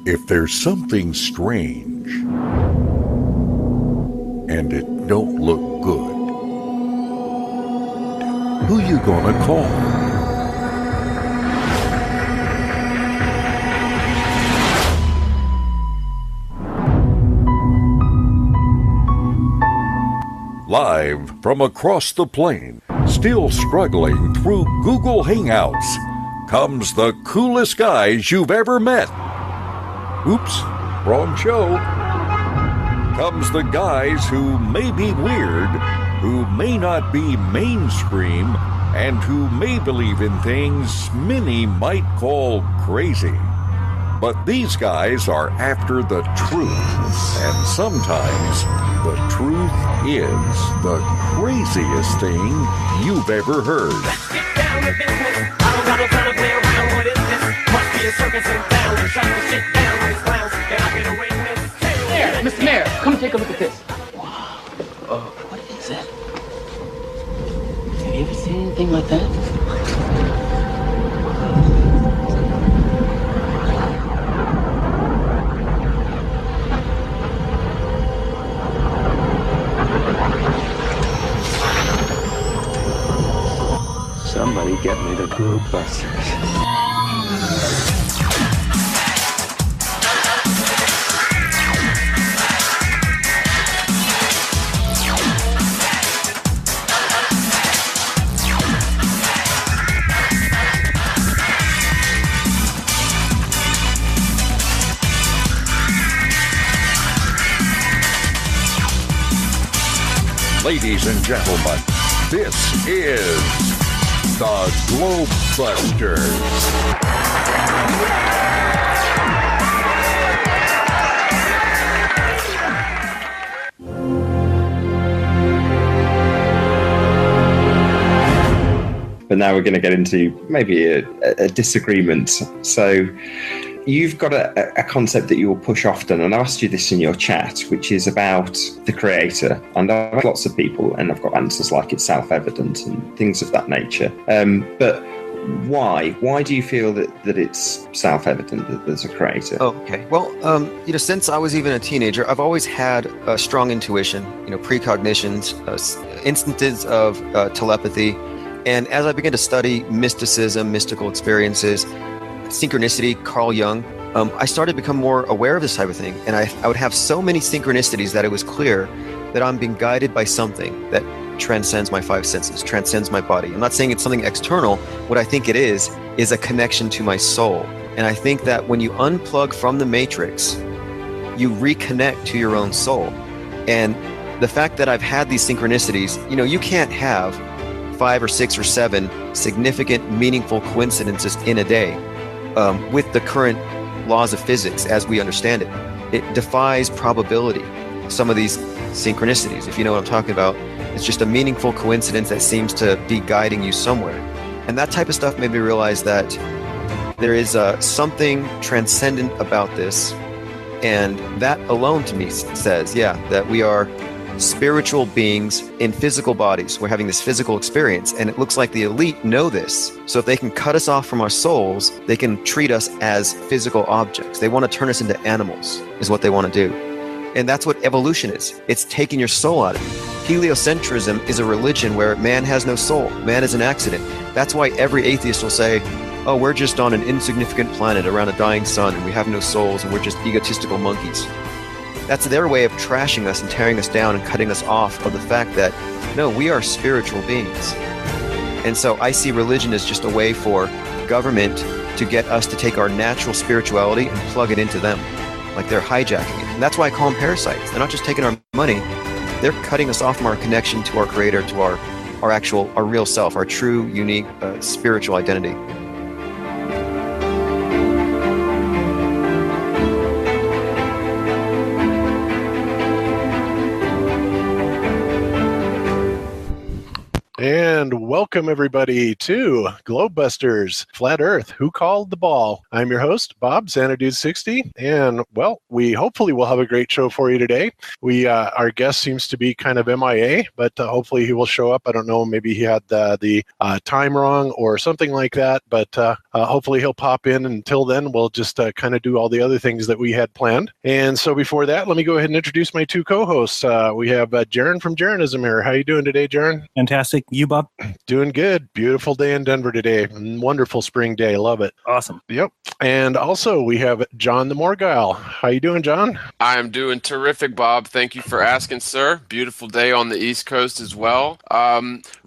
If there's something strange and it don't look good, who you gonna call? Live from across the plain, still struggling through Google Hangouts, comes the coolest guys you've ever met. Oops, wrong show. Comes the guys who may be weird, who may not be mainstream, and who may believe in things many might call crazy. But these guys are after the truth, and sometimes the truth is the craziest thing you've ever heard. Let's get down to business. I don't got no time to play around. What is this? Must be a circus in town. And shut the shit down with these clowns. Can I get a witness? Mayor, Mr. Mayor, come take a look at this. What is it? Have you ever seen anything like that? Somebody get me the Group Busters. Ladies and gentlemen, this is the Globebusters. But now we're going to get into maybe a disagreement. So you've got a concept that you will push often, and I asked you this in your chat, which is about the creator. And I've had lots of people, and I've got answers like it's self-evident and things of that nature. But why? Why do you feel that it's self-evident that there's a creator? Oh, okay. Well, since I was even a teenager, I've always had a strong intuition, precognitions, instances of telepathy. And as I began to study mysticism, mystical experiences, synchronicity, Carl Jung, I started to become more aware of this type of thing. And I would have so many synchronicities that it was clear that I'm being guided by something that transcends my five senses, transcends my body. I'm not saying it's something external. What I think it is a connection to my soul. And I think that when you unplug from the matrix, you reconnect to your own soul. And the fact that I've had these synchronicities, you can't have 5 or 6 or 7 significant, meaningful coincidences in a day. With the current laws of physics as we understand it, it defies probability. Some of these synchronicities, if you know what I'm talking about, it's just a meaningful coincidence that seems to be guiding you somewhere. And that type of stuff made me realize that there is something transcendent about this. And that alone to me says, that we are spiritual beings in physical bodies. We're having this physical experience, and it looks like the elite know this. So if they can cut us off from our souls, they can treat us as physical objects. They want to turn us into animals, is what they want to do. And that's what evolution is. It's taking your soul out of you. Heliocentrism is a religion where man has no soul. Man is an accident. That's why every atheist will say, oh, we're just on an insignificant planet around a dying sun, and we have no souls, and we're just egotistical monkeys. That's their way of trashing us and tearing us down and cutting us off of the fact that, no, we are spiritual beings. And so I see religion as just a way for government to get us to take our natural spirituality and plug it into them. Like they're hijacking it. And that's why I call them parasites. They're not just taking our money, they're cutting us off from our connection to our creator, to our real self, our true, unique, spiritual identity. And welcome welcome everybody to Globebusters, Flat Earth, Who Called the Ball? I'm your host, Bob, Xanadude60, and well, we hopefully will have a great show for you today. Our guest seems to be kind of MIA, but hopefully he will show up. I don't know, maybe he had the time wrong or something like that, but hopefully he'll pop in. Until then, we'll just kind of do all the other things that we had planned. And so before that, let me go ahead and introduce my two co-hosts. We have Jaron from Jaronism here. How you doing today, Jaron? Fantastic. You, Bob? Doing good. Beautiful day in Denver today. Wonderful spring day. Love it. Awesome. Yep. And also we have John the Morgile. How you doing, John? I am doing terrific, Bob. Thank you for asking, sir. Beautiful day on the East Coast as well.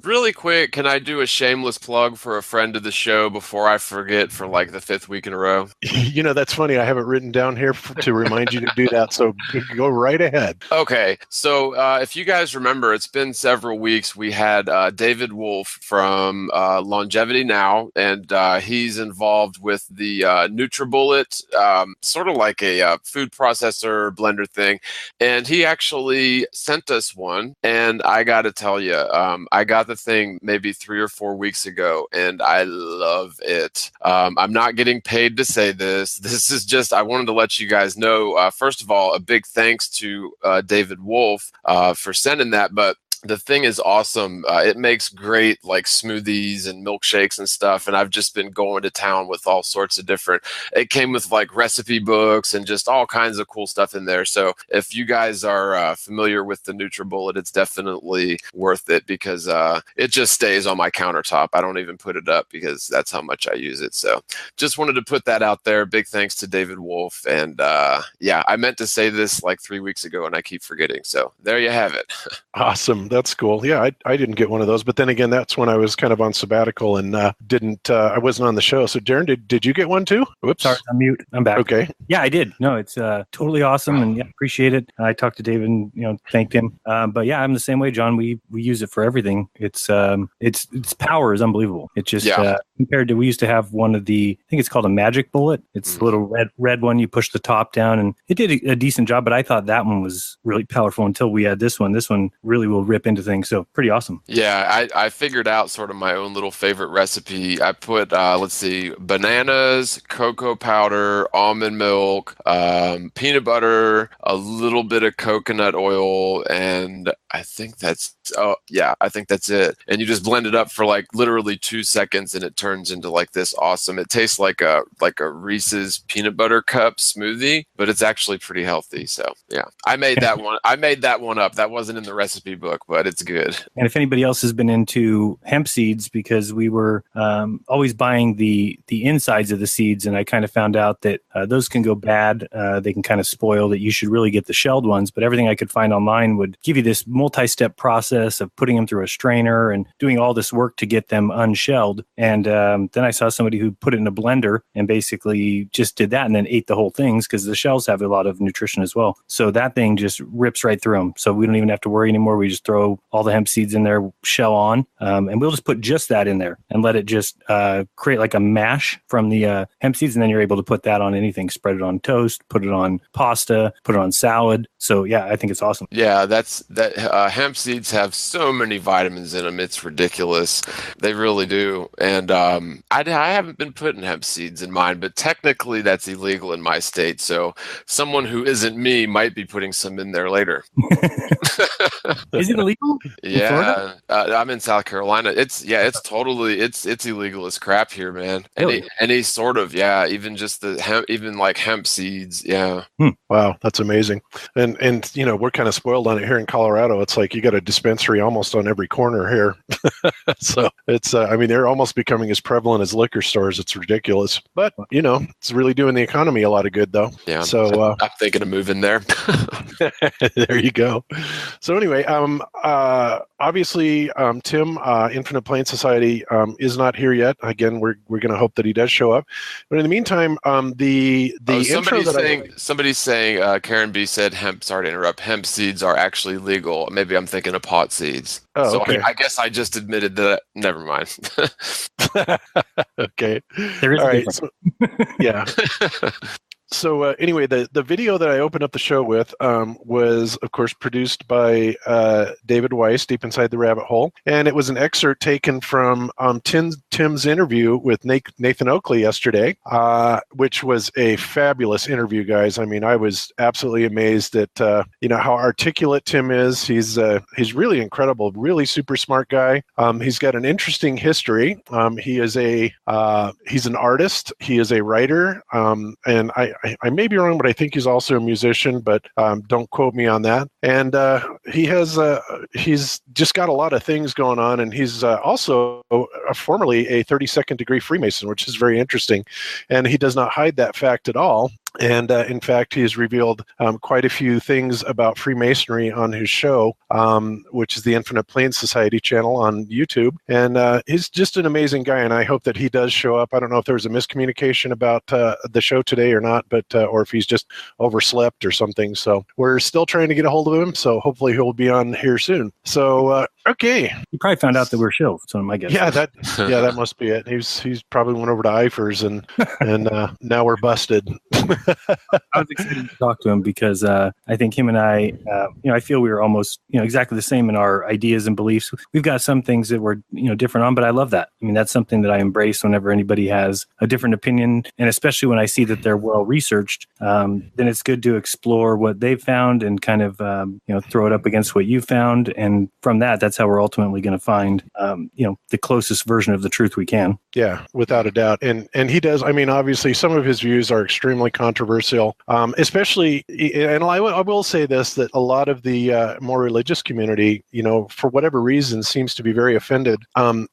Really quick, can I do a shameless plug for a friend of the show before I forget for like the 5th week in a row? You know, that's funny. I have it written down here to remind you to do that. So go right ahead. Okay. So if you guys remember, it's been several weeks. We had David Wolf from Longevity Now, and he's involved with the NutriBullet, sort of like a food processor blender thing. And he actually sent us one. And I got to tell you, I got the thing maybe 3 or 4 weeks ago, and I love it. I'm not getting paid to say this. This is just, I wanted to let you guys know, first of all, a big thanks to David Wolf for sending that. But the thing is awesome. It makes great like smoothies and milkshakes and stuff. And I've just been going to town with all sorts of different, it came with like recipe books and just all kinds of cool stuff in there. So if you guys are familiar with the NutriBullet, it's definitely worth it because it just stays on my countertop. I don't even put it up because that's how much I use it. So just wanted to put that out there. Big thanks to David Wolf. And yeah, I meant to say this like 3 weeks ago and I keep forgetting. So there you have it. Awesome. That's cool. Yeah, I didn't get one of those, but then again, that's when I was kind of on sabbatical and I wasn't on the show. So Darren, did you get one too? Whoops. Sorry, I'm mute. I'm back. Okay. Yeah, I did. No, it's totally awesome, and yeah, appreciate it. I talked to David and thanked him. But yeah, I'm the same way, John. We use it for everything. Its power is unbelievable. It just compared to, we used to have one of the, I think it's called a Magic Bullet. It's the little red one. You push the top down, and it did a decent job. But I thought that one was really powerful until we had this one. This one really will rip into things. So pretty awesome. Yeah, I figured out sort of my own little favorite recipe. I put, let's see, bananas, cocoa powder, almond milk, peanut butter, a little bit of coconut oil, and I think that's it. And you just blend it up for like literally 2 seconds, and it turns into like this awesome. It tastes like a Reese's peanut butter cup smoothie, but it's actually pretty healthy. So yeah, I made that one. I made that one up. That wasn't in the recipe book, but it's good. And if anybody else has been into hemp seeds, because we were always buying the insides of the seeds, and I kind of found out that those can go bad. They can kind of spoil, that you should really get the shelled ones. But everything I could find online would give you this multi-step process of putting them through a strainer and doing all this work to get them unshelled. And then I saw somebody who put it in a blender and basically just did that and then ate the whole things, because the shells have a lot of nutrition as well. So that thing just rips right through them. So we don't even have to worry anymore. We just throw all the hemp seeds in there, shell on, and we'll just put just that in there and let it just create like a mash from the hemp seeds, and then you're able to put that on anything, spread it on toast, put it on pasta, put it on salad. So yeah, I think it's awesome. Yeah, hemp seeds have so many vitamins in them, it's ridiculous. They really do. And I haven't been putting hemp seeds in mine, but technically that's illegal in my state. So someone who isn't me might be putting some in there later. Is it illegal? Yeah, I'm in South Carolina. It's totally illegal as crap here, man. Really? Any sort of, even just the hemp, even like hemp seeds. Yeah. Wow, that's amazing. And we're kind of spoiled on it here in Colorado. It's like you got a dispensary almost on every corner here. So it's they're almost becoming as prevalent as liquor stores. It's ridiculous. But it's really doing the economy a lot of good though. Yeah. So I'm thinking of moving there. There you go. So anyway, obviously, Tim, Infinite Plane Society, is not here yet. Again, we're going to hope that he does show up. But in the meantime, the intro that somebody's saying, Karen B said sorry to interrupt, hemp seeds are actually legal. Maybe I'm thinking of pot seeds. Oh, so okay. I guess I just admitted that. Never mind. Okay. There is All a right. difference. Yeah. Anyway, the video that I opened up the show with was, of course, produced by David Weiss, Deep Inside the Rabbit Hole, and it was an excerpt taken from Tim's interview with Nathan Oakley yesterday, which was a fabulous interview, guys. I mean, I was absolutely amazed at how articulate Tim is. He's really incredible, really super smart guy. He's got an interesting history. He's an artist. He is a writer, and I may be wrong, but I think he's also a musician, but don't quote me on that. And he's just got a lot of things going on, and he's also formerly a 32nd degree Freemason, which is very interesting. And he does not hide that fact at all. And in fact, he has revealed quite a few things about Freemasonry on his show, which is the Infinite Plane Society channel on YouTube. And he's just an amazing guy, and I hope that he does show up. I don't know if there was a miscommunication about the show today or not, but or if he's just overslept or something. So we're still trying to get a hold of him. So hopefully he'll be on here soon. So okay, You probably found out that we're shills, so my guess. yeah, that must be it. He's probably went over to Eifers and now we're busted. I was excited to talk to him because I think him and I, I feel we were almost, exactly the same in our ideas and beliefs. We've got some things that we're, different on, but I love that. I mean, that's something that I embrace whenever anybody has a different opinion, and especially when I see that they're well researched. Then it's good to explore what they've found and kind of, throw it up against what you found, and from that's how we're ultimately going to find, the closest version of the truth we can. Yeah, without a doubt. And he does. I mean, obviously, some of his views are extremely controversial, especially, and I will say this, that a lot of the more religious community, for whatever reason, seems to be very offended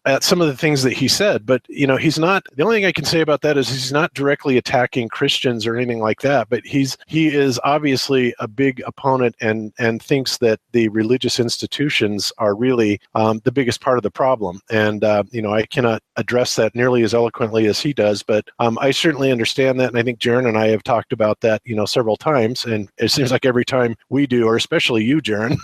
at some of the things that he said. But, he's not, the only thing I can say about that is he's not directly attacking Christians or anything like that. But he is obviously a big opponent and thinks that the religious institutions are really the biggest part of the problem. And, I cannot address that nearly as eloquently as he does, but I certainly understand that. And I think Jaron and I have talked about that, several times. And it seems like every time we do, or especially you, Jaron,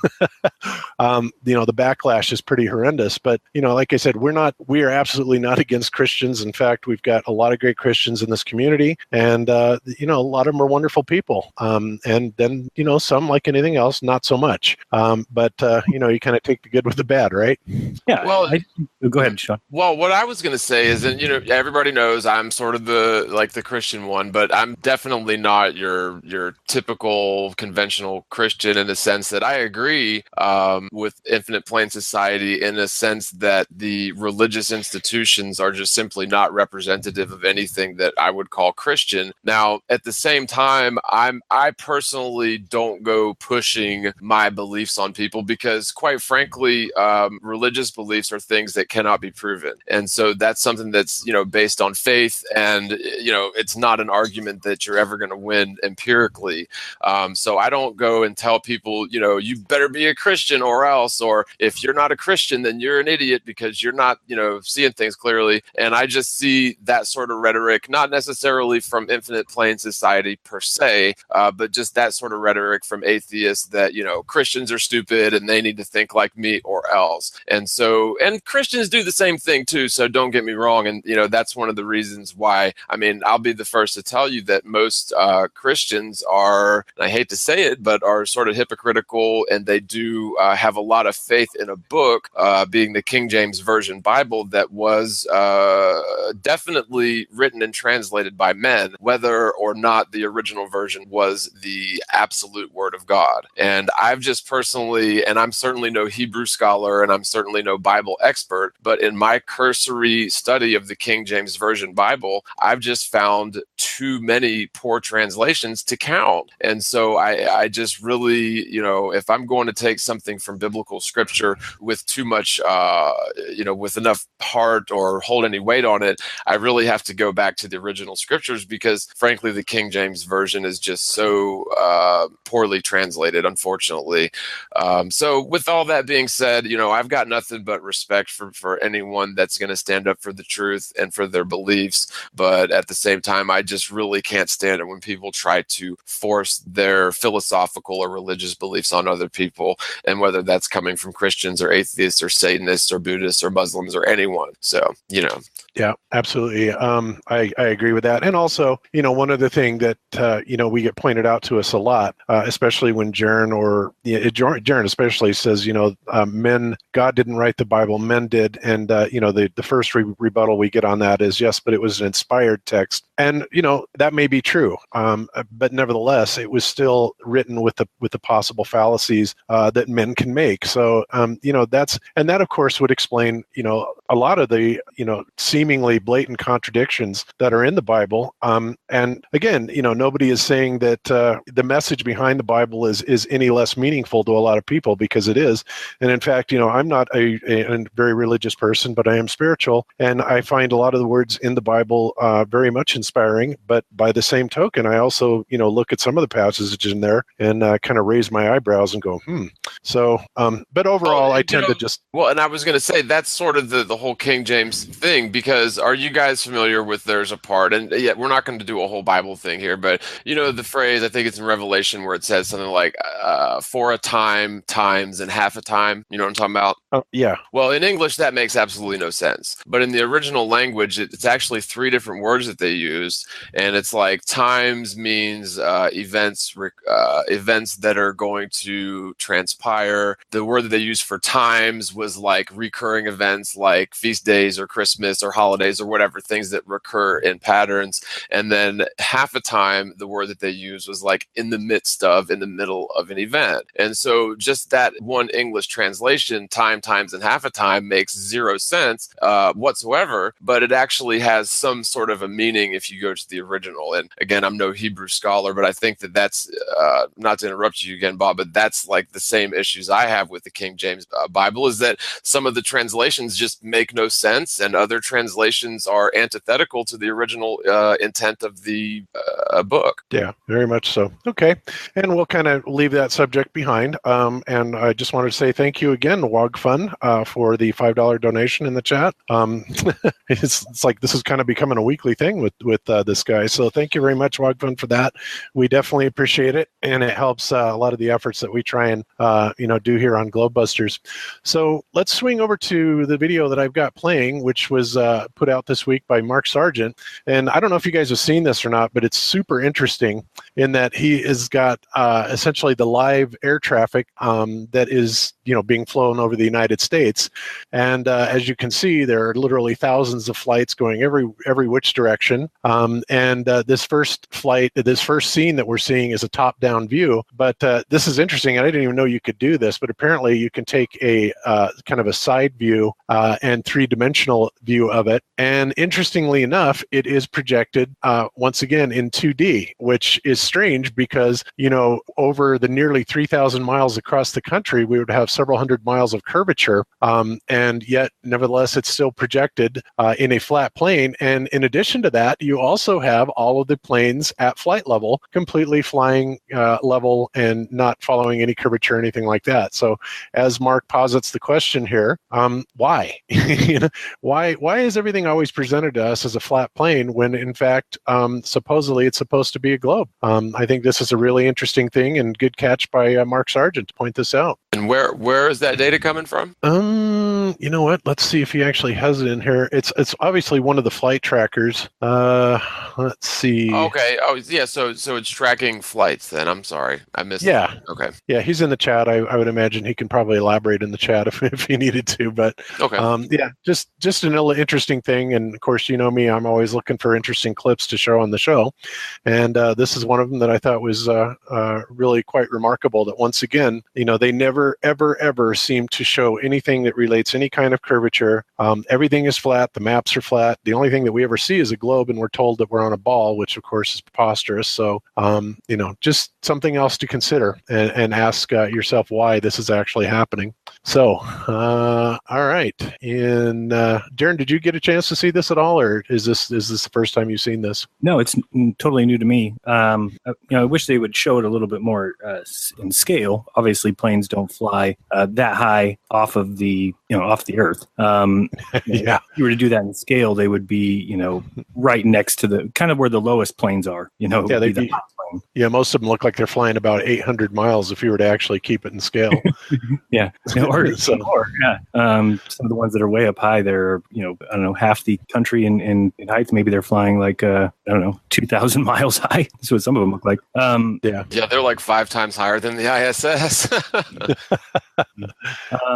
the backlash is pretty horrendous. But, like I said, we are absolutely not against Christians. In fact, we've got a lot of great Christians in this community, and, a lot of them are wonderful people. And then, some, like anything else, not so much. But you kind of take the good with the bad, right? Yeah. Well, go ahead, Sean. Well, what I was going to say is, and everybody knows I'm sort of the Christian one, but I'm definitely not your typical conventional Christian in the sense that I agree with Infinite Plane Society in a sense that the religious institutions are just simply not representative of anything that I would call Christian. Now, at the same time, I personally don't go pushing my beliefs on people because, quite frankly, religious beliefs are things that cannot be proven. And so that's something that's, based on faith, and, it's not an argument that you're ever going to win empirically. So I don't go and tell people, you better be a Christian or else, or if you're not a Christian, then you're an idiot because you're not, seeing things clearly. And I just see that sort of rhetoric, not necessarily from Infinite Plane Society per se, but just that sort of rhetoric from atheists that, Christians are stupid and they need to think like me or else. And Christians do the same thing too. So don't get me wrong. And, that's one of the reasons why, I'll be the first to tell you that most Christians are, and I hate to say it, but are sort of hypocritical, and they do have a lot of faith in a book, being the King James Version Bible, that was definitely written and translated by men, whether or not the original version was the absolute word of God. And I've just personally, and I'm certainly no Hebrew scholar, and I'm certainly no Bible expert, but in my cursory study of the King James Version Bible, I've just found too many poor translations to count. And so I just really, if I'm going to take something from biblical scripture with too much, with enough heart or hold any weight on it, I really have to go back to the original scriptures because, frankly, the King James Version is just so poorly translated, unfortunately. So with all that being said, I've got nothing but respect for anyone that's going to stand up for the truth and for their beliefs. But at the same time, I just really can't stand it when people try to force their philosophical or religious beliefs on other people, and whether that's coming from Christians or atheists or Satanists or Buddhists or Muslims or anyone. So, Yeah, absolutely. I agree with that. And also, one other thing that, we get pointed out to us a lot, especially when Jaron especially says, God didn't write the Bible, men did. And, the first rebuttal we get on that is, yes, but it was an inspired text. And, that may be true. But nevertheless, it was still written with the possible fallacies that men can make. So, that, of course, would explain, a lot of the, seemingly blatant contradictions that are in the Bible. And again, nobody is saying that the message behind the Bible is any less meaningful to a lot of people, because it is. And in fact, I'm not a very religious person, but I am spiritual. And I find a lot of the words in the Bible very much inspiring. But by the same token, I also, look at some of the passages in there and kind of raise my eyebrows and go, So, but overall, I tend to just... Well, and I was going to say, that's sort of the whole King James thing, because are you guys familiar with there's a part, and yeah, we're not going to do a whole Bible thing here, but the phrase, I think it's in Revelation, where it says something like, for a time, times, and half a time. You know what I'm talking about? Oh, yeah. Well, in English, that makes absolutely no sense. But in the original language, it's actually 3 different words that they use. And it's like times means events that are going to transpire. The word that they used for times was like recurring events like feast days or Christmas or holidays or whatever, things that recur in patterns. And then half a time, the word that they used was like in the middle of an event. And so just that one English translation, time, times, and half a time, makes 0 sense whatsoever, but it actually has some sort of a meaning if you go to the original. And again, I'm no Hebrew scholar, but I think that's not to interrupt you again, Bob, but that's like the same issues I have with the King James Bible, is that some of the translations just make no sense, and other translations are antithetical to the original intent of the book. Yeah, very much so. Okay, and we'll kind of leave that subject behind. And I just wanted to say thank you again, WogFun, for the $5 donation in the chat. It's like this is kind of becoming a weekly thing with this guy. So thank you very much, WogFun, for that. We definitely appreciate it, and it helps a lot of the efforts that we try and do here on Globebusters. So let's swing over to the video that I've got playing, which was put out this week by Mark Sargent. And I don't know if you guys have seen this or not, but it's super interesting in that he has got essentially the live air traffic that is being flown over the United States. And as you can see, there are literally thousands of flights going every which direction. And this first scene that we're seeing is a top-down view. But this is interesting. I didn't even know you could do this, but apparently you can take a kind of a side view and 3-dimensional view of it. And interestingly enough, it is projected once again in 2D, which is strange because, over the nearly 3,000 miles across the country, we would have several hundred miles of curvature. And yet, nevertheless, it's still projected in a flat plane. And in addition to that, you also have all of the planes at flight level, completely flying level and not following any curvature or anything like that. So as Mark posits the question here, why? Why is everything always presented to us as a flat plane when in fact, supposedly it's supposed to be a globe? I think this is a really interesting thing, and good catch by Mark Sargent to point this out. And where is that data coming from? You know what? Let's see if he actually has it in here. It's obviously one of the flight trackers. Let's see. Okay. Oh, yeah. So it's tracking flights then. I'm sorry. I missed Yeah. that. Okay. Yeah, he's in the chat. I would imagine he can probably elaborate in the chat if he needed to. But okay. Yeah, just an interesting thing. And of course, you know me, I'm always looking for interesting clips to show on the show. And this is one of them that I thought was really quite remarkable, that once again, they never, ever seem to show anything that relates any kind of curvature. Everything is flat. The maps are flat. The only thing that we ever see is a globe, and we're told that we're on a ball, which of course is preposterous. So, just something else to consider and ask yourself why this is actually happening. So, all right. And Darren, did you get a chance to see this at all, or is this the first time you've seen this? No, it's totally new to me. I wish they would show it a little bit more in scale. Obviously, planes don't fly that high off of the Earth. Yeah. If you were to do that in scale, they would be right next to the kind of where the lowest planes are. Yeah, they'd be. Yeah, most of them look like they're flying about 800 miles if you were to actually keep it in scale. Yeah, or some more. Yeah, some of the ones that are way up high, they're I don't know, half the country in height. Maybe they're flying like 2,000 miles high. That's what some of them look like. Yeah, they're like 5 times higher than the ISS.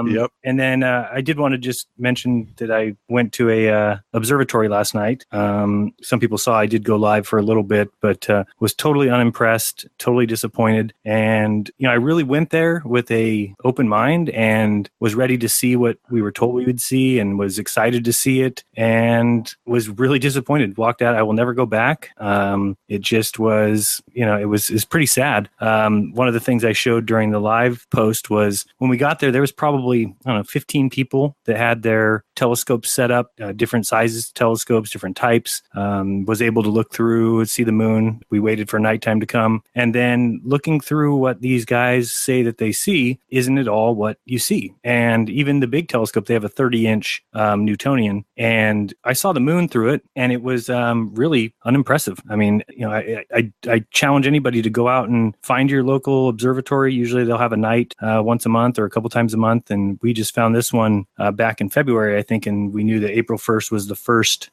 Yep. And then I did want to just mention that I went to a observatory last night. Some people saw I did go live for a little bit, but was totally unimpressed, totally disappointed. And I really went there with a open mind and was ready to see what we were told we would see, and was excited to see it, and was really disappointed. Walked out. I will never go back. It just was, it was pretty sad. One of the things I showed during the live post was when we got there was probably, 15 people that had their telescopes set up, different sizes, telescopes, different types, was able to look through and see the moon. We waited for nighttime to come. And then looking through what these guys say that they see isn't at all what you see. And even the big telescope, they have a 30-inch Newtonian. And I saw the moon through it, and it was really unimpressive. I mean, I challenge anybody to go out and find your local observatory. Usually they'll have a night once a month or a couple times a month. And we just found this one back in February, I think, and we knew that April 1st was the first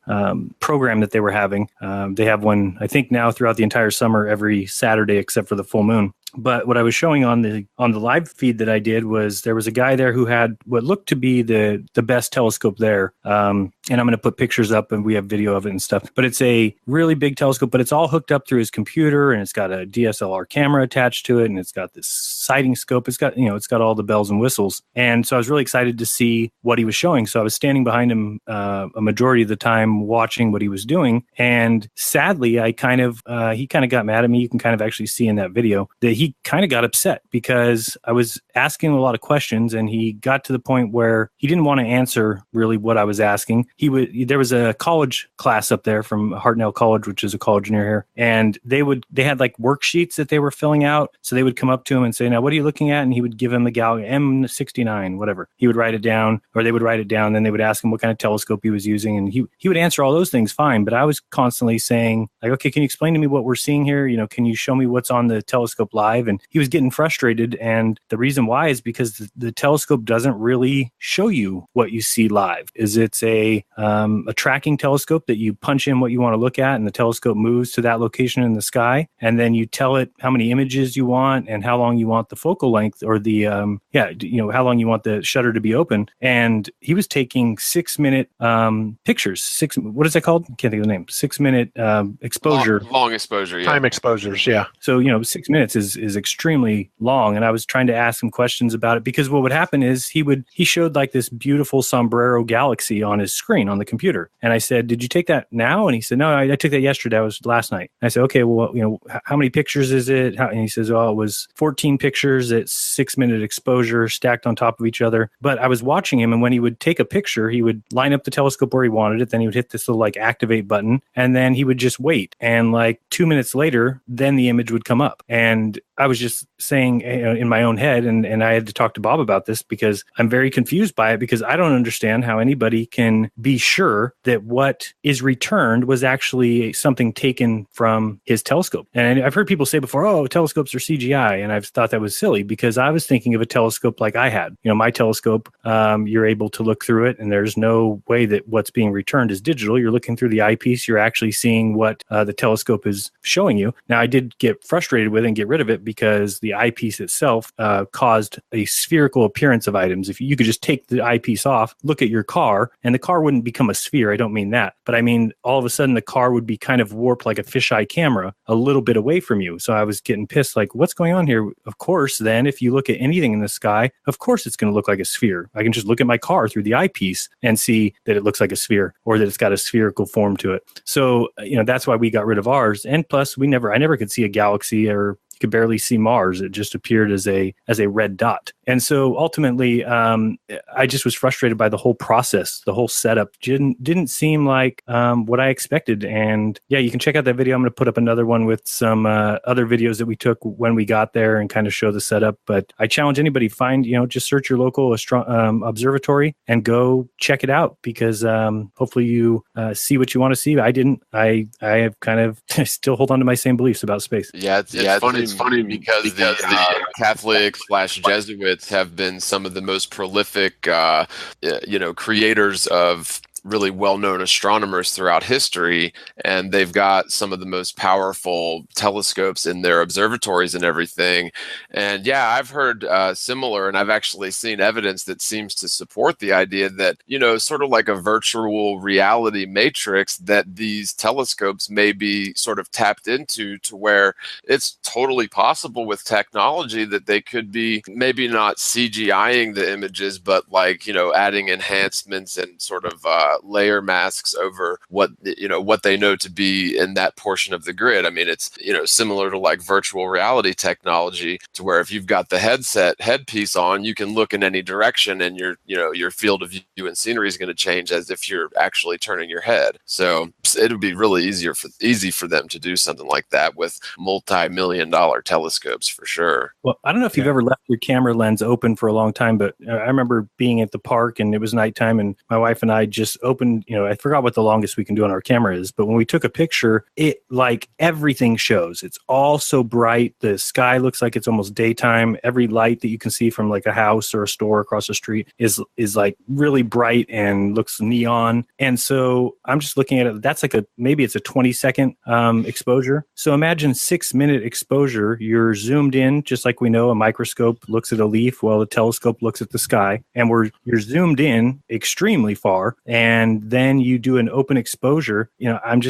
program that they were having. They have one, I think, now throughout the entire summer, every Saturday except for the full moon. But what I was showing on the live feed that I did was there was a guy there who had what looked to be the best telescope there. And I'm going to put pictures up, and we have video of it and stuff. But it's a really big telescope, but it's all hooked up through his computer, and it's got a DSLR camera attached to it, and it's got this sighting scope. It's got it's got all the bells and whistles. And so I was really excited to see what he was showing. So I was standing behind him a majority of the time watching what he was doing. And sadly, he kind of got mad at me. You can kind of actually see in that video that he kind of got upset because I was asking a lot of questions, and he got to the point where he didn't want to answer really what I was asking. There was a college class up there from Hartnell College, which is a college near here, and they had like worksheets that they were filling out. So they would come up to him and say, "Now, what are you looking at?" And he would give him the Galaxy M69, whatever. He would write it down, or they would write it down. Then they would ask him what kind of telescope he was using, and he would answer all those things fine. But I was constantly saying, like, "Okay, can you explain to me what we're seeing here? Can you show me what's on the telescope live?" And he was getting frustrated, and the reason why is because the telescope doesn't really show you what you see live. It's a tracking telescope that you punch in what you want to look at, and the telescope moves to that location in the sky, and then you tell it how many images you want and how long you want the focal length, or the how long you want the shutter to be open. And he was taking 6-minute pictures. What is that called? I can't think of the name. 6-minute exposure. Long exposure. Yeah. Time exposures. Yeah. So 6 minutes is extremely long, and I was trying to ask him questions about it, because what would happen is he showed like this beautiful sombrero galaxy on his screen on the computer, and I said, "Did you take that now?" And he said, "No, I took that yesterday. That was last night." And I said, "Okay, well, how many pictures is it?" And he says, "Oh, it was 14 pictures at 6-minute exposure stacked on top of each other." But I was watching him, and when he would take a picture, he would line up the telescope where he wanted it. Then he would hit this little like activate button, and then he would just wait. And like 2 minutes later, then the image would come up. And I was just saying in my own head, and I had to talk to Bob about this because I'm very confused by it, because I don't understand how anybody can be sure that what is returned was actually something taken from his telescope. And I've heard people say before, "Oh, telescopes are CGI," and I've thought that was silly, because I was thinking of a telescope like I had. My telescope, you're able to look through it, and there's no way that what's being returned is digital. You're looking through the eyepiece. You're actually seeing what the telescope is showing you. Now, I did get frustrated with it and get rid of it, because the eyepiece itself caused a spherical appearance of items. If you could just take the eyepiece off, look at your car, and the car wouldn't become a sphere. I don't mean that, but I mean all of a sudden the car would be kind of warped like a fisheye camera a little bit away from you. So I was getting pissed, like, what's going on here? Of course, then if you look at anything in the sky, of course it's going to look like a sphere. I can just look at my car through the eyepiece and see that it looks like a sphere, or that it's got a spherical form to it. So that's why we got rid of ours. And plus, I never could see a galaxy or you could barely see Mars. It just appeared as a red dot. And so ultimately, I just was frustrated by the whole process. The whole setup didn't seem like what I expected. And yeah, you can check out that video. I'm going to put up another one with some other videos that we took when we got there and kind of show the setup. But I challenge anybody, just search your local observatory and go check it out, because hopefully you see what you want to see. I didn't. I have kind of still hold on to my same beliefs about space. Yeah, it's funny because the Catholic/Jesuits have been some of the most prolific, creators of really well-known astronomers throughout history, and they've got some of the most powerful telescopes in their observatories and everything. And yeah, I've heard similar, and I've actually seen evidence that seems to support the idea that, sort of like a virtual reality matrix, that these telescopes may be sort of tapped into, to where it's totally possible with technology that they could be maybe not CGIing the images, but adding enhancements and sort of layer masks over what they know to be in that portion of the grid. I mean, it's similar to like virtual reality technology, to where if you've got the headpiece on, you can look in any direction, and your field of view and scenery is going to change as if you're actually turning your head. So it would be really easy for them to do something like that with multi-million-dollar telescopes, for sure. Well, I don't know if you've ever left your camera lens open for a long time, but I remember being at the park and it was nighttime, and my wife and I just opened, I forgot what the longest we can do on our camera is, but when we took a picture, it like everything shows. It's all so bright. The sky looks like it's almost daytime. Every light that you can see from like a house or a store across the street is like really bright and looks neon. And so I'm just looking at it. That's like maybe it's a 20-second exposure. So imagine 6-minute exposure. You're zoomed in, just like we know a microscope looks at a leaf while a telescope looks at the sky, and you're zoomed in extremely far. And then you do an open exposure. I'm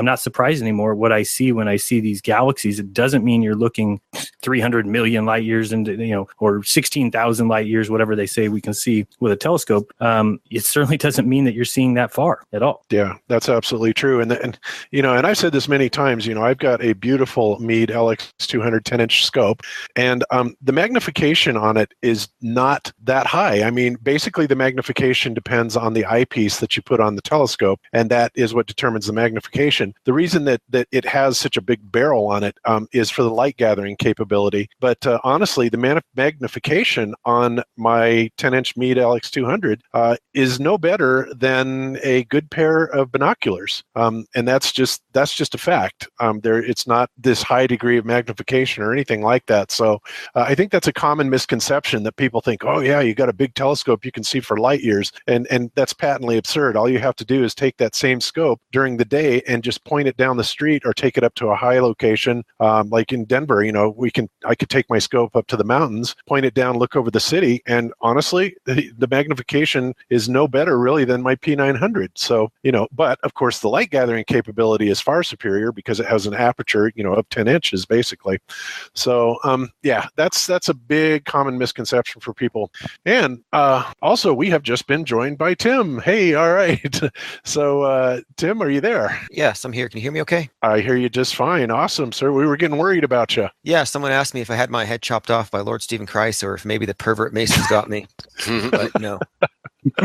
not surprised anymore what I see when I see these galaxies. It doesn't mean you're looking 300 million light years into, or 16,000 light years, whatever they say we can see with a telescope. It certainly doesn't mean that you're seeing that far at all. Yeah, that's absolutely true. And I've said this many times, I've got a beautiful Meade LX200 10-inch scope, and the magnification on it is not that high. I mean, basically the magnification depends on the eyepiece that you put on the telescope, and that is what determines the magnification. The reason that it has such a big barrel on it is for the light gathering capability. But honestly, the magnification on my 10-inch Meade LX200 is no better than a good pair of binoculars, and that's just a fact. It's not this high degree of magnification or anything like that. So I think that's a common misconception, that people think, oh yeah, you got a big telescope you can see for light years, and that's patently absurd. All you have to do is take that same scope during the day and just point it down the street, or take it up to a high location, like in Denver. I could take my scope up to the mountains, point it down, look over the city, and honestly, the magnification is no better really than my P900. So but of course the light gathering capability is far superior because it has an aperture of 10 inches basically. So yeah, that's a big common misconception for people. And also, we have just been joined by Tim. Hey, all right. So Tim, are you there? Yes, I'm here. Can you hear me okay? I hear you just fine. Awesome, sir. We were getting worried about you. Yeah, someone asked me if I had my head chopped off by Lord Stephen Christ, or if maybe the pervert Masons got me. But no.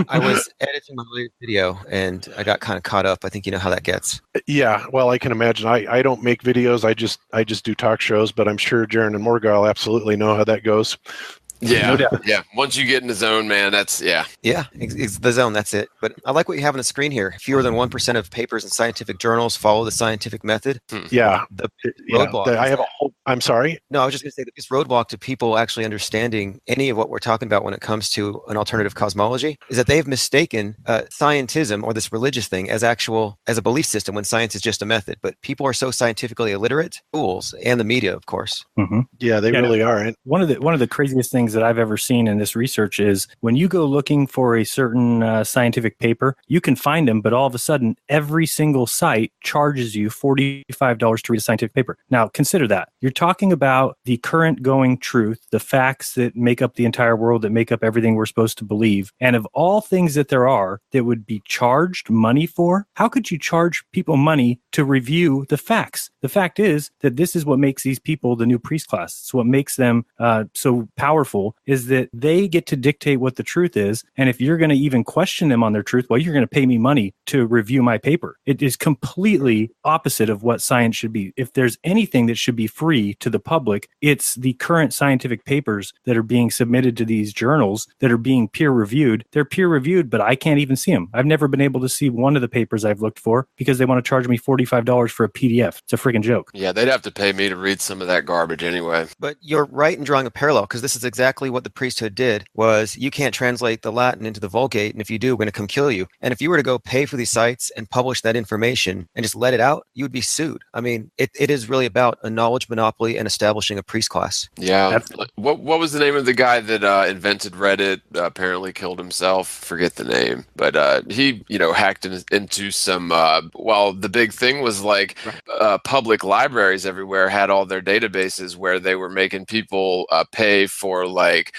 I was editing my latest video and I got kind of caught up. I think you know how that gets. Yeah, well, I can imagine. I don't make videos. I just do talk shows, but I'm sure Jaron and Morgal absolutely know how that goes. Yeah, no doubt. Yeah. Once you get in the zone, man, that's yeah. Yeah, it's the zone. That's it. But I like what you have on the screen here. Fewer than 1% of papers in scientific journals follow the scientific method. Yeah. The roadblock. I have a whole. I'm sorry. No, I was just going to say that this roadblock to people actually understanding any of what we're talking about when it comes to an alternative cosmology is that they've mistaken scientism, or this religious thing, as a belief system, when science is just a method. But people are so scientifically illiterate, fools, and the media, of course. Mm-hmm. Yeah, they really are. And one of the craziest things that I've ever seen in this research is when you go looking for a certain scientific paper, you can find them, but all of a sudden, every single site charges you $45 to read a scientific paper. Now, consider that. You're talking about the current going truth, the facts that make up the entire world, that make up everything we're supposed to believe. And of all things that there are that would be charged money for, how could you charge people money to review the facts? The fact is that this is what makes these people the new priest class. It's what makes them so powerful, is that they get to dictate what the truth is. And if you're going to even question them on their truth, well, you're going to pay me money to review my paper. It is completely opposite of what science should be. If there's anything that should be free to the public, it's the current scientific papers that are being submitted to these journals that are being peer reviewed. They're peer reviewed, but I can't even see them. I've never been able to see one of the papers I've looked for because they want to charge me $45 for a PDF. It's a freaking joke. Yeah, they'd have to pay me to read some of that garbage anyway. But you're right in drawing a parallel, because this is exactly what the priesthood did. Was you can't translate the Latin into the Vulgate, and if you do, we're going to come kill you. And if you were to go pay for these sites and publish that information and just let it out, you would be sued. I mean, it is really about a knowledge monopoly and establishing a priest class. Yeah. What was the name of the guy that invented Reddit? Apparently killed himself. Forget the name, but he hacked into some. Well, the big thing was like public libraries everywhere had all their databases where they were making people pay for like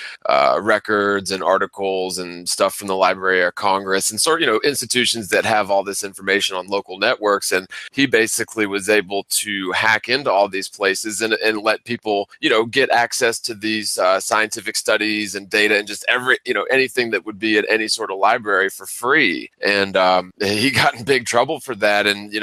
records and articles and stuff from the Library of Congress and institutions that have all this information on local networks. And he basically was able to hack into all these places and let people get access to these scientific studies and data and just anything that would be at any sort of library for free. And he got in big trouble for that. And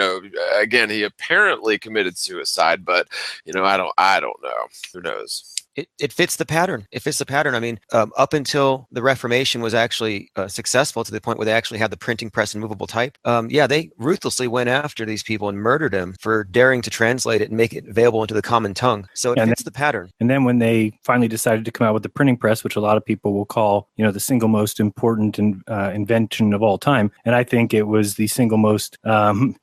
again, he apparently committed suicide, but I don't know. Who knows? It fits the pattern. It fits the pattern. I mean, up until the Reformation was actually successful to the point where they actually had the printing press and movable type. They ruthlessly went after these people and murdered them for daring to translate it and make it available into the common tongue. So it fits the pattern. And then when they finally decided to come out with the printing press, which a lot of people will call, the single most important invention of all time, and I think it was the single most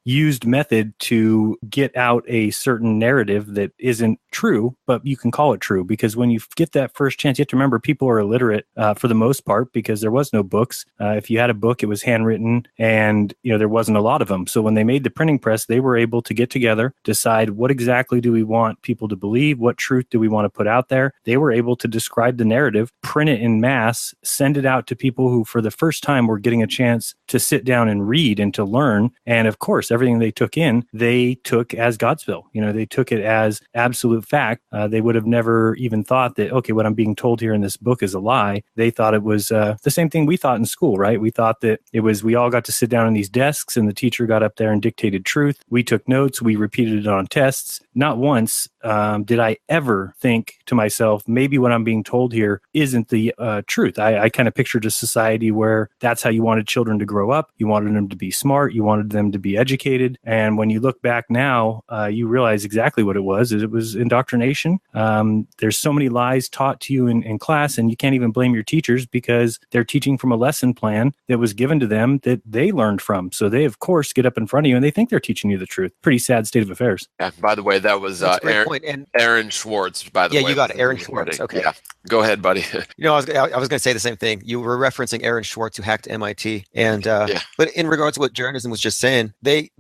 used method to get out a certain narrative that isn't true, but you can call it true. Because when you get that first chance, you have to remember people are illiterate for the most part because there was no books. If you had a book, it was handwritten and, there wasn't a lot of them. So when they made the printing press, they were able to get together, decide what exactly do we want people to believe? What truth do we want to put out there? They were able to describe the narrative, print it in mass, send it out to people who for the first time were getting a chance to sit down and read and to learn. And of course, everything they took in, they took as Godspell. They took it as absolute fact. They would have never even thought that, okay, what I'm being told here in this book is a lie. They thought it was the same thing we thought in school, right? We thought that it was, we all got to sit down in these desks and the teacher got up there and dictated truth. We took notes. We repeated it on tests. Not once did I ever think to myself, maybe what I'm being told here isn't the truth. I kind of pictured a society where that's how you wanted children to grow up. You wanted them to be smart. You wanted them to be educated. And when you look back now, you realize exactly what it was. It was indoctrination. There's so many lies taught to you in class, and you can't even blame your teachers because they're teaching from a lesson plan that was given to them that they learned from. So they, of course, get up in front of you and they think they're teaching you the truth. Pretty sad state of affairs. Yeah, by the way, that was Aaron Schwartz, by the way. Yeah, you got it. Aaron Schwartz. Okay. Yeah. Go ahead, buddy. I was going to say the same thing. You were referencing Aaron Schwartz, who hacked MIT. And but in regards to what Jeranism was just saying, the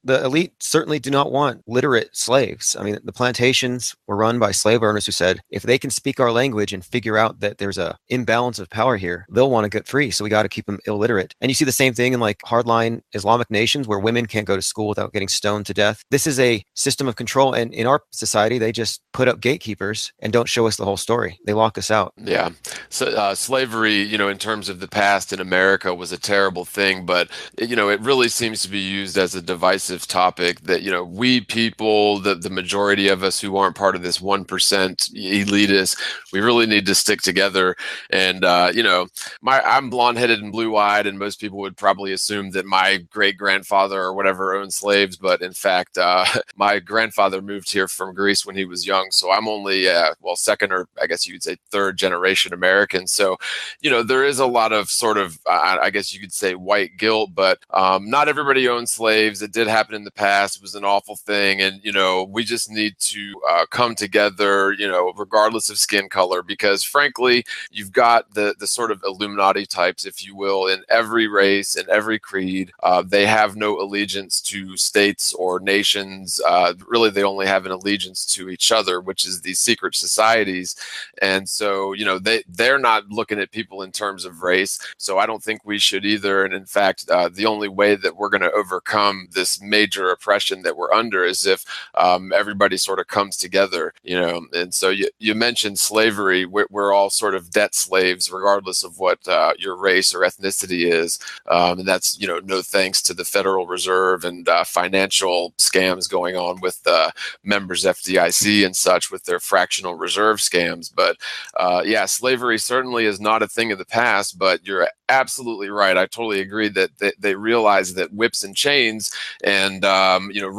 elite certainly do not want literate slaves. I mean, the plantations were run by slave owners who said, if they can speak our language and figure out that there's a imbalance of power here, they'll want to get free. So we got to keep them illiterate. And you see the same thing in like hardline Islamic nations where women can't go to school without getting stoned to death. This is a system of control. And in our society, they just put up gatekeepers and don't show us the whole story. They lock us out. Yeah. So slavery, in terms of the past in America was a terrible thing, but it really seems to be used as a divisive topic that, we people, the majority of us who aren't part of this 1% elitists, we really need to stick together. And, I'm blonde-headed and blue-eyed, and most people would probably assume that my great-grandfather or whatever owned slaves. But in fact, my grandfather moved here from Greece when he was young. So I'm only, second, or I guess you'd say say, third generation Americans. So, there is a lot of sort of, I guess you could say, white guilt, but not everybody owned slaves. It did happen in the past. It was an awful thing. And, we just need to come together, regardless of skin color, because frankly, you've got the sort of Illuminati types, if you will, in every race, in every creed. They have no allegiance to states or nations. Really, they only have an allegiance to each other, which is these secret societies. And so, they're not looking at people in terms of race. So I don't think we should either. And in fact, the only way that we're going to overcome this major oppression that we're under is if everybody sort of comes together, And so you mentioned slavery. We're all sort of debt slaves, regardless of what your race or ethnicity is. And that's, no thanks to the Federal Reserve and financial scams going on with members FDIC and such with their fractional reserve scams. But yeah, slavery certainly is not a thing of the past, but you're absolutely right. I totally agree that they realize that whips and chains and,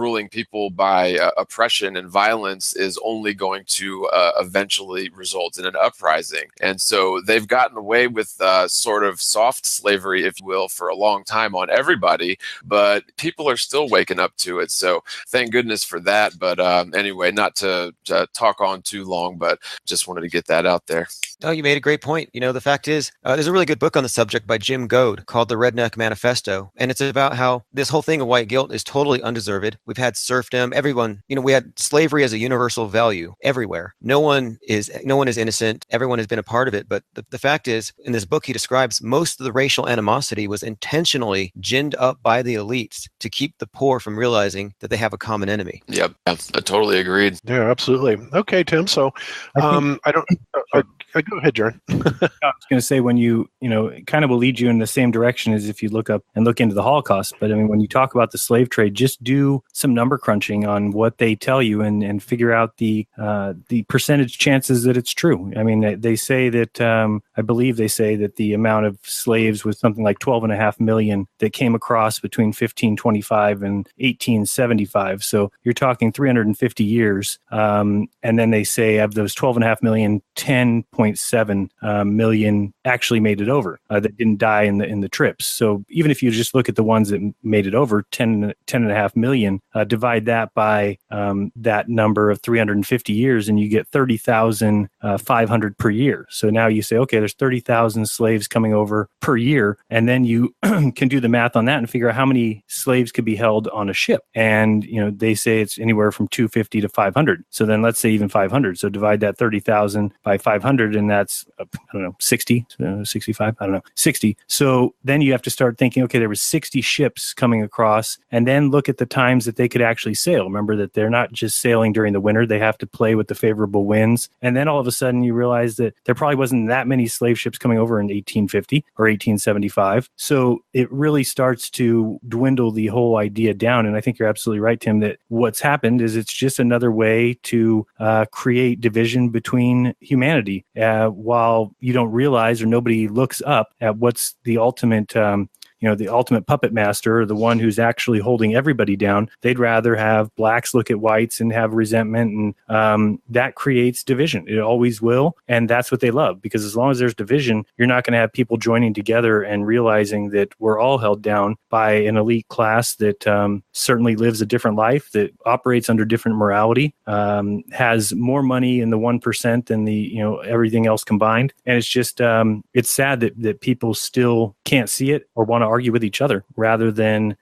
ruling people by oppression and violence is only going to eventually result in an uprising. And so they've gotten away with sort of soft slavery, if you will, for a long time on everybody, but people are still waking up to it. So thank goodness for that. But anyway, not to talk on too long, but just wanted to get that out there. Oh, you made a great point. The fact is, there's a really good book on the subject by Jim Goad called The Redneck Manifesto. And it's about how this whole thing of white guilt is totally undeserved. We've had serfdom. Everyone, we had slavery as a universal value everywhere. No one is innocent. Everyone has been a part of it. But the fact is, in this book, he describes most of the racial animosity was intentionally ginned up by the elites to keep the poor from realizing that they have a common enemy. Yep. I totally agreed. Yeah, absolutely. Okay, Tim. So go ahead, Jaron. I was going to say, when it kind of will lead you in the same direction as if you look up and look into the Holocaust. But I mean, when you talk about the slave trade, just do some number crunching on what they tell you and figure out the percentage chances that it's true. I mean, they say that, I believe they say that the amount of slaves was something like 12.5 million that came across between 1525 and 1875. So you're talking 350 years. And then they say of those 12.5 million, 10.7 million actually made it over that didn't die in the trips. So even if you just look at the ones that made it over, 10.5 million, divide that by that number of 350 years, and you get 30,500 per year. So now you say, okay, there's 30,000 slaves coming over per year, and then you can do the math on that and figure out how many slaves could be held on a ship. And they say it's anywhere from 250 to 500. So then let's say even 500. So divide that 30,000 by 500, and that's 60, 65, 60. So then you have to start thinking, okay, there was 60 ships coming across, and then look at the times that they could actually sail. Remember that they're not just sailing during the winter; they have to play with the favorable winds. And then all of a sudden, you realize that there probably wasn't that many slave ships coming over in 1850 or 1875. So it really starts to dwindle the whole idea down. And I think you're absolutely right, Tim, that what's happened is it's just another way to create division between humanity, while you don't realize or nobody looks up at what's the ultimate the ultimate puppet master, or the one who's actually holding everybody down. They'd rather have blacks look at whites and have resentment, and that creates division. It always will, and that's what they love, because as long as there's division, you're not going to have people joining together and realizing that we're all held down by an elite class that certainly lives a different life, that operates under different morality, has more money in the 1% than the everything else combined. And it's just it's sad that people still can't see it or want to argue with each other, rather than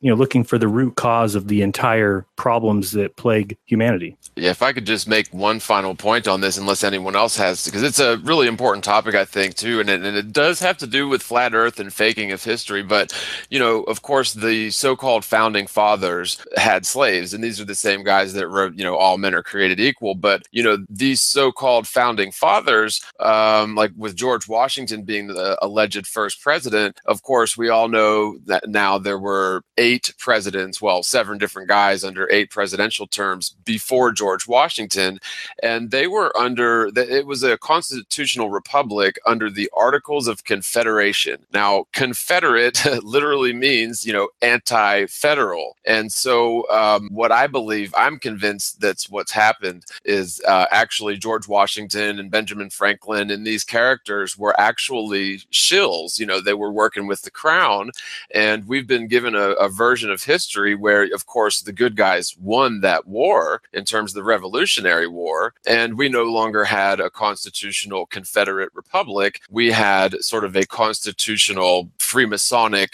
looking for the root cause of the entire problems that plague humanity. Yeah, if I could just make one final point on this, unless anyone else has, because it's a really important topic, I think, too, and it does have to do with flat Earth and faking of history. But of course, the so-called founding fathers had slaves, and these are the same guys that wrote, all men are created equal. But these so-called founding fathers, like with George Washington being the alleged first president, of course, we all know that now there were 8 presidents, well, 7 different guys under 8 presidential terms before George Washington. And they were it was a constitutional republic under the Articles of Confederation. Now, Confederate literally means, anti-federal. And so what I'm convinced that's what's happened is actually George Washington and Benjamin Franklin and these characters were actually shills. They were working with the crown. And we've been given a version of history where, of course, the good guys won that war in terms of the Revolutionary War. And we no longer had a constitutional Confederate republic. We had sort of a constitutional Freemasonic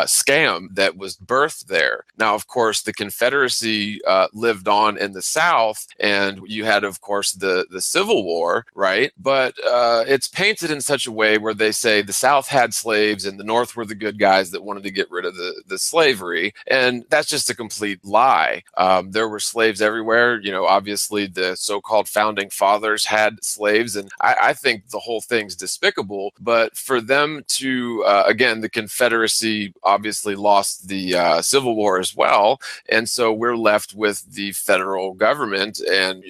scam that was birthed there. Now, of course, the Confederacy lived on in the South, and you had, of course, the Civil War, right? But it's painted in such a way where they say the South had slaves and the North were the good guys that wanted to get rid of the slavery. And that's just a complete lie. There were slaves everywhere. Obviously the so-called founding fathers had slaves. And I think the whole thing's despicable. But for them to, again, the Confederacy obviously lost the Civil War as well. And so we're left with the federal government, and,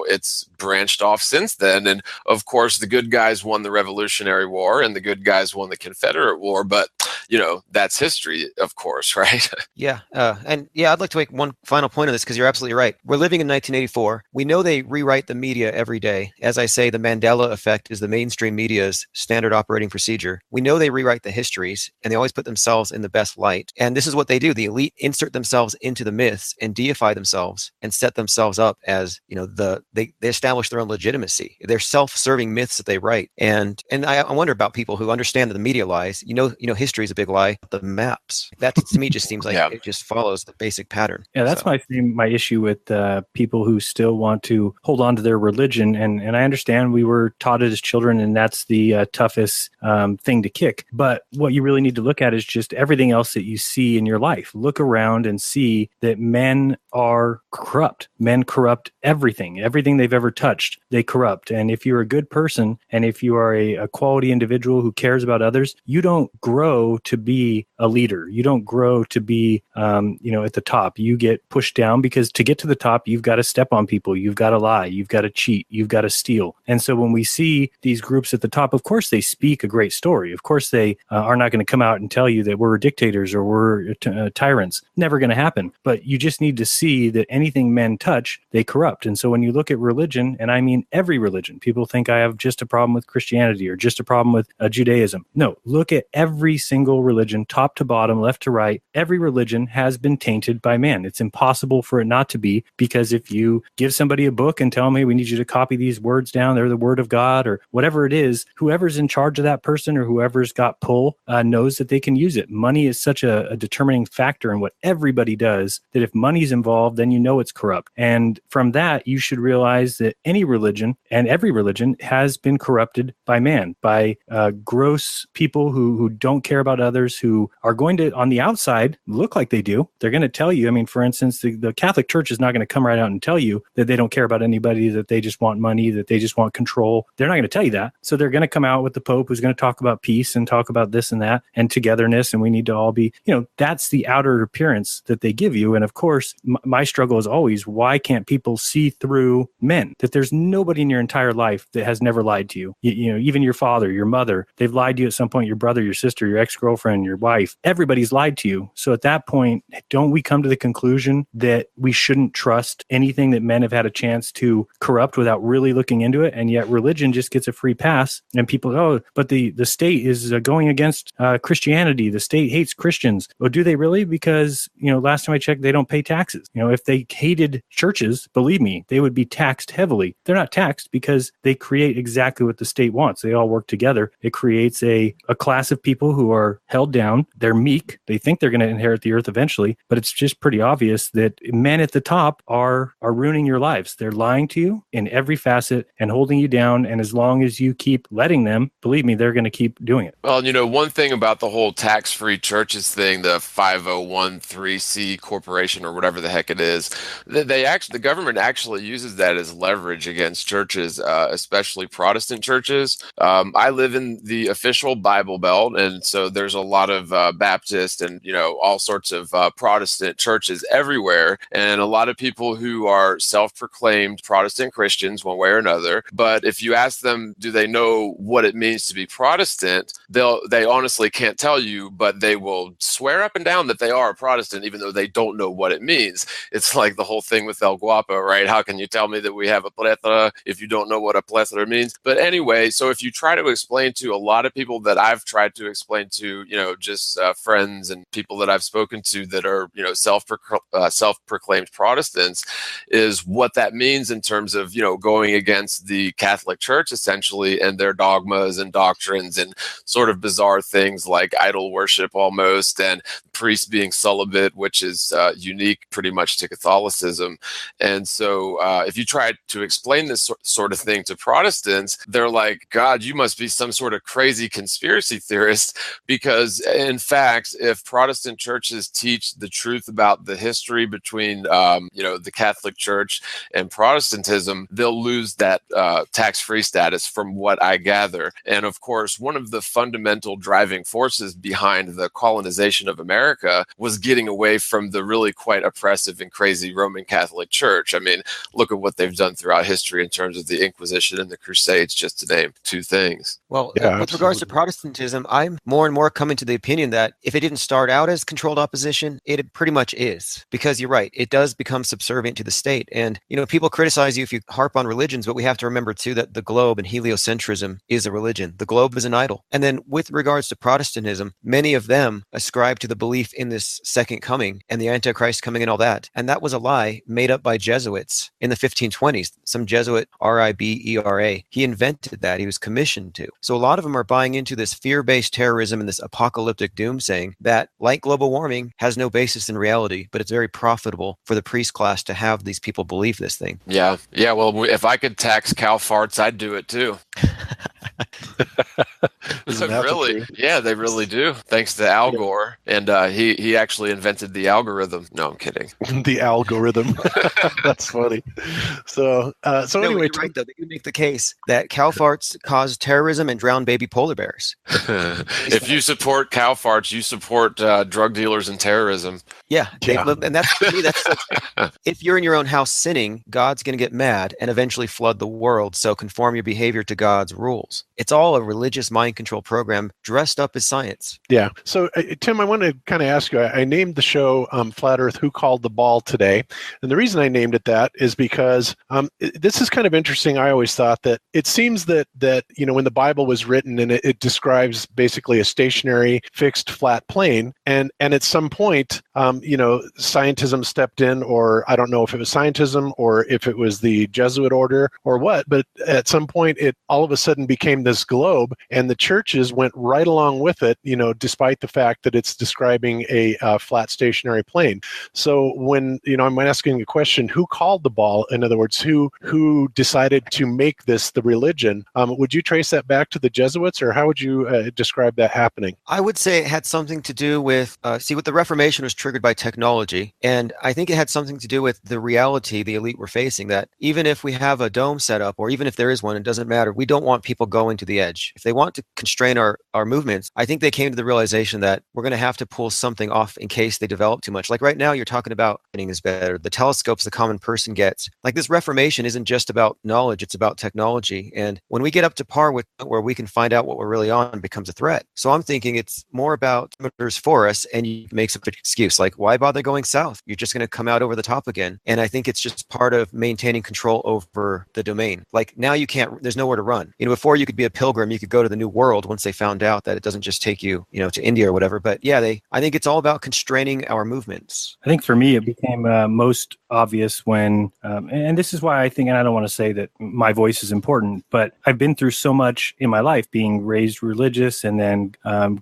it's branched off since then. And of course, the good guys won the Revolutionary War and the good guys won the Confederate War. But, that's history, of course, right? Yeah. I'd like to make one final point on this because you're absolutely right. We're living in 1984. We know they rewrite the media every day. As I say, the Mandela effect is the mainstream media's standard operating procedure. We know they rewrite the histories and they always put themselves in the best light. And this is what they do. The elite insert themselves into the myths and deify themselves and set themselves up as, they establish their own legitimacy. They're self-serving myths that they write. And I wonder about people who understand that the media lies. History is a big lie. The maps, that to me just seems like it just follows the basic pattern. Yeah, that's my issue with people who still want to hold on to their religion. And I understand we were taught it as children, and that's the toughest thing to kick. But what you really need to look at is just everything else that you see in your life. Look around and see that men are corrupt. Men corrupt everything they've ever touched, they corrupt. And if you're a good person, and if you are a quality individual who cares about others, you don't grow to be a leader. You don't grow to be, at the top. You get pushed down because to get to the top, you've got to step on people. You've got to lie. You've got to cheat. You've got to steal. And so when we see these groups at the top, of course, they speak a great story. Of course, they are not going to come out and tell you that we're dictators or we're tyrants. Never going to happen. But you just need to see that anything men touch, they corrupt. And so when you look at religion, and I mean every religion, people think I have just a problem with Christianity or just a problem with Judaism. No, look at every single religion, top to bottom, left to right. Every religion has been tainted by man. It's impossible for it not to be, because if you give somebody a book and tell them, hey, we need you to copy these words down, they're the word of God or whatever it is, whoever's in charge of that person or whoever's got pull knows that they can use it. Money is such a determining factor in what everybody does that if money's involved, then you know it's corrupt. And from that, you should realize that any religion and every religion has been corrupted by man, by gross people who don't care about others, who are going to, on the outside, look like they do. They're going to tell you, for instance, the Catholic Church is not going to come right out and tell you that they don't care about anybody, that they just want money, that they just want control. They're not going to tell you that. So they're going to come out with the Pope who's going to talk about peace and talk about this and that and togetherness, and we need to all be, that's the outer appearance that they give you. And of course, my struggle is always, why can't people see through men? That there's nobody in your entire life that has never lied to you. Even your father, your mother, they've lied to you at some point, your brother, your sister, your ex-girlfriend, your wife, everybody's lied to you. So at that point, don't we come to the conclusion that we shouldn't trust anything that men have had a chance to corrupt without really looking into it? And yet religion just gets a free pass, and people, but the state is going against Christianity. The state hates Christians. Well, do they really? Because, last time I checked, they don't pay taxes. If they hated churches, believe me, they would be taxed heavily. They're not taxed because they create exactly what the state wants. They all work together. It creates a class of people who are held down. They're meek. They think they're going to inherit the earth eventually, but it's just pretty obvious that men at the top are ruining your lives. They're lying to you in every facet and holding you down. And as long as you keep letting them, believe me, they're going to keep doing it. Well, one thing about the whole tax-free churches thing, the 501(c) corporation or whatever the heck it is, the government actually uses that as leverage against churches, especially Protestant churches. I live in the official Bible Belt, and so there's a lot of Baptist and, all sorts of Protestant churches everywhere. And a lot of people who are self-proclaimed Protestant Christians one way or another. But if you ask them, do they know what it means to be Protestant? They honestly can't tell you, but they will swear up and down that they are a Protestant, even though they don't know what it means. It's like the whole thing with El Guapo, right? How can you tell me that we have a plethora if you don't know what a plethora means? But anyway, so if you try to explain to a lot of people that I've tried to explain to, just friends and people that I've spoken to that are, self-proclaimed Protestants, is what that means in terms of, going against the Catholic Church essentially and their dogmas and doctrines and sort of bizarre things like idol worship almost, and priests being celibate, which is unique pretty much to Catholicism. And so if you try to explain this sort of thing to Protestants, they're like, God, you must be some sort of crazy conspiracy theorist, because in fact, if Protestant churches teach the truth about the history between, the Catholic Church and Protestantism, they'll lose that tax-free status from what I gather. And of course, one of the fundamental driving forces behind the colonization of America was getting away from the really quite oppressive and crazy Roman Catholic Church. I mean, look at what they've done throughout history in terms of the Inquisition and the Crusades, just to name two things. Well, with regards to Protestantism, I'm more and more coming to the opinion that if it didn't start out as controlled opposition, it pretty much is. Because you're right, it does become subservient to the state. And, people criticize you if you harp on religions, but we have to remember, too, that the globe and heliocentrism is a religion. The globe is an idol. And then with regards to Protestantism, many of them ascribe to the belief in this second coming and the Antichrist coming and all that. And that was a lie made up by Jesuits in the 1520s. Some Jesuit, Ribera, he invented that. He was commissioned to. So a lot of them are buying into this fear-based terrorism and this apocalyptic doom saying that, like global warming, has no basis in reality, but it's very profitable for the priest class to have these people believe this thing. Yeah. Well, if I could tax cow farts, I'd do it too. Really? Yeah, they really do. Thanks to Al Gore, and he actually invented the algorithm. No, I'm kidding. The algorithm. That's funny. So anyway, you're right, though. You make the case that cow farts cause terrorism and drown baby polar bears. If you support cow farts, you support drug dealers and terrorism. Yeah. And that's for me. That's if you're in your own house sinning, God's going to get mad and eventually flood the world. So conform your behavior to God's rules. It's all a religious mind control program dressed up as science. Yeah. So, Tim, I want to kind of ask you, I named the show Flat Earth, Who Called the Ball Today? And the reason I named it that is because this is kind of interesting. I always thought that it seems that when the Bible was written and it describes basically a stationary, fixed, flat plane, and at some point, scientism stepped in, or I don't know if it was scientism or if it was the Jesuit order or what, but at some point it all of a sudden became this globe, and the churches went right along with it, despite the fact that it's describing a flat stationary plane. So when, I'm asking a question, who called the ball? In other words, who decided to make this the religion? Would you trace that back to the Jesuits, or how would you describe that happening? I would say it had something to do with, with the Reformation was triggered by technology. And I think it had something to do with the reality the elite were facing, that even if we have a dome set up, or even if there is one, it doesn't matter. We don't want people going to the edge. If they want to constrain our movements, I think they came to the realization that we're going to have to pull something off in case they develop too much. Like right now, you're talking about getting is better. The telescopes the common person gets. Like this Reformation isn't just about knowledge, it's about technology. And when we get up to par with where we can find out what we're really on, becomes a threat. So I'm thinking it's more about parameters for us, and you make some excuse like, why bother going south? You're just going to come out over the top again. And I think it's just part of maintaining control over the domain. Like now you can't, there's nowhere to run. Before you could be a pilgrim, you could go to the New World once they found out that it doesn't just take you, to India or whatever. But yeah, I think it's all about constraining our movements. I think for me, it became most obvious when, and this is why I think, and I don't want to say that my voice is important, but I've been through so much in my life, being raised religious and then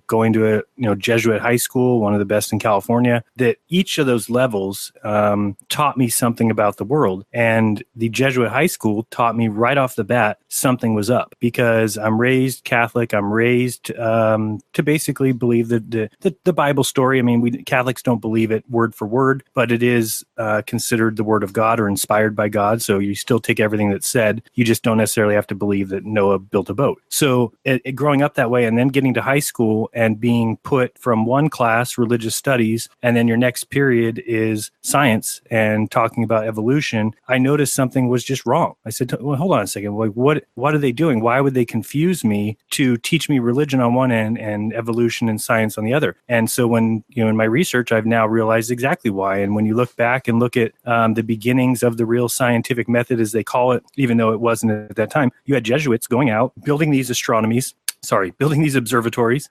going to a Jesuit high school, one of the best in California, that each of those levels taught me something about the world. And the Jesuit high school taught me right off the bat something was up, because I'm raised Catholic. like I'm raised to basically believe that the Bible story. I mean, we Catholics don't believe it word for word, but it is considered the word of God or inspired by God. So you still take everything that's said. You just don't necessarily have to believe that Noah built a boat. So growing up that way and then getting to high school and being put from one class, religious studies, and then your next period is science and talking about evolution, I noticed something was just wrong. I said, well, hold on a second. Like, what are they doing? Why would they confuse me to teach me religion on one end and evolution and science on the other? And so when, in my research, I've now realized exactly why. And when you look back and look at the beginnings of the real scientific method, as they call it, even though it wasn't at that time, you had Jesuits going out, building these observatories,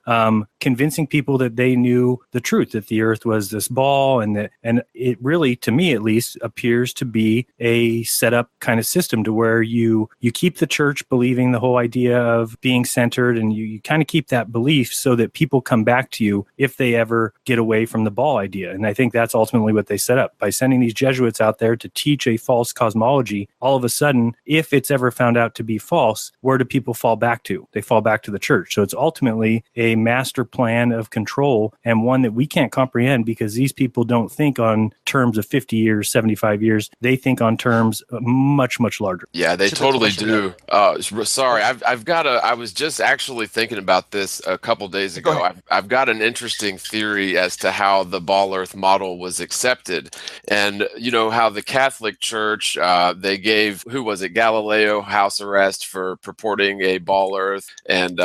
convincing people that they knew the truth, that the earth was this ball, and it really, to me at least, appears to be a setup kind of system to where you keep the church believing the whole idea of being centered, and you kind of keep that belief so that people come back to you if they ever get away from the ball idea. And I think that's ultimately what they set up. By sending these Jesuits out there to teach a false cosmology, all of a sudden, if it's ever found out to be false, where do people fall back to? They fall back to the church. So it's ultimately a master plan of control, and one that we can't comprehend because these people don't think on terms of 50 years, 75 years. They think on terms much, much larger. Yeah, they totally do. Sorry, I was just actually thinking about this a couple days ago. I've got an interesting theory as to how the ball earth model was accepted. And you know how the Catholic Church, they gave, who was it, Galileo house arrest for purporting a ball earth, and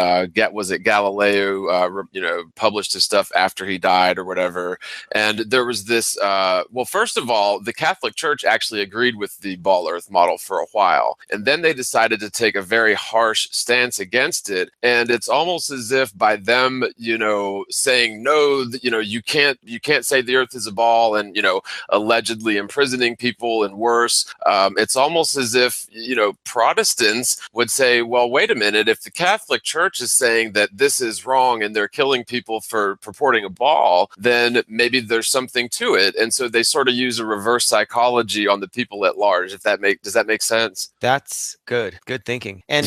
was it Galileo, published his stuff after he died or whatever. And there was this, well, first of all, the Catholic Church actually agreed with the ball earth model for a while. And then they decided to take a very harsh stance against it. And it's almost as if by them, saying, no, you can't say the earth is a ball, and, allegedly imprisoning people and worse. It's almost as if, Protestants would say, well, wait a minute, if the Catholic Church is saying that this is wrong and they're killing people for purporting a ball, then maybe there's something to it. And so they sort of use a reverse psychology on the people at large. Does that make sense? That's good thinking. And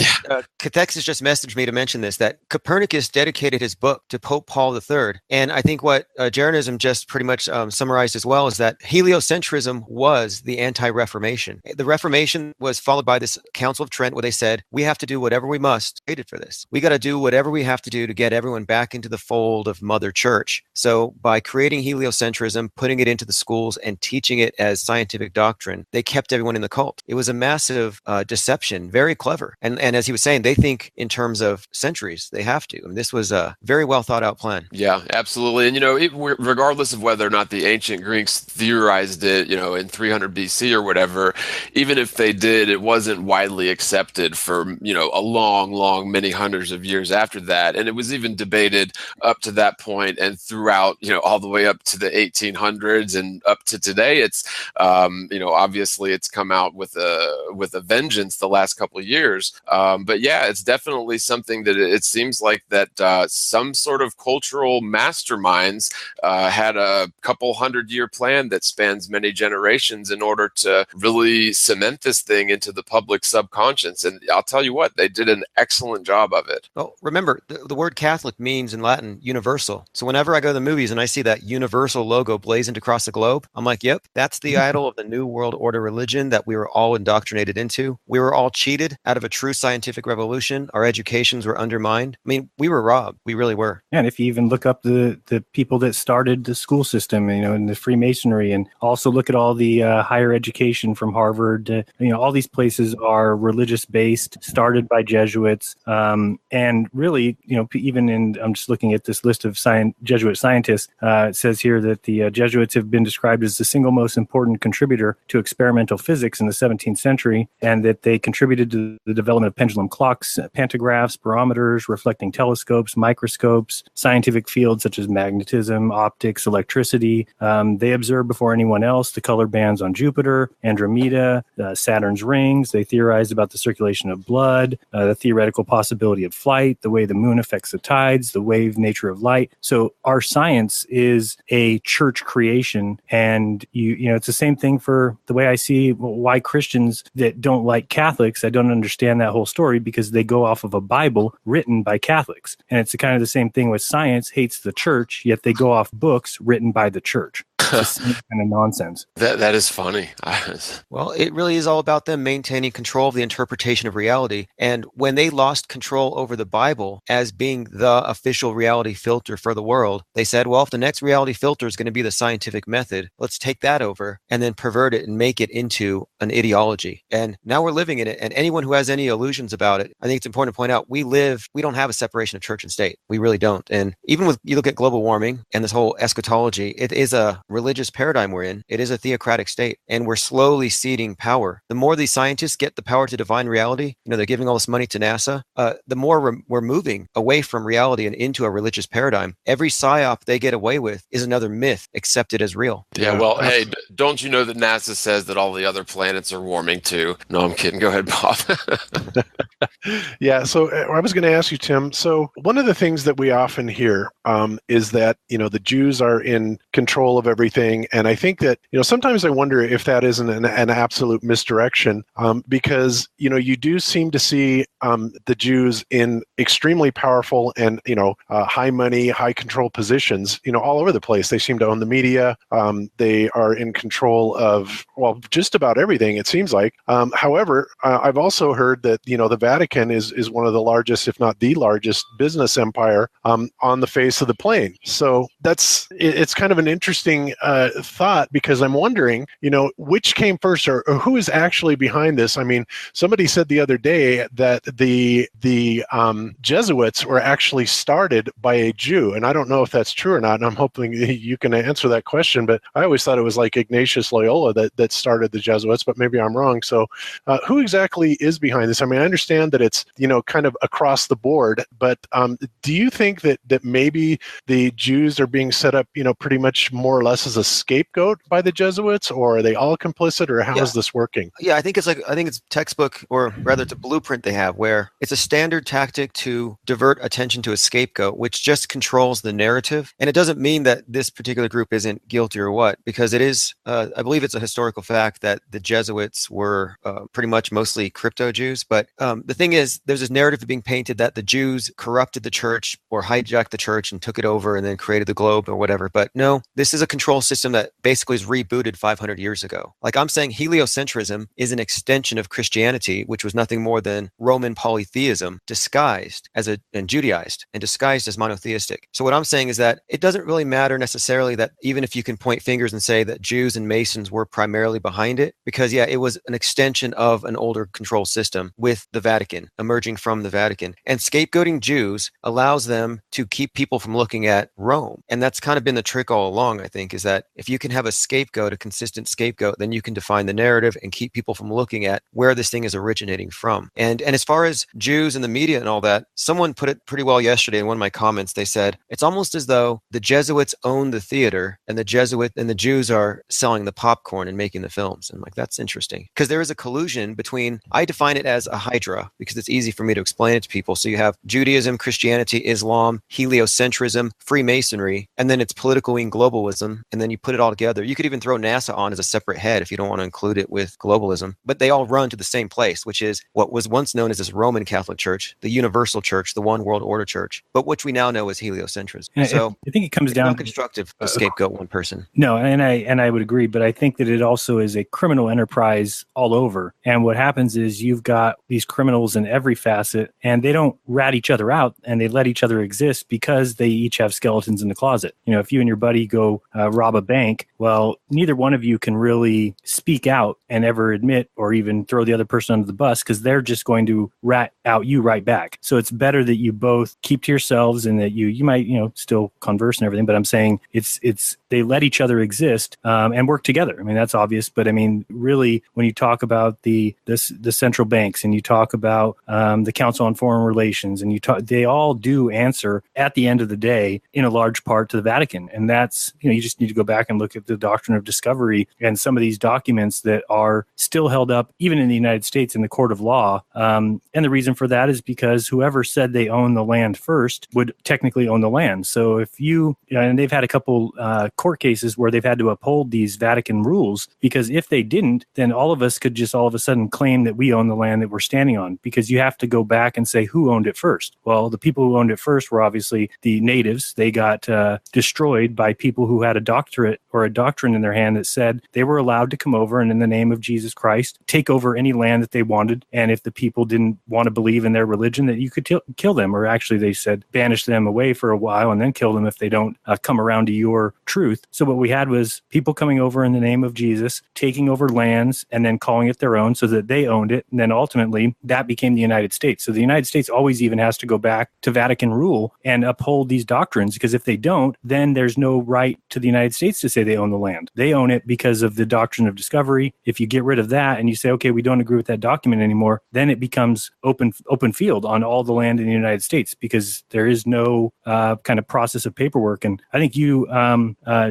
Cathexis just messaged me to mention this, that Copernicus dedicated his book to Pope Paul III. And I think what Jeranism just pretty much summarized as well is that heliocentrism was the anti-Reformation. The Reformation was followed by this Council of Trent, where they said, we have to do whatever we must for this. We got to do whatever we have to do to get everyone back into the fold of Mother Church. So by creating heliocentrism, putting it into the schools and teaching it as scientific doctrine, they kept everyone in the cult. It was a massive deception, very clever. And as he was saying, they think in terms of centuries. They have to. I mean, this was a very well thought out plan. Yeah, absolutely. And, regardless of whether or not the ancient Greeks theorized it, in 300 BC or whatever, even if they did, it wasn't widely accepted for, a long, many hundreds of years after that. And it was even debated up to that point and throughout, all the way up to the 1800s and up to today. It's, obviously it's come out with a vengeance the last couple of years. But yeah, it's definitely something that it seems like that some sort of cultural masterminds had a couple 100-year plan that spans many generations in order to really cement this thing into the public subconscious. And I'll tell you what, they did an excellent job of it. Well, remember, the word Catholic means in Latin universal. So whenever I go to the movies and I see that universal logo blazoned across the globe, I'm like, yep, that's the idol of the New World Order religion that we were all indoctrinated into. We were all cheated out of a true scientific revolution. Our educations were undermined. I mean, we were robbed. We really were. And if you even look up the people that started the school system, in the Freemasonry, and also look at all the higher education from Harvard, all these places are religious based, started by Jesuits. And really, even I'm just looking at this list of Jesuit scientists, it says here that the Jesuits have been described as the single most important contributor to experimental physics in the 17th century, and that they contributed to the development of pendulum clocks, pantographs, barometers, reflecting telescopes, microscopes, scientific fields such as magnetism, optics, electricity. They observed before anyone else the color bands on Jupiter, Andromeda, Saturn's rings. They theorized about the circulation of blood, the theoretical possibility of flight, the way the moon affects the tides, the way alive, nature of light. So our science is a church creation. And you know, it's the same thing for the way I see why Christians that don't like Catholics, I don't understand that whole story, because they go off of a Bible written by Catholics. And it's kind of the same thing with science hates the church, yet they go off books written by the church. It's the same kind of nonsense. That is funny. Well, it really is all about them maintaining control of the interpretation of reality. And when they lost control over the Bible as being the official reality filter for the world, they said, well, if the next reality filter is going to be the scientific method, let's take that over and then pervert it and make it into an ideology. And now we're living in it. And anyone who has any illusions about it, I think it's important to point out, we don't have a separation of church and state. We really don't. And even with, you look at global warming and this whole eschatology, it is a religious paradigm we're in. It is a theocratic state, and we're slowly ceding power. The more these scientists get the power to define reality, they're giving all this money to NASA, the more we're moving away from reality and into a religious paradigm. Every psyop they get away with is another myth accepted as real. Yeah, well, hey, don't you know that NASA says that all the other planets are warming too? No, I'm kidding. Go ahead, Bob. Yeah, so I was going to ask you, Tim. So one of the things that we often hear is that the Jews are in control of everything, and I think that sometimes I wonder if that isn't an absolute misdirection, because you do seem to see the Jews in extremely powerful and high money, high control positions, all over the place. They seem to own the media. They are in control of just about everything, it seems like. However, I've also heard that the Vatican is one of the largest, if not the largest, business empire on the face of the plane. So it's kind of an interesting thought, because I'm wondering, which came first, or who is actually behind this? I mean, somebody said the other day that the Jesuits were actually started by a Jew, and I don't know if that's true or not, and I'm hoping you can answer that question, but I always thought it was like Ignatius Loyola that started the Jesuits, but maybe I'm wrong. So who exactly is behind this? I mean, I understand that it's, kind of across the board, but do you think that maybe the Jews are being set up, pretty much more or less as a scapegoat by the Jesuits, or are they all complicit, or how is this working? Yeah, I think it's textbook, or rather it's a blueprint they have, where it's a standard tactic to divert attention to a scapegoat, which just controls the narrative. And it doesn't mean that this particular group isn't guilty or what, because it is, I believe it's a historical fact that the Jesuits were pretty much mostly crypto Jews. But the thing is, there's this narrative being painted that the Jews corrupted the church or hijacked the church and took it over and then created the globe or whatever. But no, this is a control system that basically is rebooted 500 years ago. Like I'm saying, heliocentrism is an extension of Christianity, which was nothing more than Roman polytheism disguised and Judaized and disguised as monotheistic. So what I'm saying is that it doesn't really matter necessarily that even if you can point fingers and say that Jews and Masons were primarily behind it, because it was an extension of an older control system with the Vatican, emerging from the Vatican. And scapegoating Jews allows them to keep people from looking at Rome. And that's kind of been the trick all along, I think, is that if you can have a scapegoat, a consistent scapegoat, then you can define the narrative and keep people from looking at where this thing is originating from. And as far as Jews and the media and all that, someone put it pretty well yesterday in one of my comments. They said, it's almost as though the Jesuits own the theater and the Jews are selling the popcorn and making the films. And I'm like, that's interesting. Because there is a collusion between, I define it as a hydra, because it's easy for me to explain it to people. So you have Judaism, Christianity, Islam, heliocentrism, Freemasonry, and then it's political wing globalism. And then you put it all together. You could even throw NASA on as a separate head if you don't want to include it with globalism. But they all run to the same place, which is what was once known as this Roman Catholic Church, the Universal Church, the One World Order Church, but which we now know as heliocentrism. And so I think it comes down not constructive to scapegoat one person. No, and I would agree, but I think that it also is a criminal enterprise all over. And what happens is you've got these criminals in every facet, and they don't rat each other out, and they let each other exist because they each have skeletons in the closet. If you and your buddy go rob a bank, well, neither one of you can really speak out and ever admit or even throw the other person under the bus, because they're just going to rat out you right back. So it's better that you both keep to yourselves, and that you might still converse and everything, but I'm saying it's they let each other exist and work together. I mean, that's obvious, but I mean, really, when you talk about the central banks, and you talk about the Council on Foreign Relations, and they all do answer at the end of the day in a large part counterpart to the Vatican. And that's, you just need to go back and look at the doctrine of discovery and some of these documents that are still held up, even in the United States, in the court of law. And the reason for that is because whoever said they own the land first would technically own the land. So if and they've had a couple court cases where they've had to uphold these Vatican rules, because if they didn't, then all of us could just all of a sudden claim that we own the land that we're standing on, because you have to go back and say who owned it first. Well, the people who owned it first were obviously the natives. They got destroyed by people who had a doctorate or a doctrine in their hand that said they were allowed to come over and in the name of Jesus Christ take over any land that they wanted. And if the people didn't want to believe in their religion, that you could kill them, or actually they said banish them away for a while and then kill them if they don't come around to your truth. So what we had was people coming over in the name of Jesus, taking over lands and then calling it their own so that they owned it. And then ultimately that became the United States. So the United States always even has to go back to Vatican rule and uphold these doctrines, because if they don't, then there's no right to the United States to say they own the land. They own it because of the doctrine of discovery. If you get rid of that and you say, okay, we don't agree with that document anymore, then it becomes open field on all the land in the United States, because there is no kind of process of paperwork. And I think you,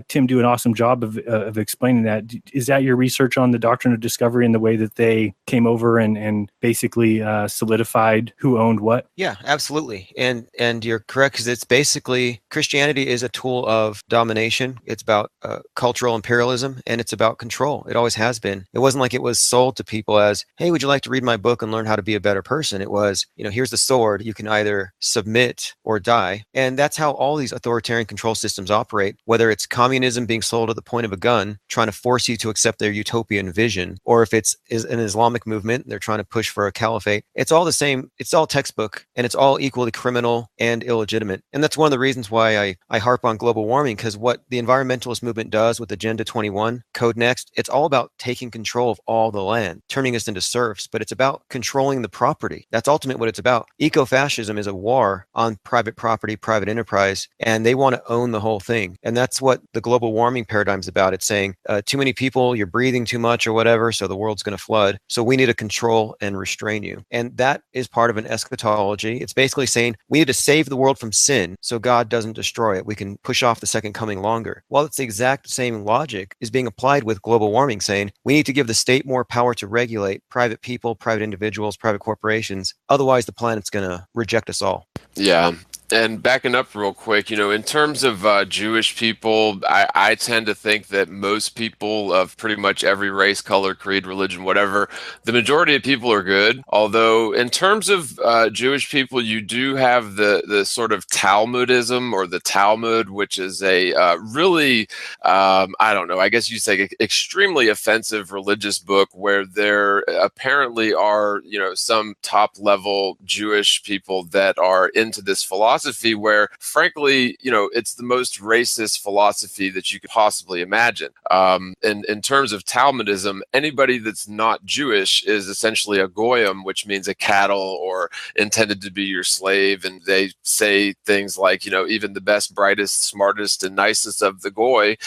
Tim, do an awesome job of explaining that. Is that your research on the doctrine of discovery and the way that they came over and basically solidified who owned what? Yeah, absolutely. And you're correct, because it's basically, Christianity is a tool of domination. It's about cultural imperialism, and it's about control. It always has been. It wasn't like it was sold to people as, hey, would you like to read my book and learn how to be a better person? It was, here's the sword. You can either submit or die. And that's how all these authoritarian control systems operate, whether it's communism being sold at the point of a gun, trying to force you to accept their utopian vision, or if it's an Islamic movement, they're trying to push for a caliphate. It's all the same. It's all textbook, and it's all equally criminal and illegitimate. And that's one of the reasons why I harp on global warming, because what the environmentalist movement does with Agenda 21, Code Next, it's all about taking control of all the land, turning us into serfs, but it's about controlling the property. That's ultimately what it's about. Eco-fascism is a war on private property, private enterprise, and they want to own the whole thing. And that's what the global warming paradigm is about. It's saying too many people, you're breathing too much or whatever, so the world's going to flood. So we need to control and restrain you. And that is part of an eschatology. It's basically saying we need to save the world from sin so God doesn't destroy it. We can push off the second coming longer. Well, it's the exact same logic is being applied with global warming, saying we need to give the state more power to regulate private people, private individuals, private corporations. Otherwise, the planet's going to reject us all. Yeah. And backing up real quick, in terms of Jewish people, I tend to think that most people of pretty much every race, color, creed, religion, whatever, the majority of people are good. Although in terms of Jewish people, you do have the sort of Talmudism, or the Talmud, which is a really, I don't know, I guess you'd say extremely offensive religious book, where there apparently are, some top level Jewish people that are into this philosophy, where frankly, it's the most racist philosophy that you could possibly imagine. In terms of Talmudism, anybody that's not Jewish is essentially a goyim, which means a cattle or intended to be your slave. And they say things like, even the best, brightest, smartest, and nicest of the goy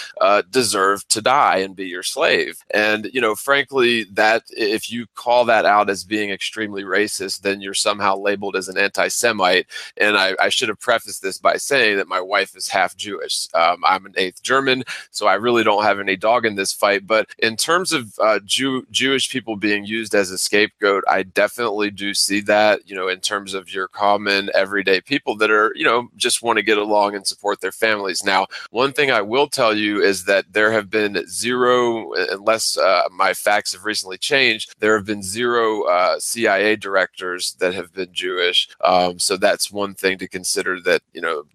deserve to die and be your slave. And, frankly, that if you call that out as being extremely racist, then you're somehow labeled as an anti-Semite. And I should have prefaced this by saying that my wife is half Jewish. I'm an eighth German, so I really don't have any dog in this fight. But in terms of Jewish people being used as a scapegoat, I definitely do see that, in terms of your common everyday people that are, just want to get along and support their families. Now, one thing I will tell you is that there have been zero, unless my facts have recently changed, there have been zero CIA directors that have been Jewish. So that's one thing to consider, that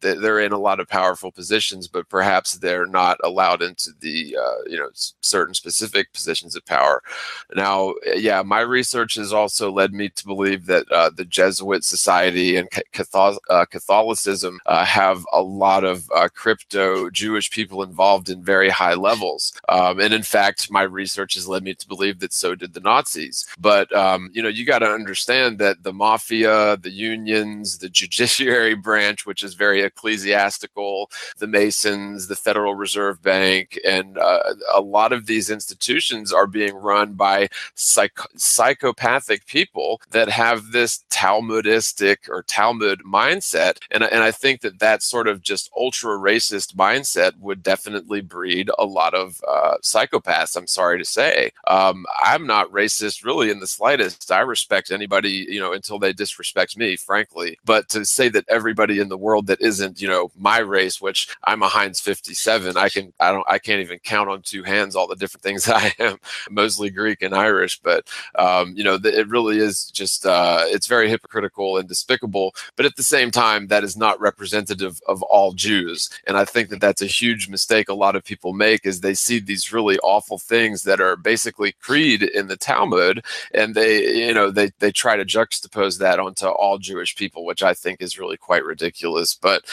they're in a lot of powerful positions, but perhaps they're not allowed into the certain specific positions of power. Now, my research has also led me to believe that the Jesuit Society and Catholicism have a lot of crypto Jewish people involved in very high levels, and in fact, my research has led me to believe that so did the Nazis. But you got to understand that the mafia, the unions, the judiciary branch, which is very ecclesiastical, the Masons, the Federal Reserve Bank, and a lot of these institutions are being run by psychopathic people that have this Talmudistic or Talmud mindset. And I think that sort of just ultra racist mindset would definitely breed a lot of psychopaths, I'm sorry to say. I'm not racist really in the slightest. I respect anybody, until they disrespect me, frankly. But to say that everybody in the world that isn't, my race, which I'm a Heinz 57, I can't even count on two hands all the different things that I am, mostly Greek and Irish. But, it really is just, it's very hypocritical and despicable. But at the same time, that is not representative of all Jews. And I think that that's a huge mistake a lot of people make, is they see these really awful things that are basically creed in the Talmud, and they try to juxtapose that onto all Jewish people, which I think is really quite ridiculous. But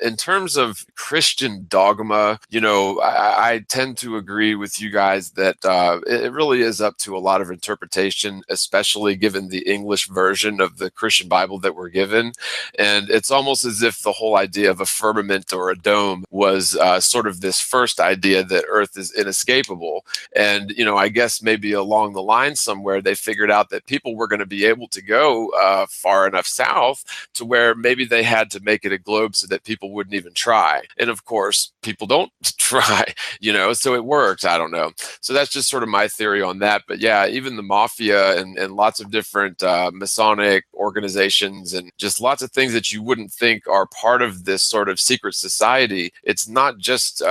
in terms of Christian dogma, I tend to agree with you guys that it really is up to a lot of interpretation, especially given the English version of the Christian Bible that we're given. And it's almost as if the whole idea of a firmament or a dome was sort of this first idea that Earth is inescapable. And, I guess maybe along the line somewhere, they figured out that people were going to be able to go far enough south to where maybe they had to make it a globe so that people wouldn't even try. And of course, people don't try, so it works. I don't know. So that's just sort of my theory on that. But yeah, even the mafia and lots of different Masonic organizations and just lots of things that you wouldn't think are part of this sort of secret society. It's not just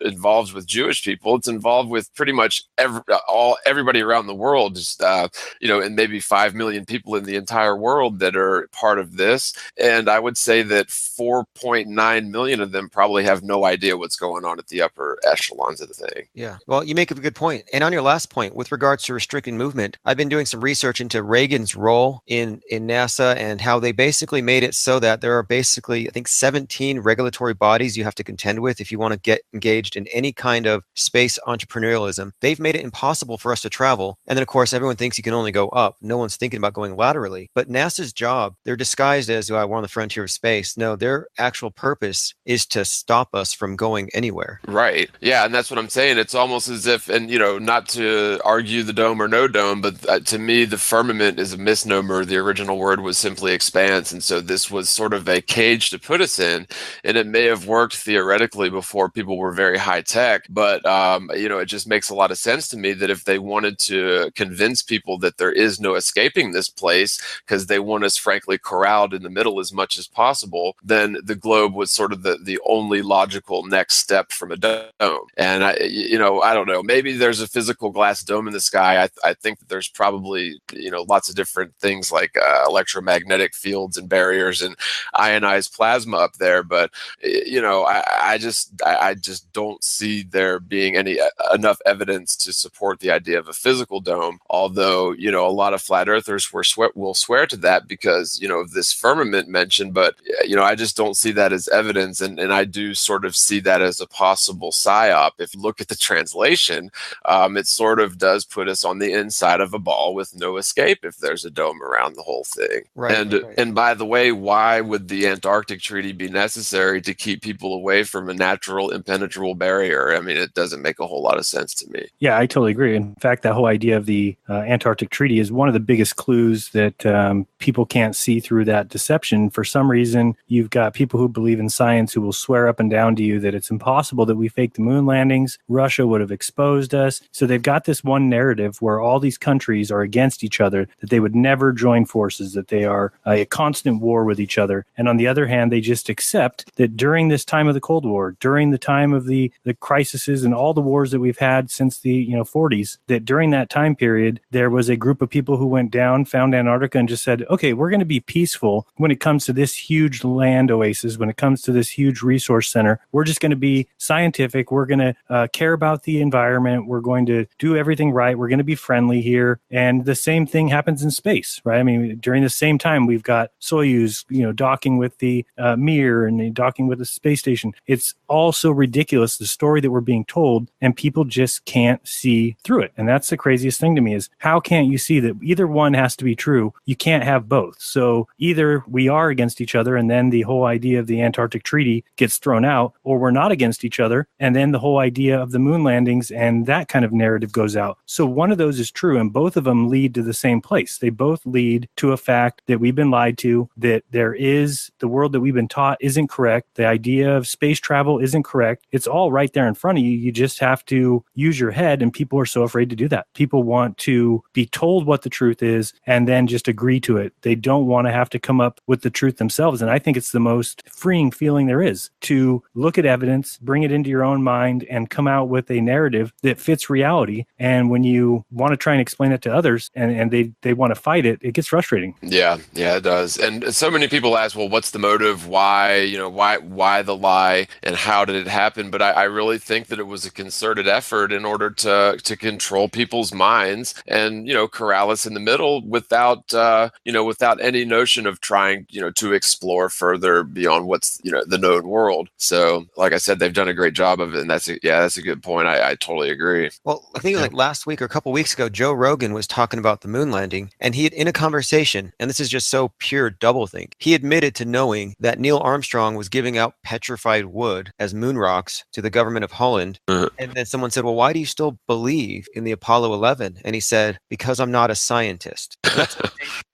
involved with Jewish people. It's involved with pretty much everybody around the world. Just and maybe 5 million people in the entire world that are part of this. And I would say that 4.9 million of them probably have no idea what's going on at the upper echelons of the thing. Yeah. Well, you make a good point. And on your last point, with regards to restricting movement, I've been doing some research into Reagan's role in NASA and how they basically made it so that there are basically, I think, 17 regulatory bodies you have to contend with if you want to get engaged in any kind of space entrepreneurialism. They've made it impossible for us to travel. And then, of course, everyone thinks you can only go up. No one's thinking about going laterally. But NASA's job, they're disguised as, we're on the frontier of space. No, their actual purpose is to stop us from going anywhere. Right. Yeah. And that's what I'm saying. It's almost as if, and, not to argue the dome or no dome, but to me, the firmament is a misnomer. The original word was simply expanse. And so this was sort of a cage to put us in. And it may have worked theoretically before people were very high tech. But, it just makes a lot of sense to me that if they wanted to convince people that there is no escaping this place because they want us, frankly, corralled in the middle as much as possible, then the globe was sort of the only logical next step from a dome. And I don't know, maybe there's a physical glass dome in the sky. I think that there's probably, lots of different things like electromagnetic fields and barriers and ionized plasma up there. But, I just don't see there being enough evidence to support the idea of a physical dome. Although, a lot of flat earthers will swear to that because, of this firmament mentioned. But, I just don't see that as evidence. And I do sort of see that as a possible psyop. If you look at the translation, it sort of does put us on the inside of a ball with no escape if there's a dome around the whole thing. Right. And by the way, why would the Antarctic Treaty be necessary to keep people away from a natural impenetrable barrier? I mean, it doesn't make a whole lot of sense to me. Yeah, I totally agree. In fact, that whole idea of the Antarctic Treaty is one of the biggest clues that people can't see through that deception. For some reason, you've got people who believe in science who will swear up and down to you that it's impossible that we faked the moon landings. Russia would have exposed us. So they've got this one narrative where all these countries are against each other, that they would never join forces, that they are a constant war with each other. And on the other hand, they just accept that during this time of the Cold War, during the time of the crises and all the wars that we've had since the 40s, that during that time period, there was a group of people who went down, found Antarctica, and just said, okay, we're going to be peaceful when it comes to this huge land oasis, when it comes to this huge resource center. We're just going to be scientific. We're going to care about the environment. We're going to do everything right. We're going to be friendly here. And the same thing happens in space, right? right? I mean, during the same time, we've got Soyuz, docking with the Mir and docking with the space station. It's all so ridiculous, the story that we're being told, and people just can't see through it. And that's the craziest thing to me is how can't you see that either one has to be true? You can't have both. So either we are against each other and then the whole idea of the Antarctic Treaty gets thrown out, or we're not against each other and then the whole idea of the moon landings and that kind of narrative goes out. So one of those is true and both of them lead to the same place. They both lead to a fact that we've been lied to, that the world that we've been taught isn't correct. The idea of space travel isn't correct. It's all right there in front of you. You just have to use your head, and people are so afraid to do that. People want to be told what the truth is and then just agree to it. They don't want to have to come up with the truth themselves. And I think it's the most freeing feeling there is to look at evidence, bring it into your own mind, and come out with a narrative that fits reality. And when you want to try and explain it to others and they want to fight it, it gets frustrating. Yeah, it does. And so many people ask, well, what's the motive? Why the lie and how did it happen? But I really think that it was a concerted effort in order to control people's minds and, corral us in the middle without any notion of trying, to explore further beyond what's, the known world. So like I said, they've done a great job of it. And that's a good point. I totally agree. Well, I think like last week or a couple weeks ago, Joe Rogan was talking about the moon landing, and he had, in a conversation, and this is just so pure doublethink, he admitted to knowing that Neil Armstrong was giving out petrified wood as moon rocks to the government of Holland. And then someone said, well, why do you still believe in the Apollo 11? And he said, because I'm not a scientist.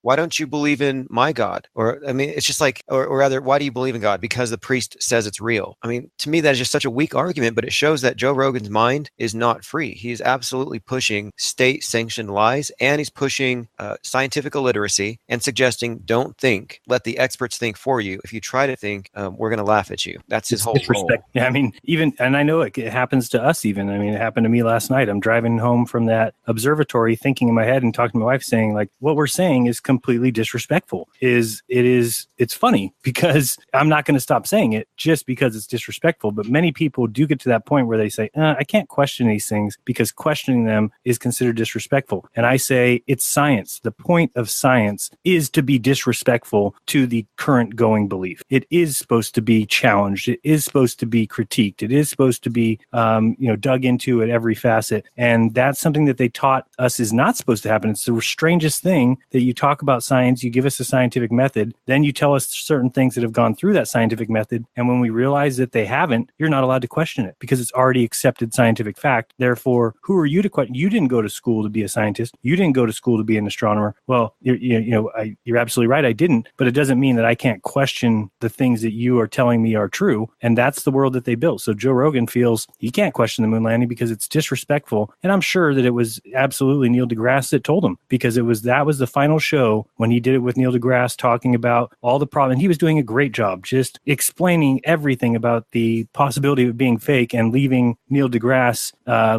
Why don't you believe in my God? Or, I mean, it's just like, or rather, why do you believe in God? Because the priest says it's real. I mean, to me, that is just such a weak argument, but it shows that Joe Rogan's mind is not free. He is absolutely pushing state-sanctioned lies, and he's pushing scientific illiteracy and suggesting, don't think, let the experts think for you. If you try to think, we're going to laugh at you. That's his whole role. Yeah, I mean, and I know it happens to us even. I mean, it happened to me last night. I'm driving home from that observatory thinking in my head and talking to my wife saying, like, what we're saying is completely disrespectful. It's funny because I'm not going to stop saying it just because it's disrespectful. But many people do get to that point where they say, I can't question these things because questioning them is considered disrespectful. And I say it's science. The point of science is to be disrespectful to the current going belief. It is supposed to be challenged. It is supposed to be critiqued. It is supposed to be, dug into at every facet. And that's something that they taught us is not supposed to happen. It's the strangest thing that you talk about science, you give us a scientific method, then you tell us certain things that have gone through that scientific method. And when we realize that they haven't, you're not allowed to question it because it's already accepted scientific fact. Therefore, who are you to question? You didn't go to school to be a scientist. You didn't go to school to be an astronomer. Well, you're absolutely right. I didn't, but it doesn't mean that I can't question the things that you are telling me are true. And that's the world that they built. So Joe Rogan feels he can't question the moon landing because it's disrespectful. And I'm sure that it was absolutely Neil deGrasse that told him, because that was the final show when he did it with Neil deGrasse, talking about all the problems. And he was doing a great job just explaining everything about the possibility of it being fake and leaving Neil deGrasse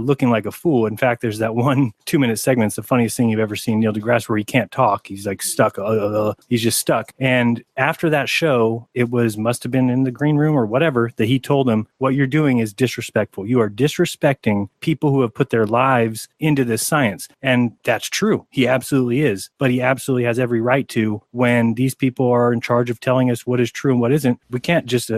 looking like a fool. In fact, there's that 1 2-minute segment. It's the funniest thing you've ever seen Neil deGrasse, where he can't talk. He's like stuck. He's just stuck. And after that show, it must have been in the green room or whatever, that he told him, what you're doing is disrespectful. You are disrespecting people who have put their lives into this science. And that's true. He absolutely is. But he absolutely has every right to, when these people are in charge of telling us what is true and what isn't. We can't just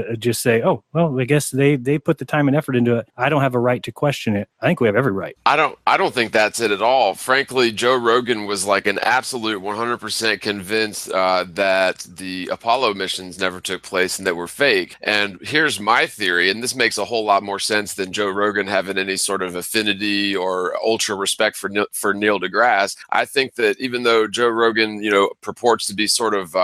say, oh, well, I guess they put the time and effort into it. I don't have a right to question it. I think we have every right. I don't think that's it at all. Frankly, Joe Rogan was like an absolute 100% convinced that the Apollo missions never took place and that were fake. And here's my theory, and this makes a whole lot more sense than Joe Rogan having any sort of affinity or ultra respect for Neil deGrasse. I think that even though Joe Rogan, purports to be sort of,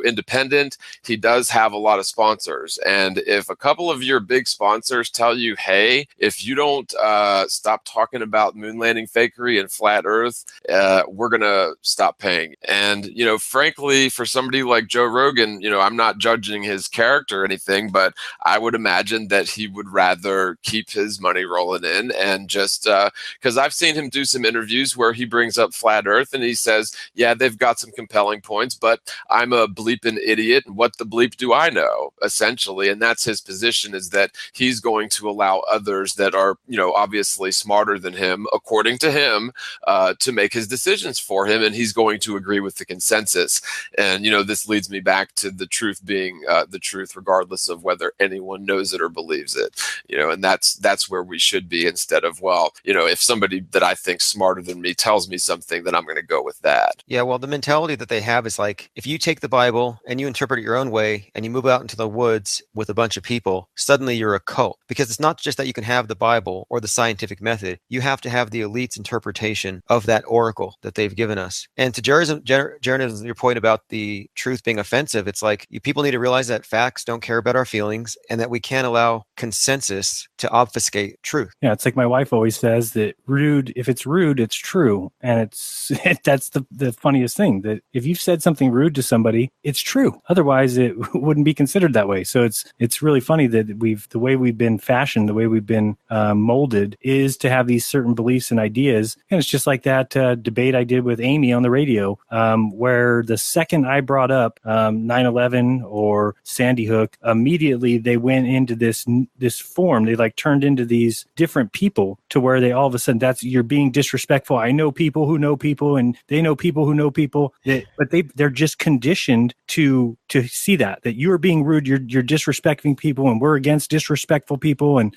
independent, he does have a lot of sponsors. And if a couple of your big sponsors tell you, hey, if you don't stop talking about moon landing fakery and flat Earth, we're going to stop paying. And, frankly, for somebody like Joe Rogan, I'm not judging his character or anything, but I would imagine that he would rather keep his money rolling in and just because I've seen him do some interviews where he brings up flat Earth and he says, yeah, they've got some compelling points, but I'm a bleeping idiot. What the bleep do I know, essentially? And that's his position, is that he's going to allow others that are, obviously smarter than him, according to him, to make his decisions for him. And he's going going to agree with the consensus. And, this leads me back to the truth being the truth, regardless of whether anyone knows it or believes it. And that's where we should be, instead of, well, if somebody that I think smarter than me tells me something, then I'm going to go with that. Yeah, well, the mentality that they have is like, if you take the Bible and you interpret it your own way and you move out into the woods with a bunch of people, suddenly you're a cult. Because it's not just that you can have the Bible or the scientific method, you have to have the elite's interpretation of that oracle that they've given us. And to Jared's your point about the truth being offensive, it's like people need to realize that facts don't care about our feelings and that we can't allow consensus to obfuscate truth. Yeah, it's like my wife always says that if it's rude, it's true. And that's the funniest thing, that if you've said something rude to somebody, it's true. Otherwise, it wouldn't be considered that way. So it's really funny that the way we've been fashioned, the way we've been molded, is to have these certain beliefs and ideas. And it's just like that debate I did with Amy on the radio, where the second I brought up 9/11 or Sandy Hook, immediately they went into this form. They turned into these different people, to where they all of a sudden, you're being disrespectful. I know people who know people, and they know people who know people. But they're just conditioned to see that you are being rude. You're disrespecting people, and we're against disrespectful people. And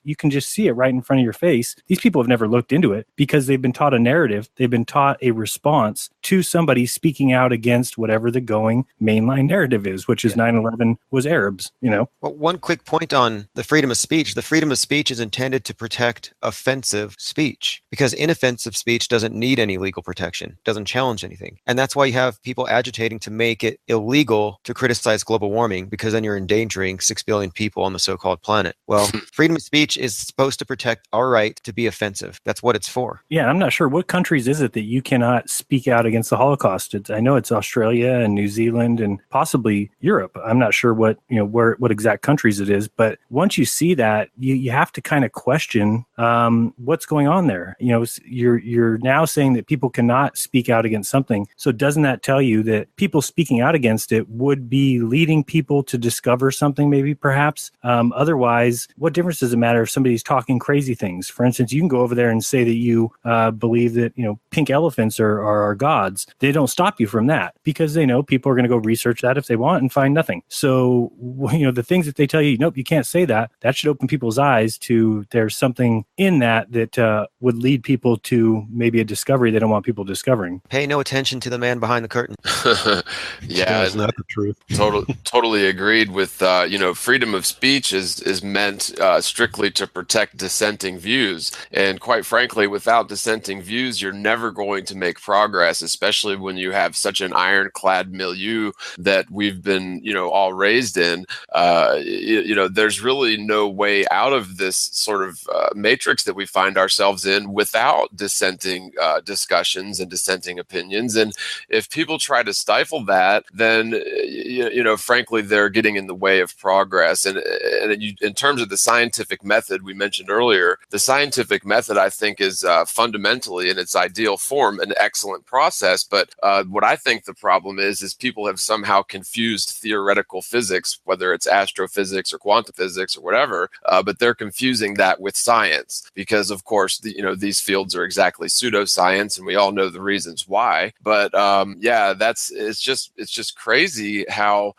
you can just see it right in front of your face. These people have never looked into it because they've been taught a narrative. They've been taught a response to somebody speaking out against whatever the going mainline narrative is, which is 9/11 was Arabs, Well, one quick point on the freedom of speech. The freedom of speech is intended to protect offensive speech, because inoffensive speech doesn't need any legal protection, doesn't challenge anything. And that's why you have people agitating to make it illegal to criticize global warming, because then you're endangering 6 billion people on the so-called planet. Well, freedom of speech is supposed to protect our right to be offensive. That's what it's for. Yeah, I'm not sure what countries is it that you cannot speak out against the Holocaust. I know it's Australia and New Zealand and possibly Europe. I'm not sure what exact countries it is, but once you see that, you have to kind of question what's going on there. You're now saying that people cannot speak out against something. So doesn't that tell you that people speaking out against it would be leading people to discover something, maybe perhaps? Otherwise, what difference does it matter if somebody's talking crazy things? For instance, you can go over there and say that you believe that pink elephants are gods. They don't stop you from that, because they know people are going to go research that if they want and find nothing. So the things that they tell you, nope, you can't say that. That should open people's eyes to there's something in that would lead people to maybe a discovery they don't want people discovering. Pay no attention to the man behind the curtain. Yeah, it's not the truth. Totally agreed with, freedom of speech is meant strictly to protect dissenting views. And quite frankly, without dissenting views, you're never going to make progress, especially when you have such an ironclad milieu that we've been, all raised in. There's really no way out of this sort of matrix that we find ourselves in without dissenting discussions and dissenting opinions. And if people try to stifle that, then, frankly, they're getting in the way of progress. And in terms of the scientific method we mentioned earlier, the scientific method, I think, is fundamentally in its ideal form an excellent process. But what I think the problem is people have somehow confused theoretical physics, whether it's astrophysics or quantum physics or whatever, but they're confusing that with science, because of course these fields are exactly pseudoscience, and we all know the reasons why. But it's just crazy how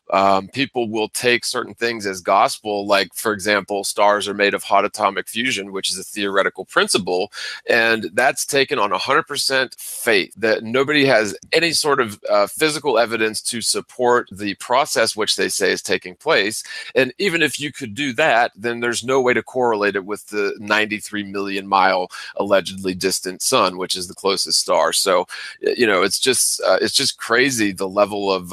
people will take certain things as gospel, like, for example, stars are made of hot atomic fusion, which is a theoretical principle, and that's taken on 100% faith that nobody has any sort of physical evidence to support the process which they say is taking place. And even if you could do that, then there's no way to correlate it with the 93 million mile allegedly distant sun, which is the closest star. So, it's just crazy, the level of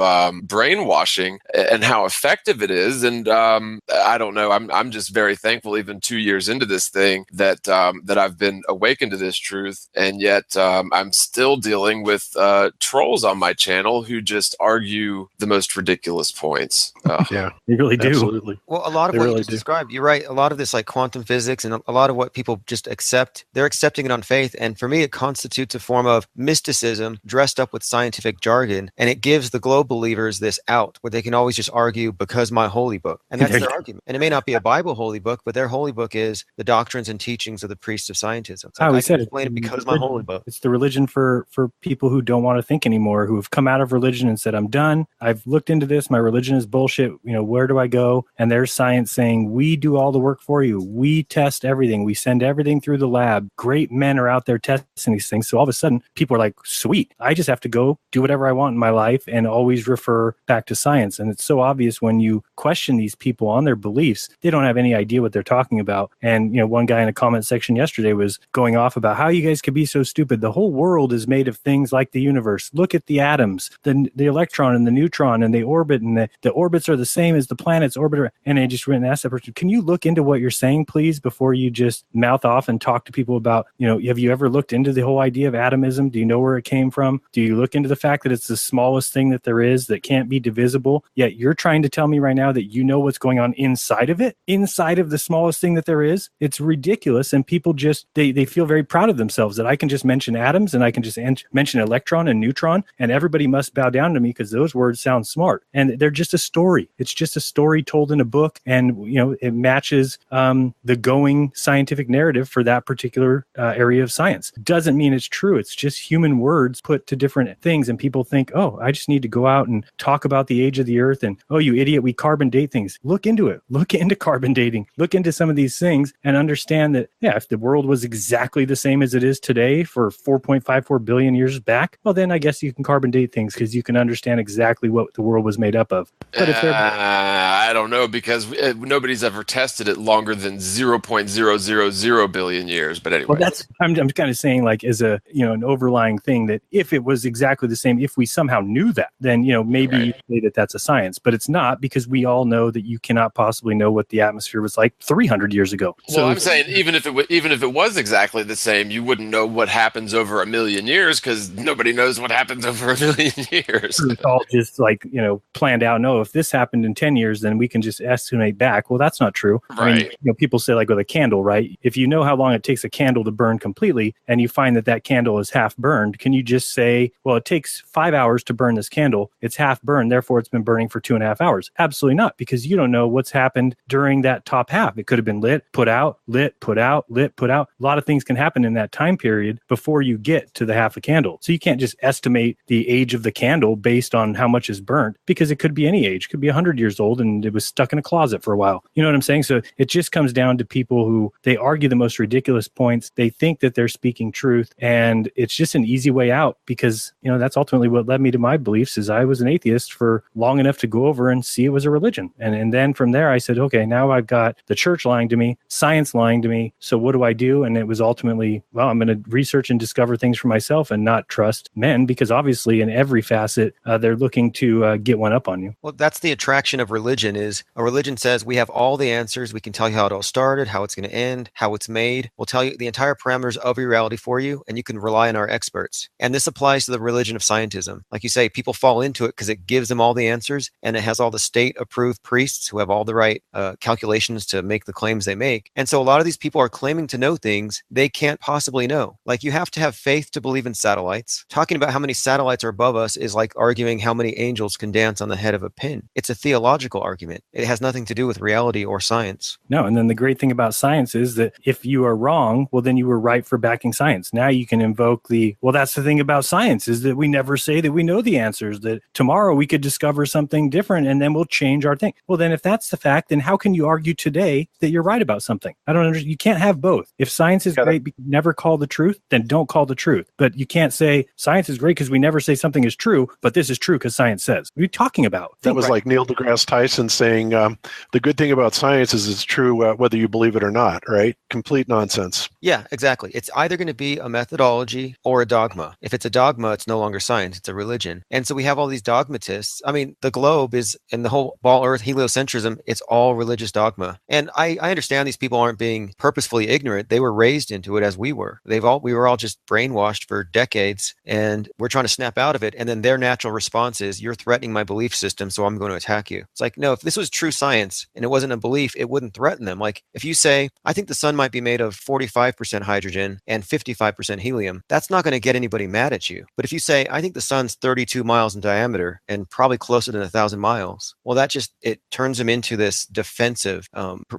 brainwashing and how effective it is. And I don't know. I'm just very thankful, even 2 years into this thing, that I've been awakened to this truth. And yet I'm still dealing with trolls on my channel who just argue the most ridiculous points. Yeah, you really do. Absolutely. Well, a lot of They what really you just do. described, you're right. A lot of this, like quantum physics, and a lot of what people just accept, they're accepting it on faith. And for me, it constitutes a form of mysticism dressed up with scientific jargon, and it gives the globe believers offers this out where they can always just argue because my holy book. And that's their argument. And it may not be a Bible holy book, but their holy book is the doctrines and teachings of the priests of scientism. It's like, I can explain it because my holy book. It's the religion for people who don't want to think anymore, who have come out of religion and said, I'm done. I've looked into this. My religion is bullshit. Where do I go? And there's science saying, we do all the work for you. We test everything. We send everything through the lab. Great men are out there testing these things. So all of a sudden, people are like, sweet, I just have to go do whatever I want in my life and always refer back to science. And it's so obvious when you question these people on their beliefs, they don't have any idea what they're talking about. And, one guy in a comment section yesterday was going off about how you guys could be so stupid. The whole world is made of things like the universe. Look at the atoms, the electron and the neutron, and they orbit, and the orbits are the same as the planets orbit. And I just went and asked that person, can you look into what you're saying, please, before you just mouth off and talk to people about, have you ever looked into the whole idea of atomism? Do you know where it came from? Do you look into the fact that it's the smallest thing that there is that can't be divisible? Yet you're trying to tell me right now that you know what's going on inside of it, inside of the smallest thing that there is. It's ridiculous. And people just, they feel very proud of themselves that I can just mention atoms and I can just mention electron and neutron and everybody must bow down to me because those words sound smart. And they're just a story. It's just a story told in a book. And, it matches the going scientific narrative for that particular area of science. Doesn't mean it's true. It's just human words put to different things. And people think, oh, I just need to go out and talk about the age of the earth. And, oh, you idiot, we carbon date things. Look into it. Look into carbon dating. Look into some of these things and understand that, if the world was exactly the same as it is today for 4.54 billion years back, well, then I guess you can carbon date things because you can understand exactly what the world was made up of. But if I don't know, because nobody's ever tested it longer than 0.000 billion years. But anyway, well, I'm kind of saying, like, as a an overlying thing, that if it was exactly the same, if we somehow knew that, then maybe you say that that's a science, but it's not, because we all know that you cannot possibly know what the atmosphere was like 300 years ago. Well, I'm saying even if it was exactly the same, you wouldn't know what happens over 1 million years because nobody knows what happens over 1 million years. It's all just like planned out. No, if this happened in 10 years, then we can just estimate back. Well, that's not true. Right. I mean, people say, like with a candle, right? If you know how long it takes a candle to burn completely, and you find that candle is half burned, can you just say, well, it takes 5 hours to burn this candle, it's half burned, therefore it's been burning for 2.5 hours? Absolutely not, because you don't know what's happened during that top half. It could have been lit, put out, lit, put out, lit, put out. A lot of things can happen in that time period before you get to the half a candle. So you can't just estimate the age of the candle based on how much is burnt, because it could be any age. It could be 100 years old and it was stuck in a closet for a while. You know what I'm saying? So it just comes down to people who, they argue the most ridiculous points. They think that they're speaking truth, and it's just an easy way out, because that's ultimately what led me to my beliefs. Is I was an atheist for long enough to go over and see it was a religion, and then from there I said, okay, now I've got the church lying to me, science lying to me, so what do I do? And it was ultimately, well, I'm going to research and discover things for myself and not trust men, because obviously in every facet they're looking to get one up on you. Well, that's the attraction of religion. Is a religion says we have all the answers. We can tell you how it all started, how it's going to end, how it's made. We'll tell you the entire parameters of your reality for you, and you can rely on our experts. And this applies to the religion of scientism. Like you say, people fall into it because it gives them all the answers, and it has all the state-approved priests who have all the right calculations to make the claims they make. And so a lot of these people are claiming to know things they can't possibly know. Like, you have to have faith to believe in satellites. Talking about how many satellites are above us is like arguing how many angels can dance on the head of a pin. It's a theological argument. It has nothing to do with reality or science. No, and then the great thing about science is that if you are wrong, well, then you were right for backing science. Now you can invoke well, that's the thing about science, is that we never say that we know the answers, that tomorrow we could discover something different and then we'll change our thing. Well, then if that's the fact, then how can you argue today that you're right about something? I don't understand. You can't have both. If science is great, but you never call the truth, then don't call the truth. But you can't say science is great because we never say something is true, but this is true because science says. What are you talking about? That was like Neil deGrasse Tyson saying, the good thing about science is it's true whether you believe it or not, right? Complete nonsense. Yeah, exactly. It's either going to be a methodology or a dogma. If it's a dogma, it's no longer science, it's a religion. And so we have all these dogmatists. I mean, the globe is, and the whole ball earth heliocentrism, it's all religious dogma. And I understand these people aren't being purposefully ignorant. They were raised into it as we were. We were all just brainwashed for decades, and we're trying to snap out of it. And then their natural response is, you're threatening my belief system, so I'm going to attack you. It's like, no, if this was true science and it wasn't a belief, it wouldn't threaten them. Like, if you say, I think the sun might be made of 45% hydrogen and 55% helium, that's not going to get anybody mad at you. But if you say, I think the sun's 32 miles in diameter and probably closer than 1,000 miles. Well, that just, it turns him into this defensive,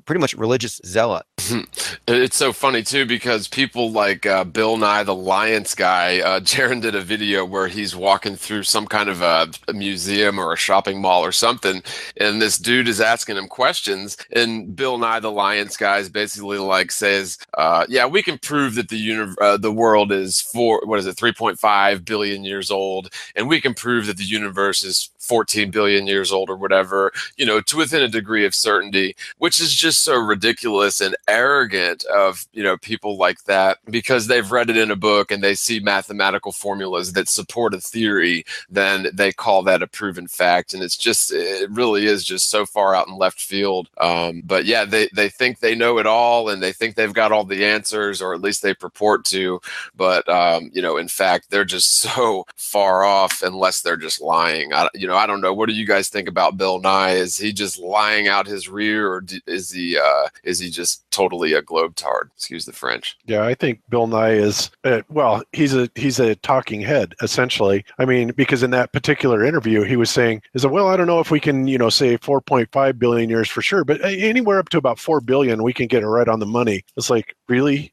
pretty much religious zealot. It's so funny too because people like Bill Nye the Science Guy, Jaron did a video where he's walking through some kind of a museum or a shopping mall or something, and this dude is asking him questions, and Bill Nye the Science Guy is basically like says, "Yeah, we can prove that the world is 3.5 billion years old, and we can prove that the universe is 14 billion years old or whatever, to within a degree of certainty," which is just so ridiculous and arrogant of, people like that, because they've read it in a book and they see mathematical formulas that support a theory, then they call that a proven fact. And it really is just so far out in left field. But yeah, they think they know it all and they think they've got all the answers, or at least they purport to. But, in fact, they're just so far off unless they're just lying. I don't know. What do you guys think about Bill Nye? Is he just lying out his rear, or is he just totally a globetard? Excuse the French. Yeah, I think Bill Nye is, he's a talking head, essentially. I mean, because in that particular interview, he was saying, I don't know if we can, say 4.5 billion years for sure, but anywhere up to about 4 billion, we can get it right on the money. It's like, really?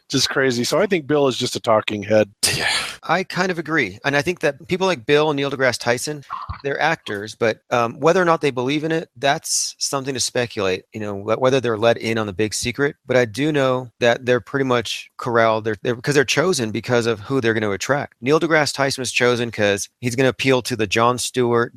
Just crazy. So I think Bill is just a talking head. Yeah. I kind of agree. And I think that people like Bill and Neil deGrasse Tyson, they're actors, but whether or not they believe in it, that's something to speculate, whether they're let in on the big secret. But I do know that they're pretty much corralled because they're chosen because of who they're going to attract. Neil deGrasse Tyson was chosen because he's going to appeal to the Jon Stewart,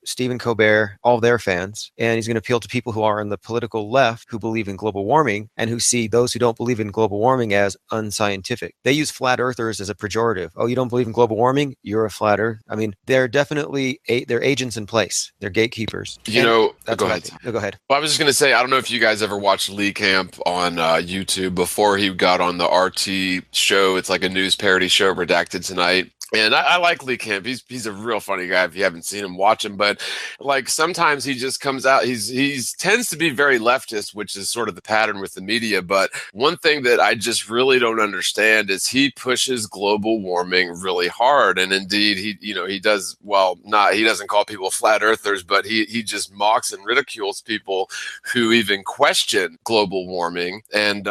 Stephen Colbert, all their fans. And he's going to appeal to people who are on the political left who believe in global warming and who see those who don't believe in global warming as unscientific. They use flat earthers as a pejorative. Oh, you don't believe in global warming? You're a flat earth. I mean, they're definitely they're agents in place. They're gatekeepers. Go Go ahead. ahead. Well, I was just going to say, I don't know if you guys ever watched Lee Camp on YouTube before he got on the RT show. It's like a news parody show, Redacted Tonight. And I like Lee Camp. He's a real funny guy. If you haven't seen him, watch him. But like sometimes he just comes out. He's tends to be very leftist, which is sort of the pattern with the media. But one thing that I just really don't understand is he pushes global warming really hard. And indeed, he does. Well, he doesn't call people flat earthers, but he just mocks and ridicules people who even question global warming. And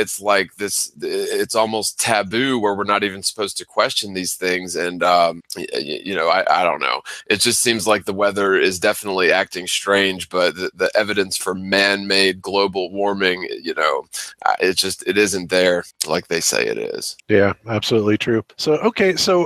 it's like this. It's almost taboo where we're not even supposed to question these things. And I don't know, it just seems like the weather is definitely acting strange, but the evidence for man-made global warming, it isn't there like they say it is. Yeah, absolutely true. So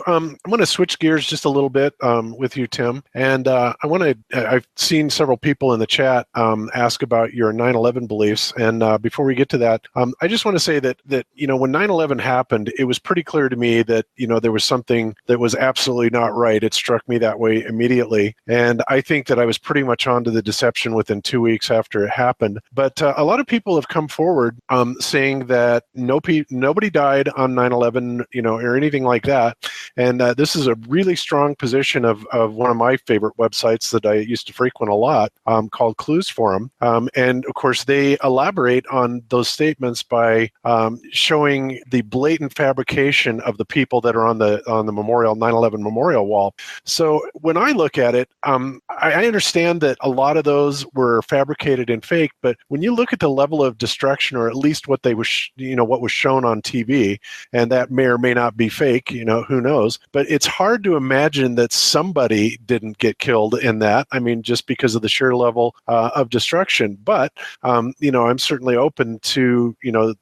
I'm going to switch gears just a little bit with you, Tim, and I've seen several people in the chat ask about your 9/11 beliefs, and before we get to that, I just want to say that when 9/11 happened, it was pretty clear to me that there was something that was absolutely not right. It struck me that way immediately. And I think that I was pretty much onto the deception within 2 weeks after it happened. But a lot of people have come forward saying that nobody died on 9/11, or anything like that. And this is a really strong position of one of my favorite websites that I used to frequent a lot, called Clues Forum. And of course, they elaborate on those statements by showing the blatant fabrication of the people that are on the 9/11 memorial wall. So when I look at it, I understand that a lot of those were fabricated and fake, but when you look at the level of destruction, or at least what they what was shown on TV, and that may or may not be fake, who knows? But it's hard to imagine that somebody didn't get killed in that. I mean, just because of the sheer level of destruction. But I'm certainly open to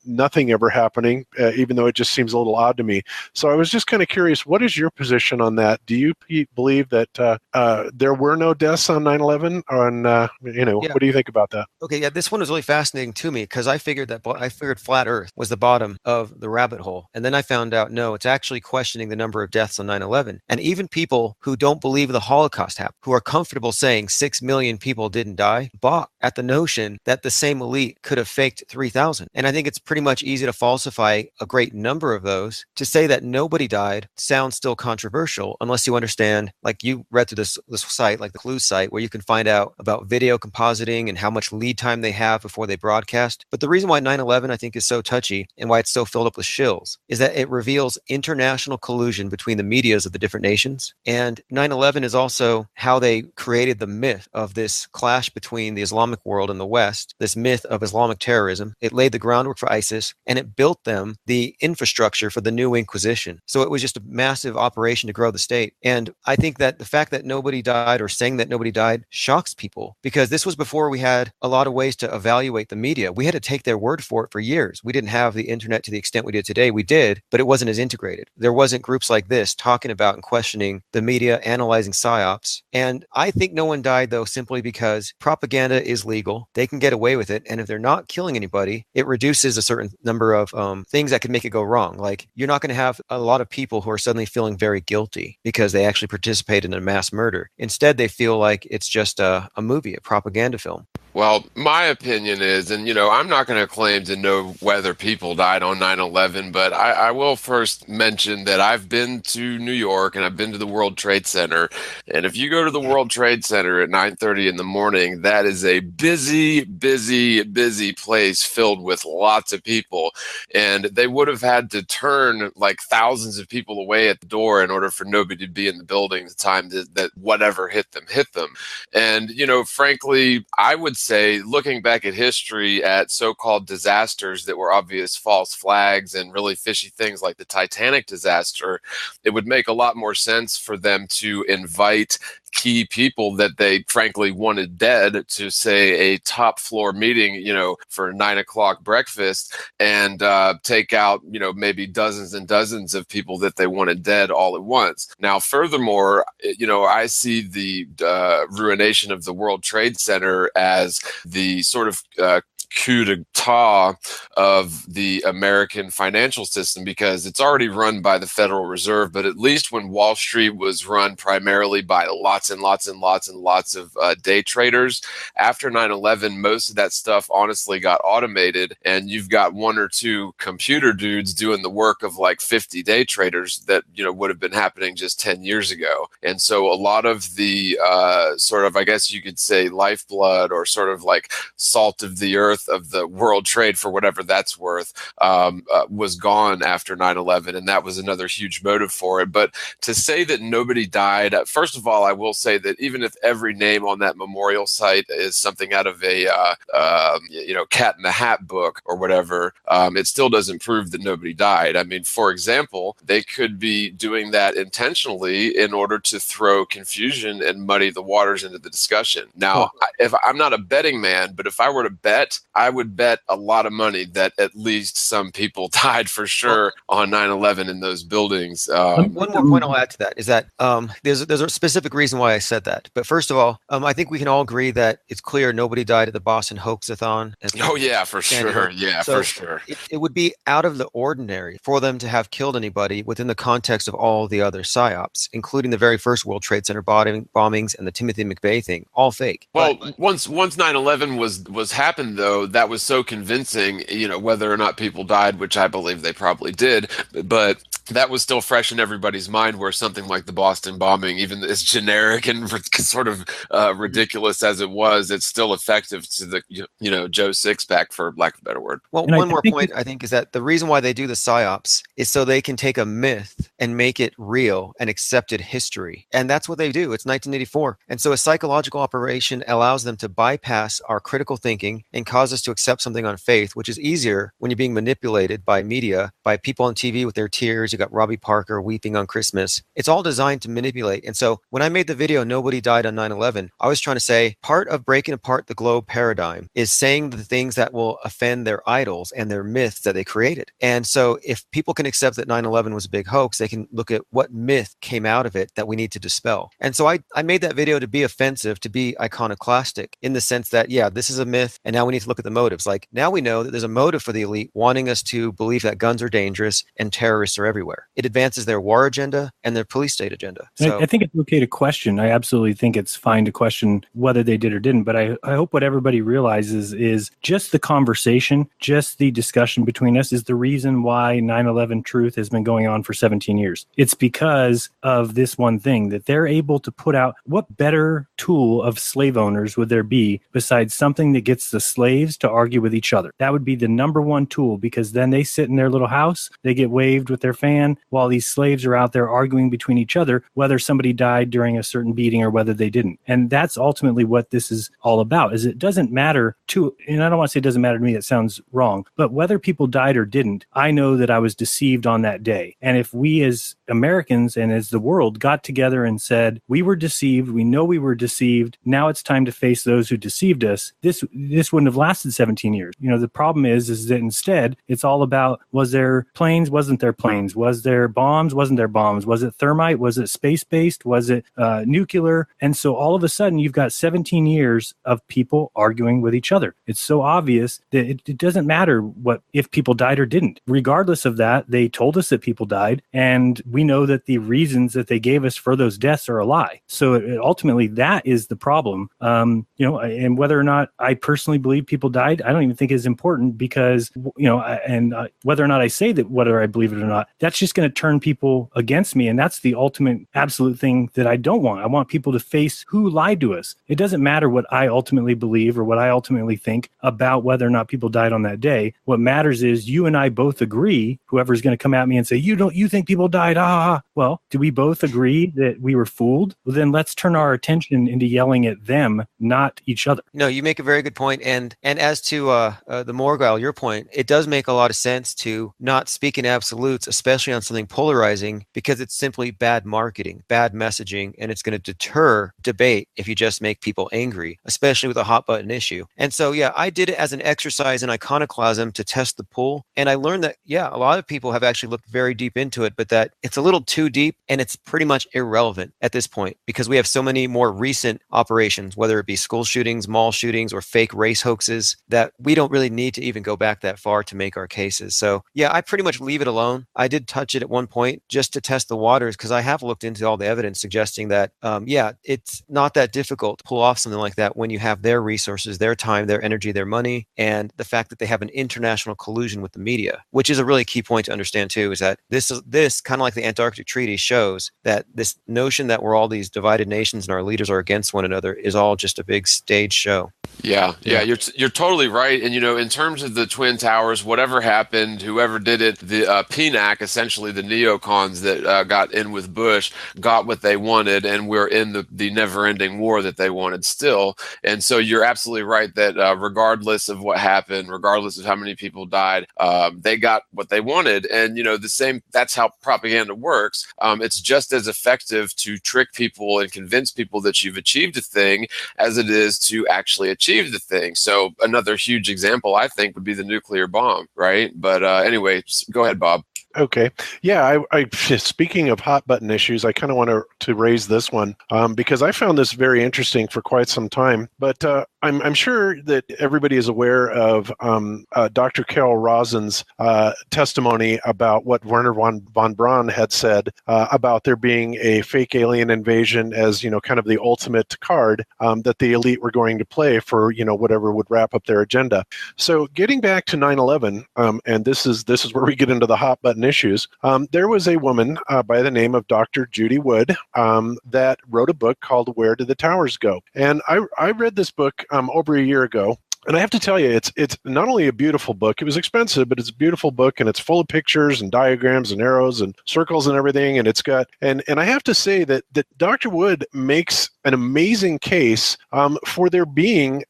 nothing ever happening, even though it just seems a little odd to me. So I was just kind of curious, what is your position on that? Do you believe that there were no deaths on 9/11? What do you think about that? Okay, yeah, this one was really fascinating to me because I figured flat Earth was the bottom of the rabbit hole, and then I found out no, it's actually questioning the number of deaths on 9/11. And even people who don't believe the Holocaust happened, who are comfortable saying 6 million people didn't die, balk at the notion that the same elite could have faked 3,000. And I think it's pretty much easy to falsify a great number of those. To say that nobody died sounds still controversial unless you understand, like you read through this site, like the Sleuth site where you can find out about video compositing and how much lead time they have before they broadcast. But the reason why 9/11 I think is so touchy and why it's so filled up with shills is that it reveals international collusion between the medias of the different nations. And 9/11 is also how they created the myth of this clash between the Islamic world and the West, this myth of Islamic terrorism. It laid the groundwork for ISIS, and it built them the infrastructure for the new Inquisition. So it was just a massive operation to grow the state. And I think that the fact that nobody died or saying that nobody died shocks people, because this was before we had a lot of ways to evaluate the media. We had to take their word for it for years. We didn't have the internet to the extent we did today. We did, but it wasn't as integrated. There wasn't groups like this talking about and questioning the media, analyzing psyops. And I think no one died, though, simply because propaganda is legal. They can get away with it. And if they're not killing anybody, it reduces a certain number of things that could make it go wrong. Like, you're not going to have a lot of people who are suddenly feeling very guilty because they actually participated in a mass murder. Instead, they feel like it's just a movie, a propaganda film. Well, my opinion is, and I'm not going to claim to know whether people died on 9/11, but I will first mention that I've been to New York and I've been to the World Trade Center. And if you go to the World Trade Center at 9:30 in the morning, that is a busy, busy, busy place filled with lots of people. And they would have had to turn like thousands of people away at the door in order for nobody to be in the building the time that whatever hit them. And, frankly, I would say, looking back at history at so-called disasters that were obvious false flags and really fishy things like the Titanic disaster, it would make a lot more sense for them to invite key people that they frankly wanted dead to, say, a top floor meeting, for 9 o'clock breakfast, and take out, maybe dozens and dozens of people that they wanted dead all at once. Now, furthermore, I see the ruination of the World Trade Center as the sort of coup d'etat of the American financial system, because it's already run by the Federal Reserve, but at least when Wall Street was run primarily by lots and lots and lots and lots of day traders, after 9/11, most of that stuff honestly got automated, and you've got one or two computer dudes doing the work of like 50 day traders that, would have been happening just 10 years ago. And so a lot of the sort of, I guess you could say, lifeblood or sort of like salt of the earth of the world trade, for whatever that's worth, was gone after 9/11, and that was another huge motive for it. But to say that nobody died, first of all, I will say that even if every name on that memorial site is something out of a Cat in the Hat book or whatever, it still doesn't prove that nobody died. I mean, for example, they could be doing that intentionally in order to throw confusion and muddy the waters into the discussion. Now, if I'm not a betting man, but if I were to bet, I would bet a lot of money that at least some people died for sure on 9/11 in those buildings. One more point I'll add to that is that there's a specific reason why I said that. But first of all, I think we can all agree that it's clear nobody died at the Boston Hoaxathon. Oh, yeah, for sure. Yeah, so for sure. It would be out of the ordinary for them to have killed anybody within the context of all the other psyops, including the very first World Trade Center bombings and the Timothy McVeigh thing, all fake. Well, once 9/11 was happened, though, that was so convincing, whether or not people died, which I believe they probably did, but that was still fresh in everybody's mind, where something like the Boston bombing, even as generic and sort of ridiculous as it was, it's still effective to the, Joe Sixpack, for lack of a better word. Well, one more point, I think, is that the reason why they do the psyops is so they can take a myth and make it real and accepted history. And that's what they do. It's 1984. And so a psychological operation allows them to bypass our critical thinking and cause us to accept something on faith, which is easier when you're being manipulated by media, by people on TV with their tears. You got Robbie Parker weeping on Christmas. It's all designed to manipulate. And so when I made the video, Nobody Died on 9/11, I was trying to say part of breaking apart the globe paradigm is saying the things that will offend their idols and their myths that they created. And so if people can accept that 9/11 was a big hoax, they can look at what myth came out of it that we need to dispel. And so I made that video to be offensive, to be iconoclastic, in the sense that, yeah, this is a myth, and now we need to look at at the motives. Like now we know that there's a motive for the elite wanting us to believe that guns are dangerous and terrorists are everywhere. It advances their war agenda and their police state agenda. So I think it's okay to question. I absolutely think it's fine to question whether they did or didn't. But I hope what everybody realizes is just the conversation, just the discussion between us is the reason why 9/11 Truth has been going on for 17 years. It's because of this one thing that they're able to put out. What better tool of slave owners would there be besides something that gets the slaves to argue with each other? That would be the number one tool, because then they sit in their little house, they get waved with their fan while these slaves are out there arguing between each other whether somebody died during a certain beating or whether they didn't. And that's ultimately what this is all about. Is it doesn't matter to, and I don't want to say it doesn't matter to me, that sounds wrong, but whether people died or didn't, I know that I was deceived on that day. And if we as Americans and as the world got together and said, we were deceived, we know we were deceived, now it's time to face those who deceived us, this wouldn't have lasted 17 years. The problem is that instead it's all about, was there planes, wasn't there planes, was there bombs, wasn't there bombs, was it thermite, was it space-based, was it nuclear? And so all of a sudden you've got 17 years of people arguing with each other. It's so obvious that it doesn't matter what if people died or didn't. Regardless of that, they told us that people died, and we know that the reasons that they gave us for those deaths are a lie. So ultimately, that is the problem. And whether or not I personally believe people died, I don't even think is important, because whether or not I say that, whether I believe it or not, that's just going to turn people against me, and that's the ultimate absolute thing that I don't want. I want people to face who lied to us. It doesn't matter what I ultimately believe or what I ultimately think about whether or not people died on that day. What matters is you and I both agree. Whoever's going to come at me and say, you think people died? Well, do we both agree that we were fooled? Well, then let's turn our attention into yelling at them, not each other. No, you make a very good point. And as to the Morgile, your point, it does make a lot of sense to not speak in absolutes, especially on something polarizing, because it's simply bad marketing, bad messaging, and it's going to deter debate if you just make people angry, especially with a hot button issue. And so, yeah, I did it as an exercise in iconoclasm to test the pool. And I learned that, yeah, a lot of people have actually looked very deep into it, but that it's a little too deep and it's pretty much irrelevant at this point, because we have so many more recent operations, whether it be school shootings, mall shootings, or fake race hoaxes, that we don't really need to even go back that far to make our cases. So yeah, I pretty much leave it alone. I did touch it at one point just to test the waters, because I have looked into all the evidence suggesting that, it's not that difficult to pull off something like that when you have their resources, their time, their energy, their money, and the fact that they have an international collusion with the media, which is a really key point to understand too, is that this kind of like the Antarctic Treaty shows that this notion that we're all these divided nations and our leaders are against one another is all just a big stage show. Yeah, you're totally right. And in terms of the Twin Towers, whatever happened, whoever did it, the PNAC, essentially the neocons that got in with Bush, got what they wanted, and we're in the never-ending war that they wanted still. And so you're absolutely right that regardless of what happened, regardless of how many people died, they got what they wanted. And that's how propaganda works. It's just as effective to trick people and convince people that you've achieved a thing as it is to actually achieve the thing. So another huge example, I think, would be the nuclear bomb, right? But anyway, go ahead, Bob. Okay. Yeah, I speaking of hot button issues, I kind of want to raise this one because I found this very interesting for quite some time. But I'm sure that everybody is aware of Dr. Carol Rosin's testimony about what Werner von Braun had said about there being a fake alien invasion as, kind of the ultimate card that the elite were going to play for, whatever would wrap up their agenda. So getting back to 9/11, and this is where we get into the hot button issues. There was a woman by the name of Dr. Judy Wood that wrote a book called Where Did the Towers Go? And I read this book over a year ago. And I have to tell you, it's not only a beautiful book, it was expensive, but it's a beautiful book, and it's full of pictures and diagrams and arrows and circles and everything. And it's got, and I have to say that Dr. Wood makes an amazing case for there being,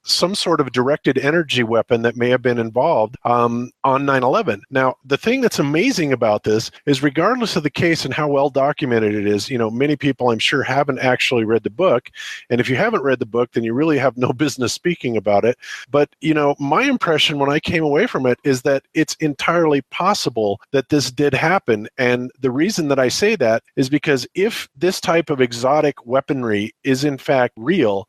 some sort of directed energy weapon that may have been involved on 9/11. Now, the thing that's amazing about this is, regardless of the case and how well documented it is, many people I'm sure haven't actually read the book. And if you haven't read the book, then you really have no business speaking about it. But, my impression when I came away from it is that it's entirely possible that this did happen. And the reason that I say that is because if this type of exotic weaponry is in fact real,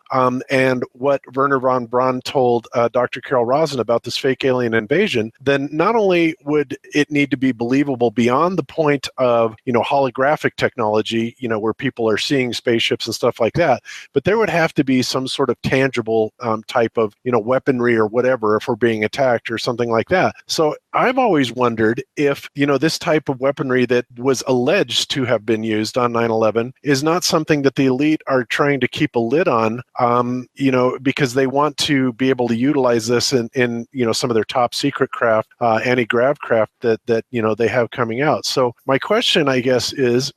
and what Werner von Braun told Dr. Carol Rosin about this fake alien invasion, then not only would it need to be believable beyond the point of, holographic technology, where people are seeing spaceships and stuff like that, but there would have to be some sort of tangible type of, weaponry or whatever if we're being attacked or something like that. So I've always wondered if, this type of weaponry that was alleged to have been used on 9/11 is not something that the elite are trying to keep a lid on, because they want to be able to utilize this in some of their top secret craft, anti-grav craft that they have coming out. So my question, I guess, is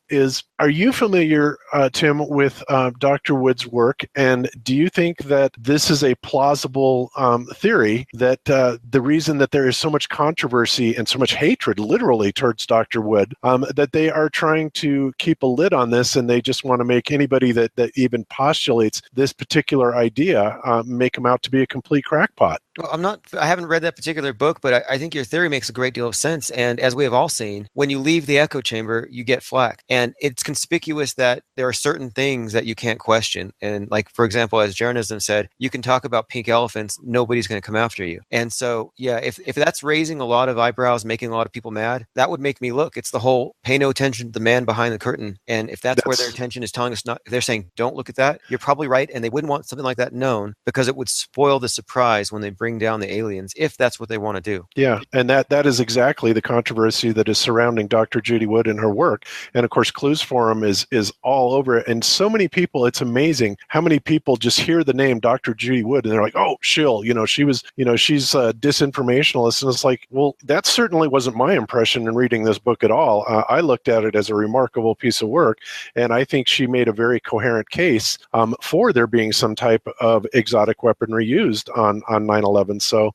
are you familiar, Tim, with Dr. Wood's work, and do you think that this is a plausible theory that the reason that there is so much controversy and so much hatred, literally, towards Dr. Wood, that they are trying to keep a lid on this, and they just want to make anybody that even postulates this particular idea make them out to be a complete crackpot? Well, I haven't read that particular book, but I think your theory makes a great deal of sense. And as we have all seen, when you leave the echo chamber, you get flack. And it's conspicuous that there are certain things that you can't question. And like, for example, as Jeranism said, you can talk about pink elephants, nobody's going to come after you. And so, yeah, if that's raising a lot of eyebrows, making a lot of people mad, that would make me look. It's the whole pay no attention to the man behind the curtain. And if that's where their attention is telling us not, if they're saying, don't look at that, you're probably right. And they wouldn't want something like that known because it would spoil the surprise when they bring down the aliens, if that's what they want to do. Yeah, and that is exactly the controversy that is surrounding Dr. Judy Wood and her work. And of course, Clues Forum is all over it. And so many people, it's amazing how many people just hear the name Dr. Judy Wood and they're like, oh, she's a disinformationalist. And it's like, well, that certainly wasn't my impression in reading this book at all. I looked at it as a remarkable piece of work, and I think she made a very coherent case for there being some type of exotic weaponry used on 9/11. So,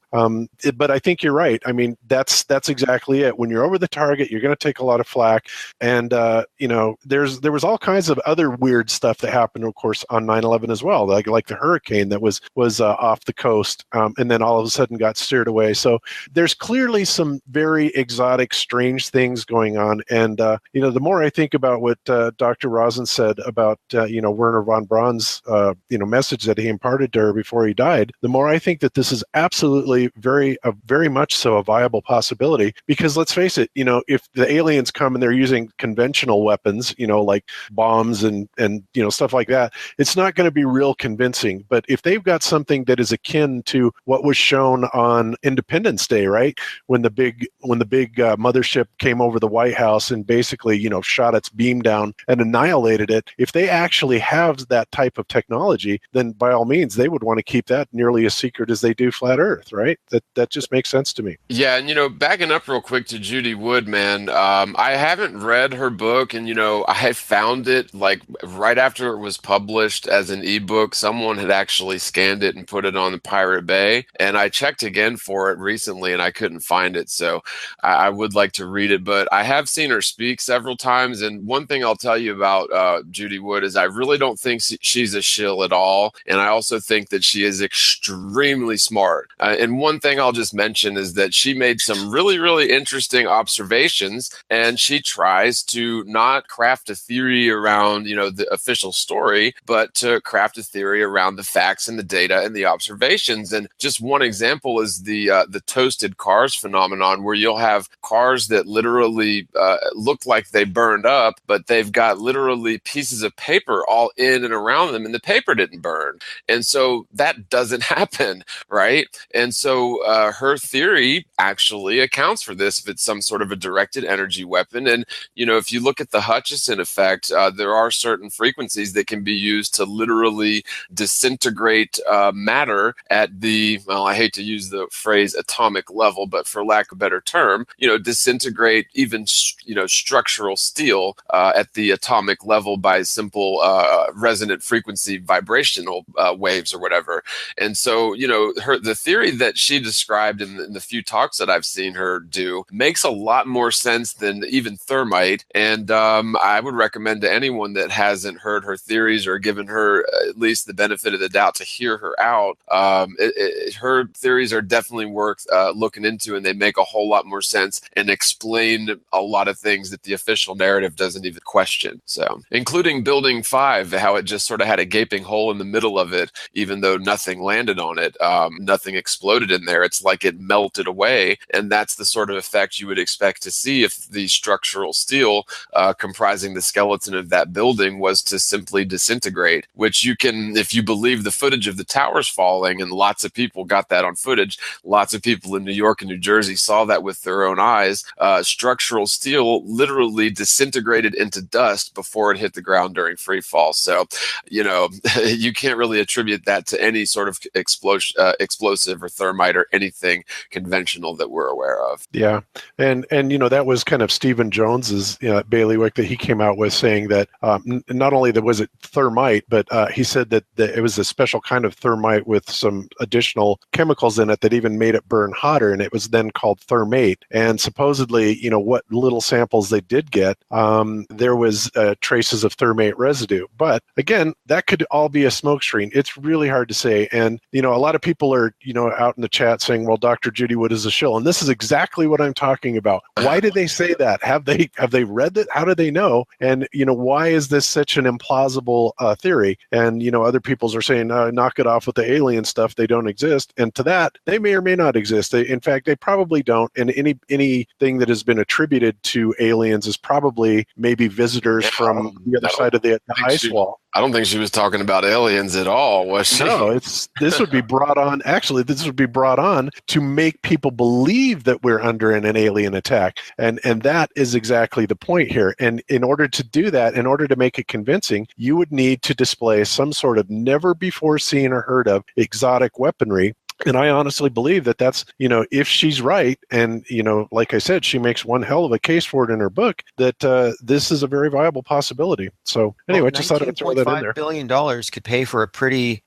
but I think you're right. I mean, that's exactly it. When you're over the target, you're going to take a lot of flack. And, there was all kinds of other weird stuff that happened, of course, on 9/11 as well, like the hurricane that was off the coast and then all of a sudden got steered away. So there's clearly some very exotic, strange things going on. And, the more I think about what Dr. Rosin said about, Werner von Braun's, message that he imparted to her before he died, the more I think that this is absolutely very much so a viable possibility. Because let's face it, if the aliens come and they're using conventional weapons, like bombs and stuff like that, it's not going to be real convincing. But if they've got something that is akin to what was shown on Independence Day, right, when the big mothership came over the White House and basically shot its beam down and annihilated it, if they actually have that type of technology, then by all means they would want to keep that nearly as secret as they do flat Earth, right? That just makes sense to me. Yeah, and backing up real quick to Judy Wood, man, I haven't read her book, and I found it like right after it was published as an ebook. Someone had actually scanned it and put it on the Pirate Bay, and I checked again for it recently, and I couldn't find it. So I would like to read it, but I have seen her speak several times. And one thing I'll tell you about Judy Wood is I really don't think she's a shill at all, and I also think that she is extremely smart. And one thing I'll just mention is that she made some really, really interesting observations, and she tries to not craft a theory around, the official story, but to craft a theory around the facts and the data and the observations. And just one example is the toasted cars phenomenon, where you'll have cars that literally look like they burned up, but they've got literally pieces of paper all in and around them, and the paper didn't burn. And so that doesn't happen, right? And so her theory actually accounts for this if it's some sort of a directed energy weapon. And, if you look at the Hutchison effect, there are certain frequencies that can be used to literally disintegrate matter at the, well, I hate to use the phrase atomic level, but for lack of a better term, disintegrate even, structural steel at the atomic level by simple resonant frequency vibrational waves or whatever. And so, the theory that she described in the few talks that I've seen her do makes a lot more sense than even thermite. And I would recommend to anyone that hasn't heard her theories or given her at least the benefit of the doubt to hear her out. Her theories are definitely worth looking into, and they make a whole lot more sense and explain a lot of things that the official narrative doesn't even question. So, including Building 5, how it just sort of had a gaping hole in the middle of it, even though nothing landed on it, nothing exploded in there. It's like it melted away, and that's the sort of effect you would expect to see if the structural steel comprising the skeleton of that building was to simply disintegrate, which you can, if you believe the footage of the towers falling, and lots of people got that on footage, lots of people in New York and New Jersey saw that with their own eyes. Structural steel literally disintegrated into dust before it hit the ground during free fall. So, you can't really attribute that to any sort of explosive or thermite or anything conventional that we're aware of. Yeah, and that was kind of Stephen Jones's bailiwick that he came out with, saying that not only that was it thermite, but he said that it was a special kind of thermite with some additional chemicals in it that even made it burn hotter, and it was then called thermate. And supposedly, what little samples they did get, there was traces of thermate residue. But again, that could all be a smoke screen. It's really hard to say. And a lot of people are out in the chat saying, well, Dr. Judy Wood is a shill, and this is exactly what I'm talking about. Why did they say that? Have they read it? How do they know? And why is this such an implausible theory? And other peoples are saying, knock it off with the alien stuff. They don't exist. And to that, they may or may not exist. In fact, they probably don't. And anything that has been attributed to aliens is probably maybe visitors from the other side of the ice wall. I don't think she was talking about aliens at all, was she? No, this would be brought on. Actually, this would be brought on to make people believe that we're under an alien attack, and that is exactly the point here. And in order to do that, in order to make it convincing, you would need to display some sort of never before seen or heard of exotic weaponry. And I honestly believe that that's, if she's right, and, like I said, she makes one hell of a case for it in her book, that this is a very viable possibility. So anyway, just thought I'd throw that in there. $19.5 billion could pay for a pretty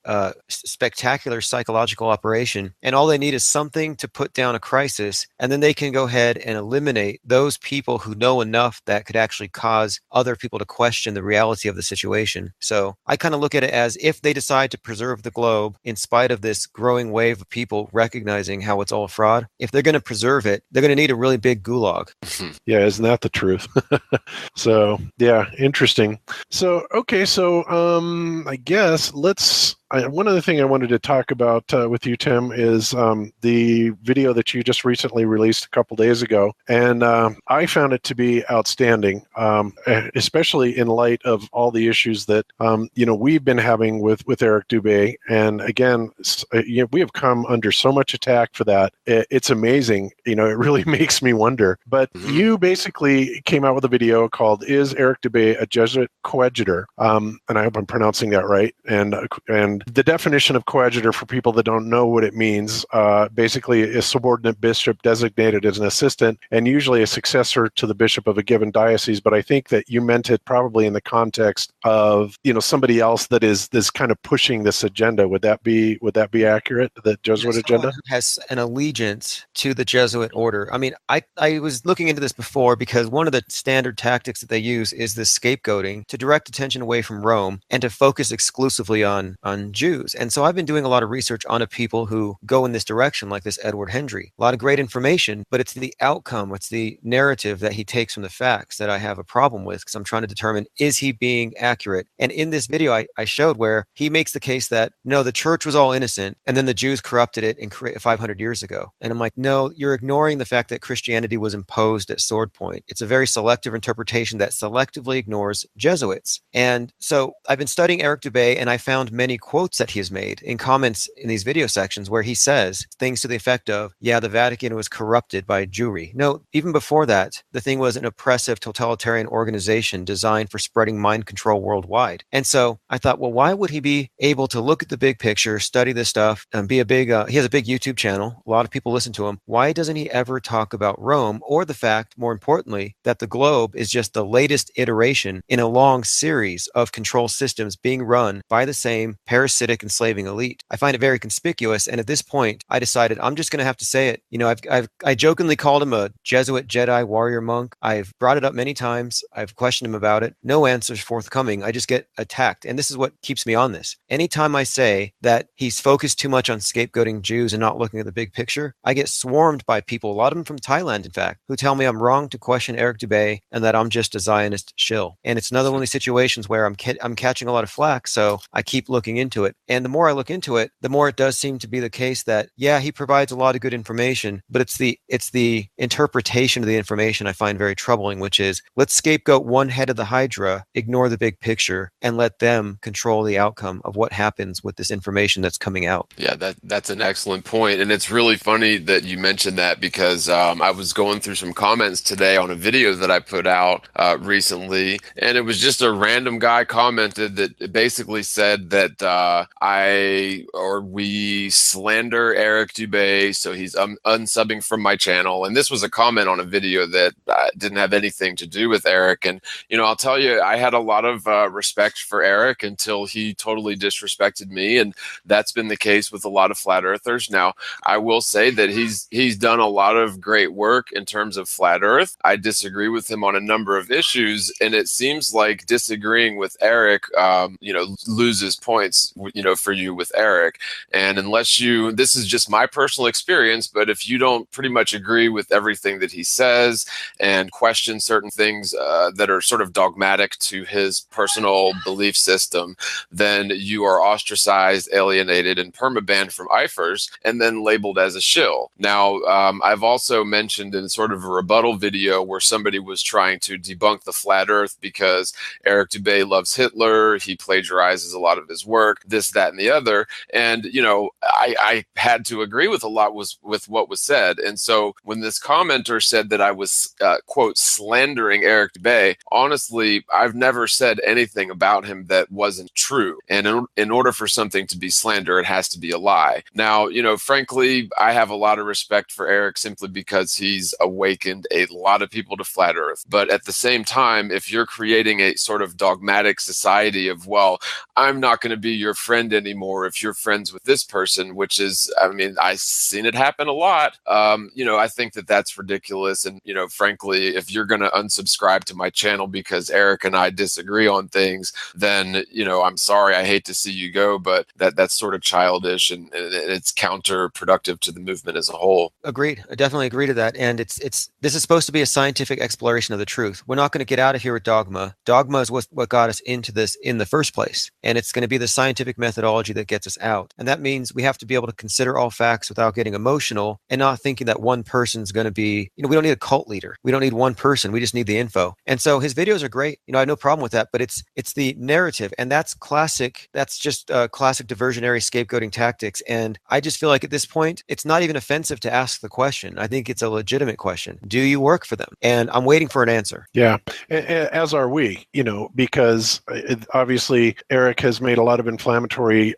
spectacular psychological operation. And all they need is something to put down a crisis. And then they can go ahead and eliminate those people who know enough that could actually cause other people to question the reality of the situation. So I kind of look at it as, if they decide to preserve the globe in spite of this growing wave of people recognizing how it's all a fraud, if they're going to preserve it, they're going to need a really big gulag. Yeah, isn't that the truth? So, yeah, interesting. So, okay, so I guess one other thing I wanted to talk about with you, Tim, is the video that you just recently released a couple days ago. And I found it to be outstanding, especially in light of all the issues that, we've been having with Eric Dubé. And again, we have come under so much attack for that. It's amazing. It really makes me wonder. But you basically came out with a video called "Is Eric Dubé a Jesuit Coadjutor?" And I hope I'm pronouncing that right. And the definition of coadjutor, for people that don't know what it means, basically a subordinate bishop designated as an assistant and usually a successor to the bishop of a given diocese. But I think that you meant it probably in the context of, somebody else that is kind of pushing this agenda. Would that be accurate? The Jesuit agenda has an allegiance to the Jesuit order. I mean, I was looking into this before, because one of the standard tactics that they use is this scapegoating to direct attention away from Rome and to focus exclusively on Jews. And so I've been doing a lot of research on people who go in this direction, like this Edward Hendry. A lot of great information, but it's the outcome, it's the narrative that he takes from the facts that I have a problem with, because I'm trying to determine, is he being accurate? And in this video, I showed where he makes the case that, no, the church was all innocent, and then the Jews corrupted it in 500 years ago. And I'm like, no, you're ignoring the fact that Christianity was imposed at sword point. It's a very selective interpretation that selectively ignores Jesuits. And so I've been studying Eric Dubé, and I found many quotes that he has made in comments in these video sections where he says things to the effect of, yeah, the Vatican was corrupted by Jewry. No, even before that, the thing was an oppressive totalitarian organization designed for spreading mind control worldwide. And so I thought, well, why would he be able to look at the big picture, study this stuff, and be he has a big YouTube channel. A lot of people listen to him. Why doesn't he ever talk about Rome, or the fact, more importantly, that the globe is just the latest iteration in a long series of control systems being run by the same parasitic, enslaving elite. I find it very conspicuous. And at this point, I decided I'm just going to have to say it. I jokingly called him a Jesuit Jedi warrior monk. I've brought it up many times. I've questioned him about it. No answers forthcoming. I just get attacked. And this is what keeps me on this. Anytime I say that he's focused too much on scapegoating Jews and not looking at the big picture, I get swarmed by people, a lot of them from Thailand, in fact, who tell me I'm wrong to question Eric Dubay and that I'm just a Zionist shill. And it's another one of these situations where I'm catching a lot of flack, so I keep looking into it. And the more I look into it, the more it does seem to be the case that, yeah, he provides a lot of good information, but it's the interpretation of the information I find very troubling, which is, let's scapegoat one head of the Hydra, ignore the big picture, and let them control the outcome of what happens with this information that's coming out. Yeah, that's an excellent point. And it's really funny that you mentioned that, because I was going through some comments today on a video that I put out recently, and it was just a random guy commented that basically said that we slander Eric Dubay, so he's unsubbing from my channel. And this was a comment on a video that didn't have anything to do with Eric. And, I'll tell you, I had a lot of respect for Eric until he totally disrespected me. And that's been the case with a lot of flat earthers. Now, I will say that he's done a lot of great work in terms of flat earth. I disagree with him on a number of issues, and it seems like disagreeing with Eric, loses points, for you with Eric. And unless this is just my personal experience, but if you don't pretty much agree with everything that he says and question certain things that are sort of dogmatic to his personal belief system, then you are ostracized, alienated, and permabanned from IFERS, and then labeled as a shill. Now, I've also mentioned in sort of a rebuttal video where somebody was trying to debunk the flat earth because Eric Dubay loves Hitler, he plagiarizes a lot of his work, this, that, and the other. And, I had to agree with a lot with what was said. And so when this commenter said that I was, quote, slandering Eric Dubay, honestly, I've never said anything about him that wasn't true. And in order for something to be slander, it has to be a lie. Now, frankly, I have a lot of respect for Eric simply because he's awakened a lot of people to flat earth. But at the same time, if you're creating a sort of dogmatic society of, well, I'm not going to be your friend anymore if you're friends with this person, which is, I've seen it happen a lot. I think that that's ridiculous. And, frankly, if you're going to unsubscribe to my channel because Eric and I disagree on things, then, I'm sorry, I hate to see you go, but that's sort of childish and it's counterproductive to the movement as a whole. Agreed. I definitely agree to that. And this is supposed to be a scientific exploration of the truth. We're not going to get out of here with dogma. Dogma is what got us into this in the first place. And it's going to be the scientific methodology that gets us out. And that means we have to be able to consider all facts without getting emotional and not thinking that one person's going to be, we don't need a cult leader. We don't need one person. We just need the info. And so his videos are great. I have no problem with that, but it's the narrative. And that's classic. That's just classic diversionary scapegoating tactics. And I just feel like at this point, it's not even offensive to ask the question. I think it's a legitimate question. Do you work for them? And I'm waiting for an answer. Yeah, as are we, because obviously Eric has made a lot of inflammatory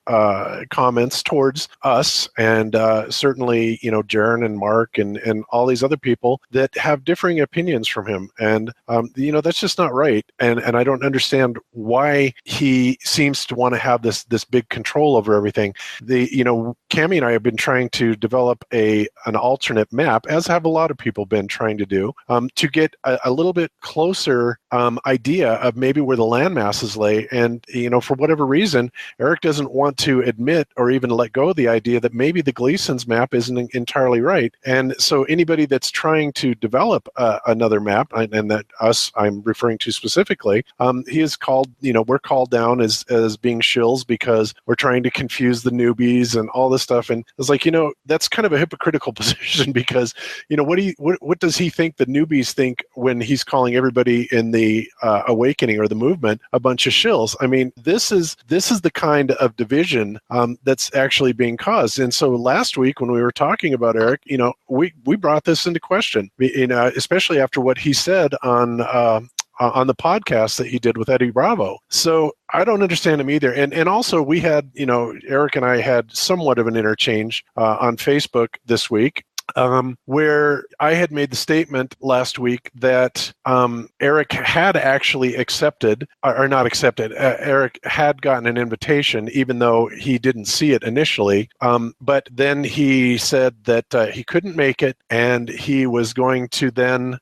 comments towards us, and certainly, Jaron and Mark and all these other people that have differing opinions from him. And, that's just not right. And I don't understand why he seems to want to have this big control over everything. Cammie and I have been trying to develop an alternate map, as have a lot of people been trying to do, to get a little bit closer idea of maybe where the land masses lay. And, for whatever reason, Eric doesn't want to admit or even let go of the idea that maybe the Gleason's map isn't entirely right. And so anybody that's trying to develop another map, and that I'm referring to specifically, he is called, we're called down as being shills because we're trying to confuse the newbies and all this stuff. And it's like, that's kind of a hypocritical position because, what does he think the newbies think when he's calling everybody in the awakening or the movement a bunch of shills? This is the kind of division that's actually being caused. And so last week when we were talking about Eric, we brought this into question, especially after what he said on the podcast that he did with Eddie Bravo. So I don't understand him either. And also we had, Eric and I had somewhat of an interchange on Facebook this week. where I had made the statement last week that Eric had actually accepted, or not accepted, Eric had gotten an invitation, even though he didn't see it initially. But then he said that he couldn't make it, and he was going to then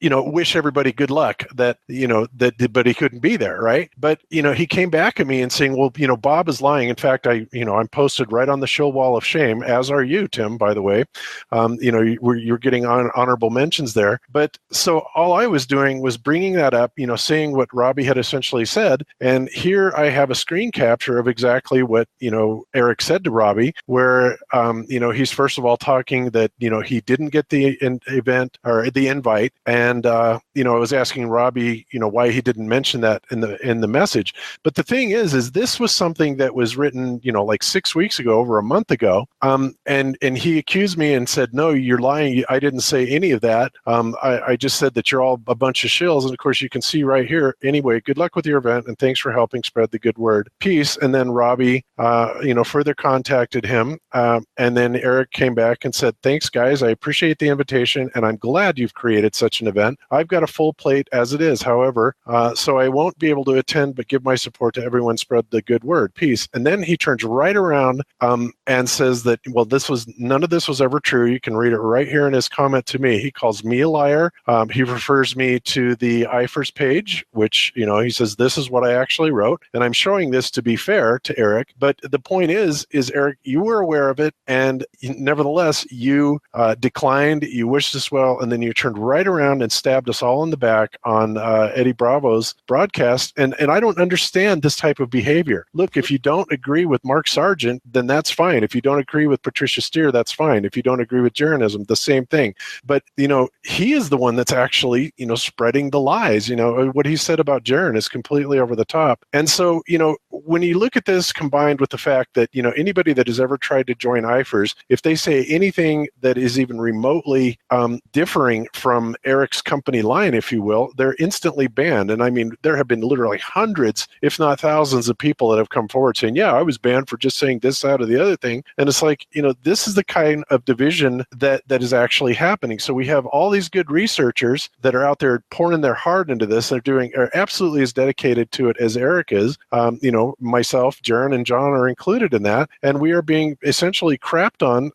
wish everybody good luck but he couldn't be there. Right. But, he came back at me and saying, well, Bob is lying. In fact, I'm posted right on the show wall of shame, as are you, Tim, by the way. You're getting honorable mentions there. But so all I was doing was bringing that up, saying what Robbie had essentially said. And here I have a screen capture of exactly what, Eric said to Robbie, where, he's first of all talking that, he didn't get the event or the invite. And, I was asking Robbie, why he didn't mention that in the message. But the thing is this was something that was written, like 6 weeks ago, over a month ago. And he accused me and said, no, you're lying. I didn't say any of that. I just said that you're all a bunch of shills. And of course, you can see right here. Anyway, good luck with your event. And thanks for helping spread the good word. Peace. And then Robbie, further contacted him. And then Eric came back and said, thanks, guys. I appreciate the invitation. And I'm glad you've created such an event. I've got a full plate as it is, however, so I won't be able to attend, but give my support to everyone. Spread the good word. Peace. And then he turns right around and says that, well, none of this was ever true. You can read it right here in his comment to me. He calls me a liar. He refers me to the IFRS page, which, he says, this is what I actually wrote. And I'm showing this to be fair to Eric. But the point is Eric, you were aware of it. And nevertheless, you declined, you wished us well, and then you turned right around and stabbed us all in the back on Eddie Bravo's broadcast. And I don't understand this type of behavior. Look, if you don't agree with Mark Sargent, then that's fine. If you don't agree with Patricia Steer, that's fine. If you don't agree with Jeranism, the same thing. But, he is the one that's actually, spreading the lies. What he said about Jaron is completely over the top. And so, when you look at this combined with the fact that, anybody that has ever tried to join IFRS, if they say anything that is even remotely differing from Eric's company line, if you will, they're instantly banned. And I mean, there have been literally hundreds, if not thousands of people that have come forward saying, yeah, I was banned for just saying this, that, or the other thing. And it's like, this is the kind of division that is actually happening. So we have all these good researchers that are out there pouring their heart into this. Are absolutely as dedicated to it as Eric is. Myself, Jaron, and John are included in that. And we are being essentially crapped on,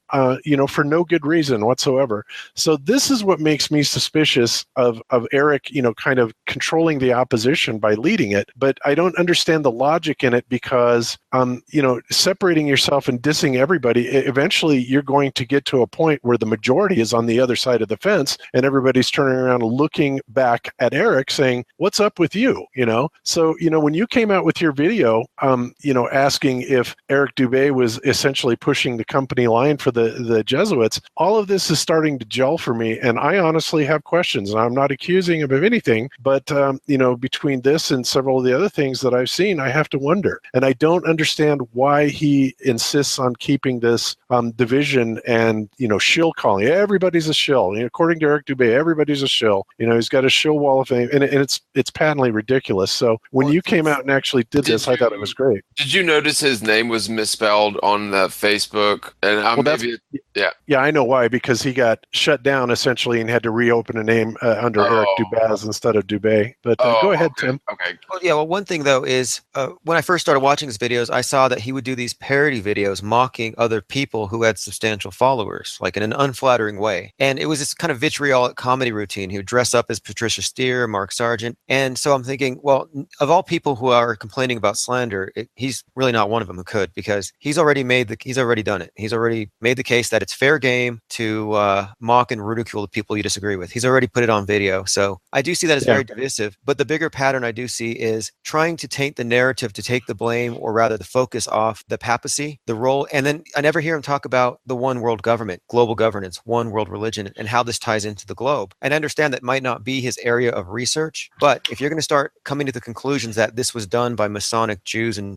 for no good reason whatsoever. So this is what makes me suspicious of Eric, kind of controlling the opposition by leading it. But I don't understand the logic in it because, separating yourself and dissing everybody, eventually you're going to get to a point where the majority is on the other side of the fence and everybody's turning around and looking back at Eric saying, what's up with you? So, when you came out with your video, asking if Eric Dubé was essentially pushing the company line for the Jesuits, all of this is starting to gel for me. And I honestly have questions, and I'm not accusing him of anything, but, between this and several of the other things that I've seen, I have to wonder. And I don't understand why he insists on keeping this division and, shill calling. Everybody's a shill. According to Eric Dubé, everybody's a shill. He's got a shill wall of fame, and it's patently ridiculous. So when you came out and actually did this, I thought it was great. Did you notice his name was misspelled on the Facebook? And yeah, I know why, because he got shut down essentially and had to reopen a name under Eric Dubaz instead of Dubé. But go ahead, Tim. Okay. Well, one thing though is when I first started watching his videos, I saw that he would do these parody videos mocking other people who had substantial followers, like in an unflattering way. And it was this kind of vitriolic comedy routine. He would dress up as Patricia Steer, Mark Sargent. And so I'm thinking, well, of all people who are complaining about slander, he's really not one of them who could, because he's already done it. He's already made the case that it's fair game to mock and ridicule the people you disagree with. He's already put it on video. So I do see that as very divisive. But the bigger pattern I do see is trying to taint the narrative, to take the blame, or rather the focus off the papacy, the role. And then I never hear him talk about the one world government, global governance, one world religion, and how this ties into the globe. And I understand that might not be his area of research, but if you're going to start coming to the conclusions that this was done by Masonic Jews and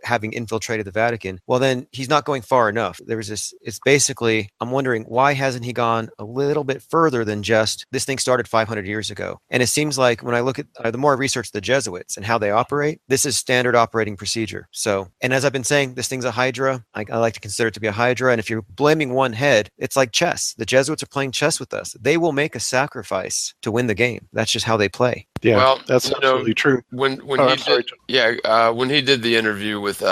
having infiltrated the Vatican, well, then he's not going far enough. It's basically, I'm wondering, why hasn't he gone a little bit further than just this thing started 500 years ago? And it seems like when I look at the more I research the Jesuits and how they operate, this is standard operating procedure. So, and as I've been saying, this thing's a hydra. I like to consider it to be a hydra. And if you're blaming one head, it's like chess. The Jesuits are playing chess with us. They will make a sacrifice to win the game. That's just how they play. Yeah, Well, that's absolutely true. When Oh, he I'm sorry, did, when he did the interview with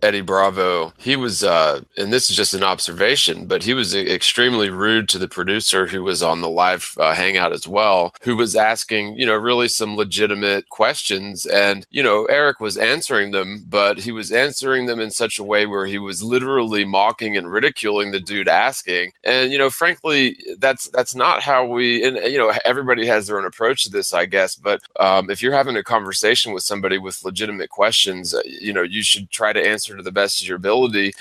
Eddie Bravo, he was, and this is just an observation, but he was extremely rude to the producer who was on the live hangout as well, who was asking, really some legitimate questions, and Eric was answering them, but he was answering them in such a way where he was literally mocking and ridiculing the dude asking, and frankly, that's not how we, and everybody has their own approach to this, I guess. But if you're having a conversation with somebody with legitimate questions, you should try to answer to the best of your ability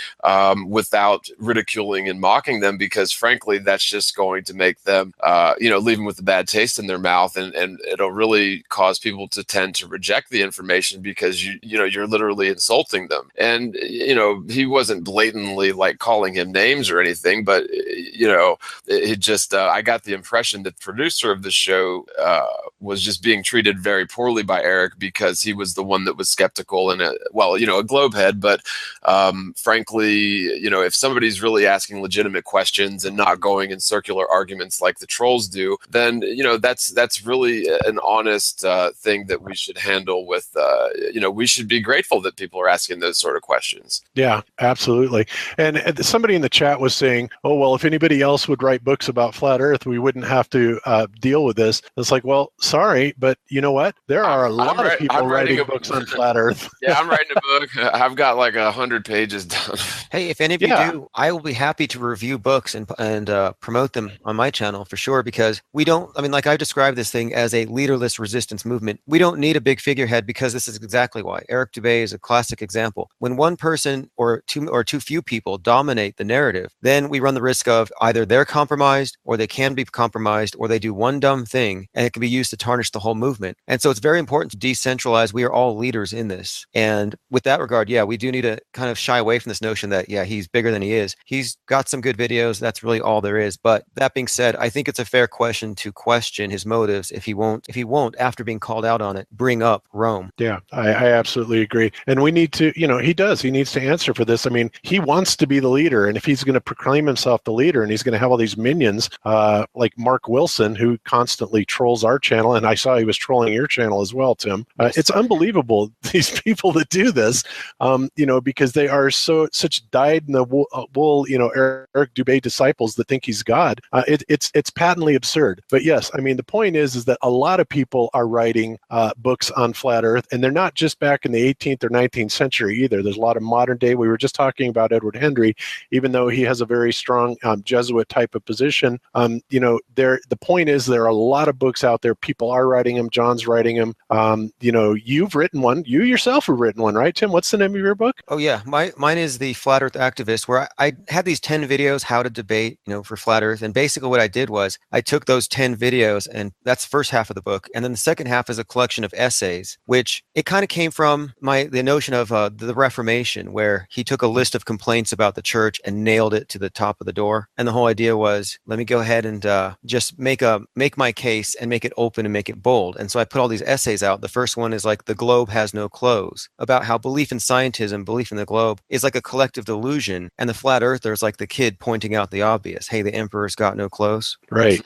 without ridiculing and mocking them, because frankly, that's just going to make them, leave them with a bad taste in their mouth, and it'll really cause people to tend to reject the information because you're literally insulting them. And he wasn't blatantly like calling him names or anything, but it just I got the impression that the producer of the show was just being treated very poorly by Eric because he was the one that was skeptical and a globe head. But frankly, if somebody's really asking legitimate questions and not going in circular arguments like the trolls do, then that's really an honest thing that we should handle with. We should be grateful that people are asking those sort of questions. Yeah, absolutely. And somebody in the chat was saying, "Oh well, if anybody else would write books about flat Earth, we wouldn't have to deal with this." It's like, well, sorry, but you know what? There are a lot of people writing books on flat Earth. Yeah, I'm writing a book. I've got like 100 pages done. Hey, if any of you do, I will be happy to review books and promote them on my channel for sure, because we don't, like I've described this thing as a leaderless resistance movement. We don't need a big figurehead, because this is exactly why. Eric Dubay is a classic example. When one person or too few people dominate the narrative, then we run the risk of either they're compromised, or they can be compromised, or they do one dumb thing and it can be used to tarnish the whole movement. And so it's very important to decentralize. We are all leaders in this. And with that regard, we do need to kind of shy away from this notion that, he's bigger than he is. He's got some good videos. That's really all there is. But that being said, I think it's a fair question to question his motives if he won't, after being called out on it, bring up Rome. Yeah, I absolutely agree. And we need to, he needs to answer for this. I mean, he wants to be the leader. And if he's going to proclaim himself the leader and he's going to have all these minions, like Mark Wilson, who constantly trolls our channel, and I saw he was trolling your channel as well, Tim. It's unbelievable, these people that do this, because they are such dyed-in-the-wool, Eric Dubay disciples that think he's God. It's patently absurd. But yes, the point is that a lot of people are writing books on flat Earth, and they're not just back in the 18th or 19th century either. There's a lot of modern day. We were just talking about Edward Henry, even though he has a very strong Jesuit type of position. The point is there are a lot of books out there. People are writing them. John's writing them. You've written one. You yourself have written one, right, Tim? What's the name of your book? Oh yeah, mine is the Flat Earth Activist, where I had these 10 videos how to debate, for flat Earth, and basically what I did was I took those 10 videos, and that's the first half of the book, and then the second half is a collection of essays, which it kind of came from the notion of the Reformation, where he took a list of complaints about the church and nailed it to the top of the door, and the whole idea was, let me go ahead and just make my case and make it open and make it bold. And so I put all these essays out. The first one is like "The Globe Has No Clothes," about how belief in scientism, belief in the globe, is like a collective delusion, and the flat earther is like the kid pointing out the obvious. Hey, the emperor's got no clothes. Right.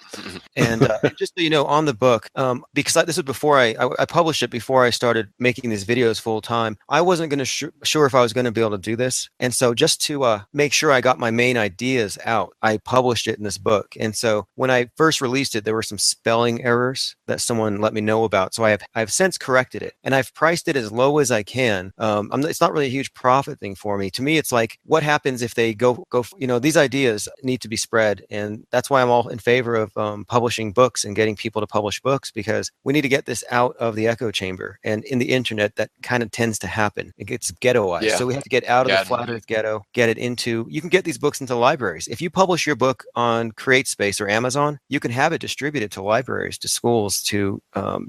And just so you know, on the book, because this was before I published it before I started making these videos full time, I wasn't going to sure if I was going to be able to do this. And so just to make sure I got my main ideas out, I published it in this book. And so when I first released it, there were some spelling errors that someone let me know about. So I've since corrected it, and I've priced it as low as I can. It's not really a huge profit thing for me. To me, it's like, what happens if they go, these ideas need to be spread. And that's why I'm all in favor of publishing books and getting people to publish books, because we need to get this out of the echo chamber. And in the internet, that kind of tends to happen. It gets ghettoized. Yeah. So we have to get out of the flat earth ghetto, get it into, you can get these books into libraries. If you publish your book on CreateSpace or Amazon, you can have it distributed to libraries, to schools, to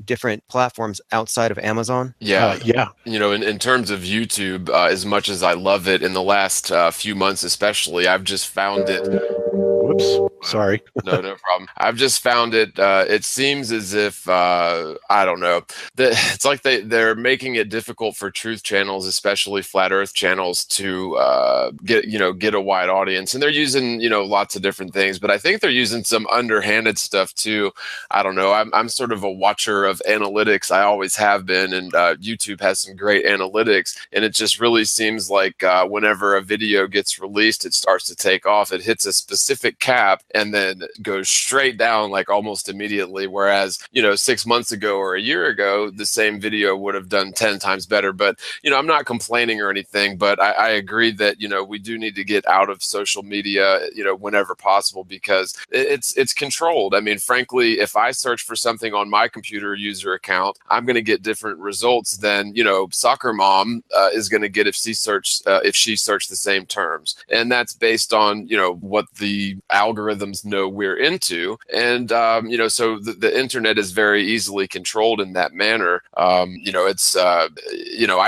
different platforms outside of Amazon? Yeah. Yeah. In terms of YouTube, as much as I love it in the last few months, especially, I've just found it. Whoops. Sorry. No problem. I've just found it. It seems as if I don't know. It's like they're making it difficult for truth channels, especially flat Earth channels, to get a wide audience, and they're using lots of different things. But I think they're using some underhanded stuff too. I don't know. I'm sort of a watcher of analytics. I always have been, and YouTube has some great analytics, and it just really seems like whenever a video gets released, it starts to take off. It hits a specific cap and then goes straight down like almost immediately. Whereas, 6 months ago or a year ago, the same video would have done 10 times better. But, I'm not complaining or anything, but I agree that, we do need to get out of social media, whenever possible, because it's controlled. I mean, frankly, if I search for something on my computer user account, I'm going to get different results than, Soccer Mom is going to get if she searched the same terms. And that's based on, what the algorithms know we're into. And, so the internet is very easily controlled in that manner. I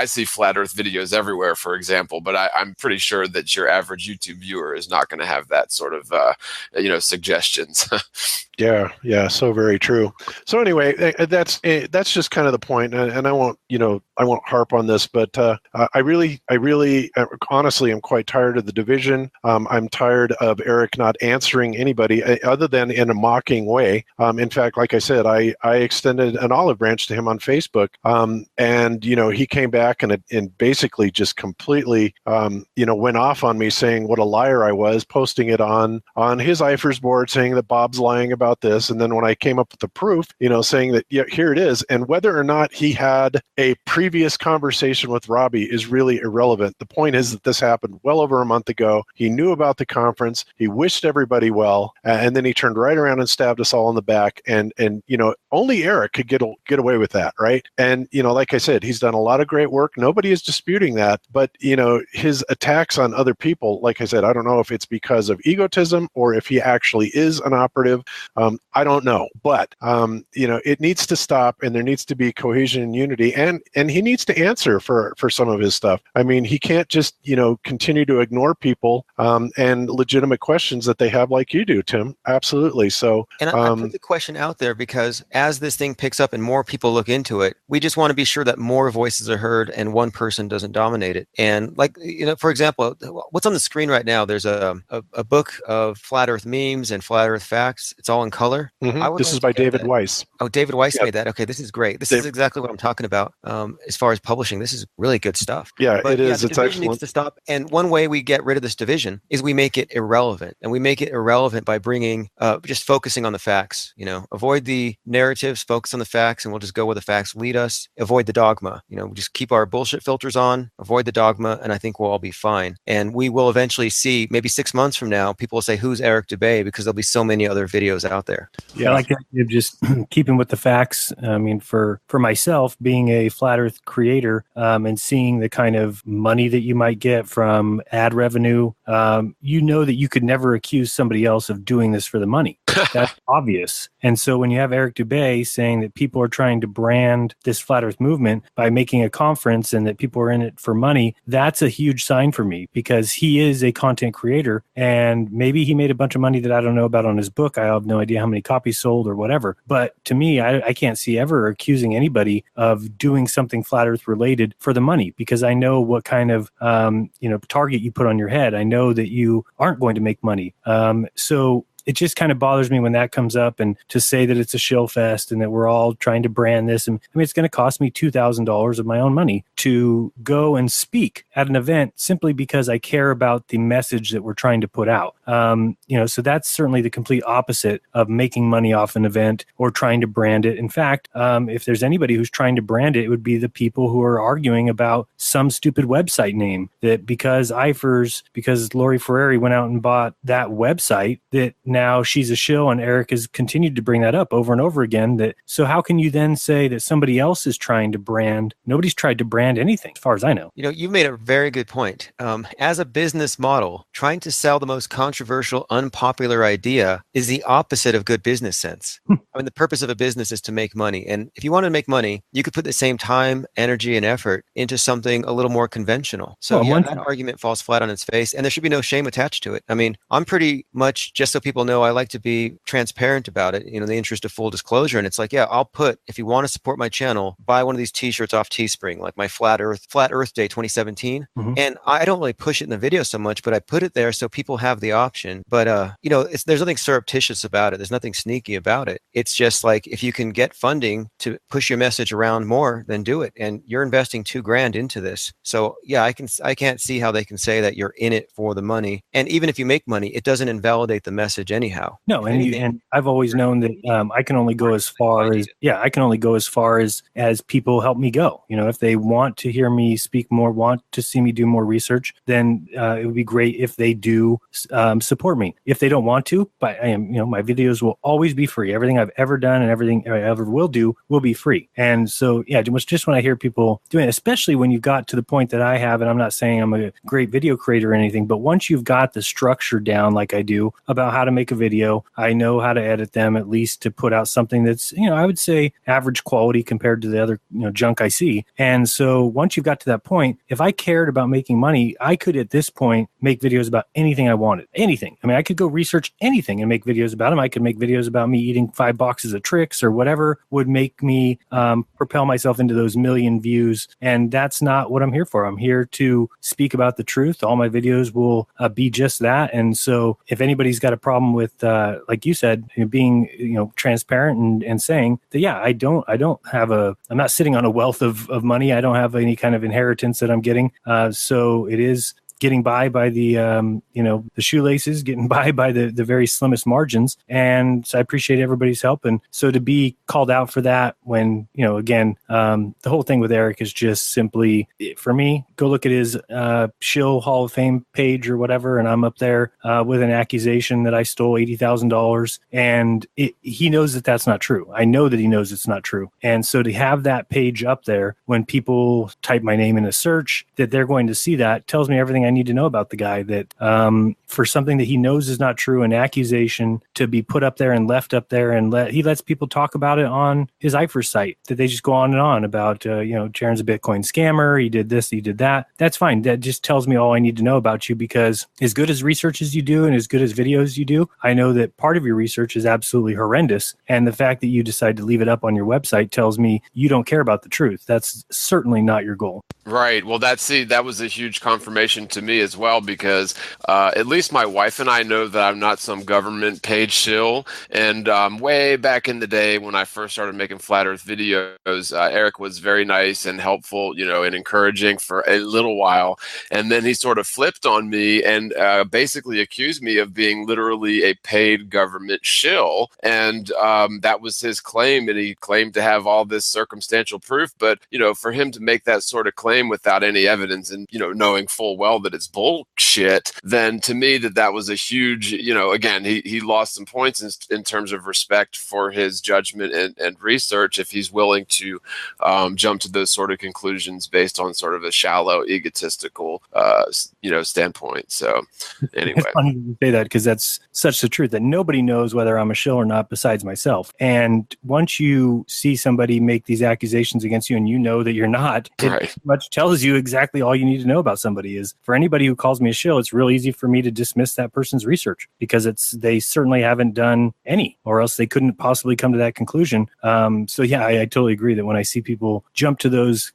see flat Earth videos everywhere, for example, but I'm pretty sure that your average YouTube viewer is not going to have that sort of, suggestions. Yeah, so very true. So anyway, that's just kind of the point, and I won't harp on this, but I really, honestly, I'm quite tired of the division. I'm tired of Eric not answering anybody other than in a mocking way. In fact, like I said, I extended an olive branch to him on Facebook, and he came back and basically just completely went off on me, saying what a liar I was, posting it on his IFRS board, saying that Bob's lying about this. And then when I came up with the proof, saying that, yeah, here it is. And whether or not he had a previous conversation with Robbie is really irrelevant. The point is that this happened well over a month ago. He knew about the conference. He wished everybody well. And then he turned right around and stabbed us all in the back. And only Eric could get away with that, right? And, like I said, he's done a lot of great work. Nobody is disputing that. But, his attacks on other people, like I said, I don't know if it's because of egotism or if he actually is an operative. I don't know, but it needs to stop, and there needs to be cohesion and unity, and he needs to answer for some of his stuff. I mean, he can't just continue to ignore people and legitimate questions that they have, like you do, Tim. Absolutely. So, and I put the question out there because as this thing picks up and more people look into it, we just want to be sure that more voices are heard and one person doesn't dominate it. And for example, what's on the screen right now? There's a book of flat Earth memes and flat Earth facts. It's all in color. Mm-hmm. This is by David Weiss. Oh, David Weiss made that. Okay, this is great. This is exactly what I'm talking about. As far as publishing, this is really good stuff. Yeah, it is. The it's division excellent. needs to stop. And one way we get rid of this division is we make it irrelevant, and we make it irrelevant by bringing, just focusing on the facts. Avoid the narratives, focus on the facts, and we'll just go where the facts lead us. Avoid the dogma. We just keep our bullshit filters on. Avoid the dogma, and I think we'll all be fine. And we will eventually see, maybe 6 months from now, people will say, "Who's Eric Dubay?" Because there'll be so many other videos out there. Yeah, I like the idea of just keeping with the facts. I mean, for myself, being a flat Earth creator and seeing the kind of money that you might get from ad revenue, that you could never accuse somebody else of doing this for the money. That's obvious. And so when you have Eric Dubay saying that people are trying to brand this flat Earth movement by making a conference and that people are in it for money, that's a huge sign for me, because he is a content creator, and maybe he made a bunch of money that I don't know about on his book. I have no idea how many copies sold or whatever. But to me, I can't see ever accusing anybody of doing something flat Earth related for the money, because I know what kind of target you put on your head. I know that you aren't going to make money. So it just kind of bothers me when that comes up, and to say that it's a shill fest and that we're all trying to brand this. And I mean, it's going to cost me $2,000 of my own money to go and speak at an event simply because I care about the message that we're trying to put out. So that's certainly the complete opposite of making money off an event or trying to brand it. In fact, if there's anybody who's trying to brand it, it would be the people who are arguing about some stupid website name, that because Lori Ferrari went out and bought that website, that now she's a shill, and Eric has continued to bring that up over and over again. So how can you then say that somebody else is trying to brand? Nobody's tried to brand anything, as far as I know. You've made a very good point. As a business model, trying to sell the most controversial, unpopular idea is the opposite of good business sense. I mean, the purpose of a business is to make money. And if you want to make money, you could put the same time, energy, and effort into something a little more conventional. So that argument falls flat on its face, and there should be no shame attached to it. I mean, I'm pretty much, just so people know, I like to be transparent about it, in the interest of full disclosure. And it's like, yeah, I'll put, if you want to support my channel, buy one of these t-shirts off Teespring, like my Flat Earth Day 2017. And I don't really push it in the video so much, but I put it there so people have the option. But, there's nothing surreptitious about it. There's nothing sneaky about it. It's just like, if you can get funding to push your message around more, then do it. And you're investing $2,000 into this. So yeah, I can't see how they can say that you're in it for the money. And even if you make money, it doesn't invalidate the message anyhow. No, and I've always known that I can only go as far as people help me go. If they want to hear me speak more, want to see me do more research, then it would be great if they do support me. If they don't want to, but my videos will always be free. Everything I've ever done and everything I ever will do will be free. And so, yeah, just when I hear people doing it, especially when you've got to the point that I have, and I'm not saying I'm a great video creator or anything, but once you've got the structure down like I do about how to make a video, I know how to edit them, at least to put out something that's, I would say average quality compared to the other, junk I see. And so once you've got to that point, if I cared about making money, I could at this point make videos about anything I wanted. Anything. I mean, I could go research anything and make videos about them. I could make videos about me eating 5 boxes of tricks or whatever would make me propel myself into those million views. And that's not what I'm here for. I'm here to speak about the truth. All my videos will be just that. And so if anybody's got a problem with, like you said, being, transparent and saying that, yeah, I'm not sitting on a wealth of money. I don't have any kind of inheritance that I'm getting. So it is getting by the the shoelaces, getting by the very slimmest margins. And so I appreciate everybody's help. And so to be called out for that when, again, the whole thing with Eric is just simply, for me, go look at his shill Hall of Fame page or whatever, and I'm up there with an accusation that I stole $80,000. And he knows that that's not true. I know that he knows it's not true. And so to have that page up there when people type my name in a search, that they're going to see that tells me everything I need to know about the guy, that for something that he knows is not true, an accusation to be put up there and left up there, and he lets people talk about it on his IFR site, that they just go on and on about, Jaron's a Bitcoin scammer, he did this, he did that. That's fine. That just tells me all I need to know about you, because as good as research as you do and as good as videos you do, I know that part of your research is absolutely horrendous. And the fact that you decide to leave it up on your website tells me you don't care about the truth. That's certainly not your goal. Right. Well, that was a huge confirmation to me as well, because at least my wife and I know that I'm not some government paid shill. And way back in the day when I first started making Flat Earth videos, Eric was very nice and helpful, and encouraging for a little while. And then he sort of flipped on me and basically accused me of being literally a paid government shill. And that was his claim. And he claimed to have all this circumstantial proof. But, for him to make that sort of claim without any evidence and, knowing full well that it's bullshit, then to me that was a huge, again, he lost some points in terms of respect for his judgment and research if he's willing to jump to those sort of conclusions based on sort of a shallow, egotistical, standpoint. So anyway. It's funny you say that, because that's such the truth, that nobody knows whether I'm a shill or not besides myself. And once you see somebody make these accusations against you and you know that you're not, it much tells you exactly all you need to know about somebody. Is for anybody who calls me a shill, it's real easy for me to dismiss that person's research, because they certainly haven't done any, or else they couldn't possibly come to that conclusion. So yeah, I totally agree that when I see people jump to those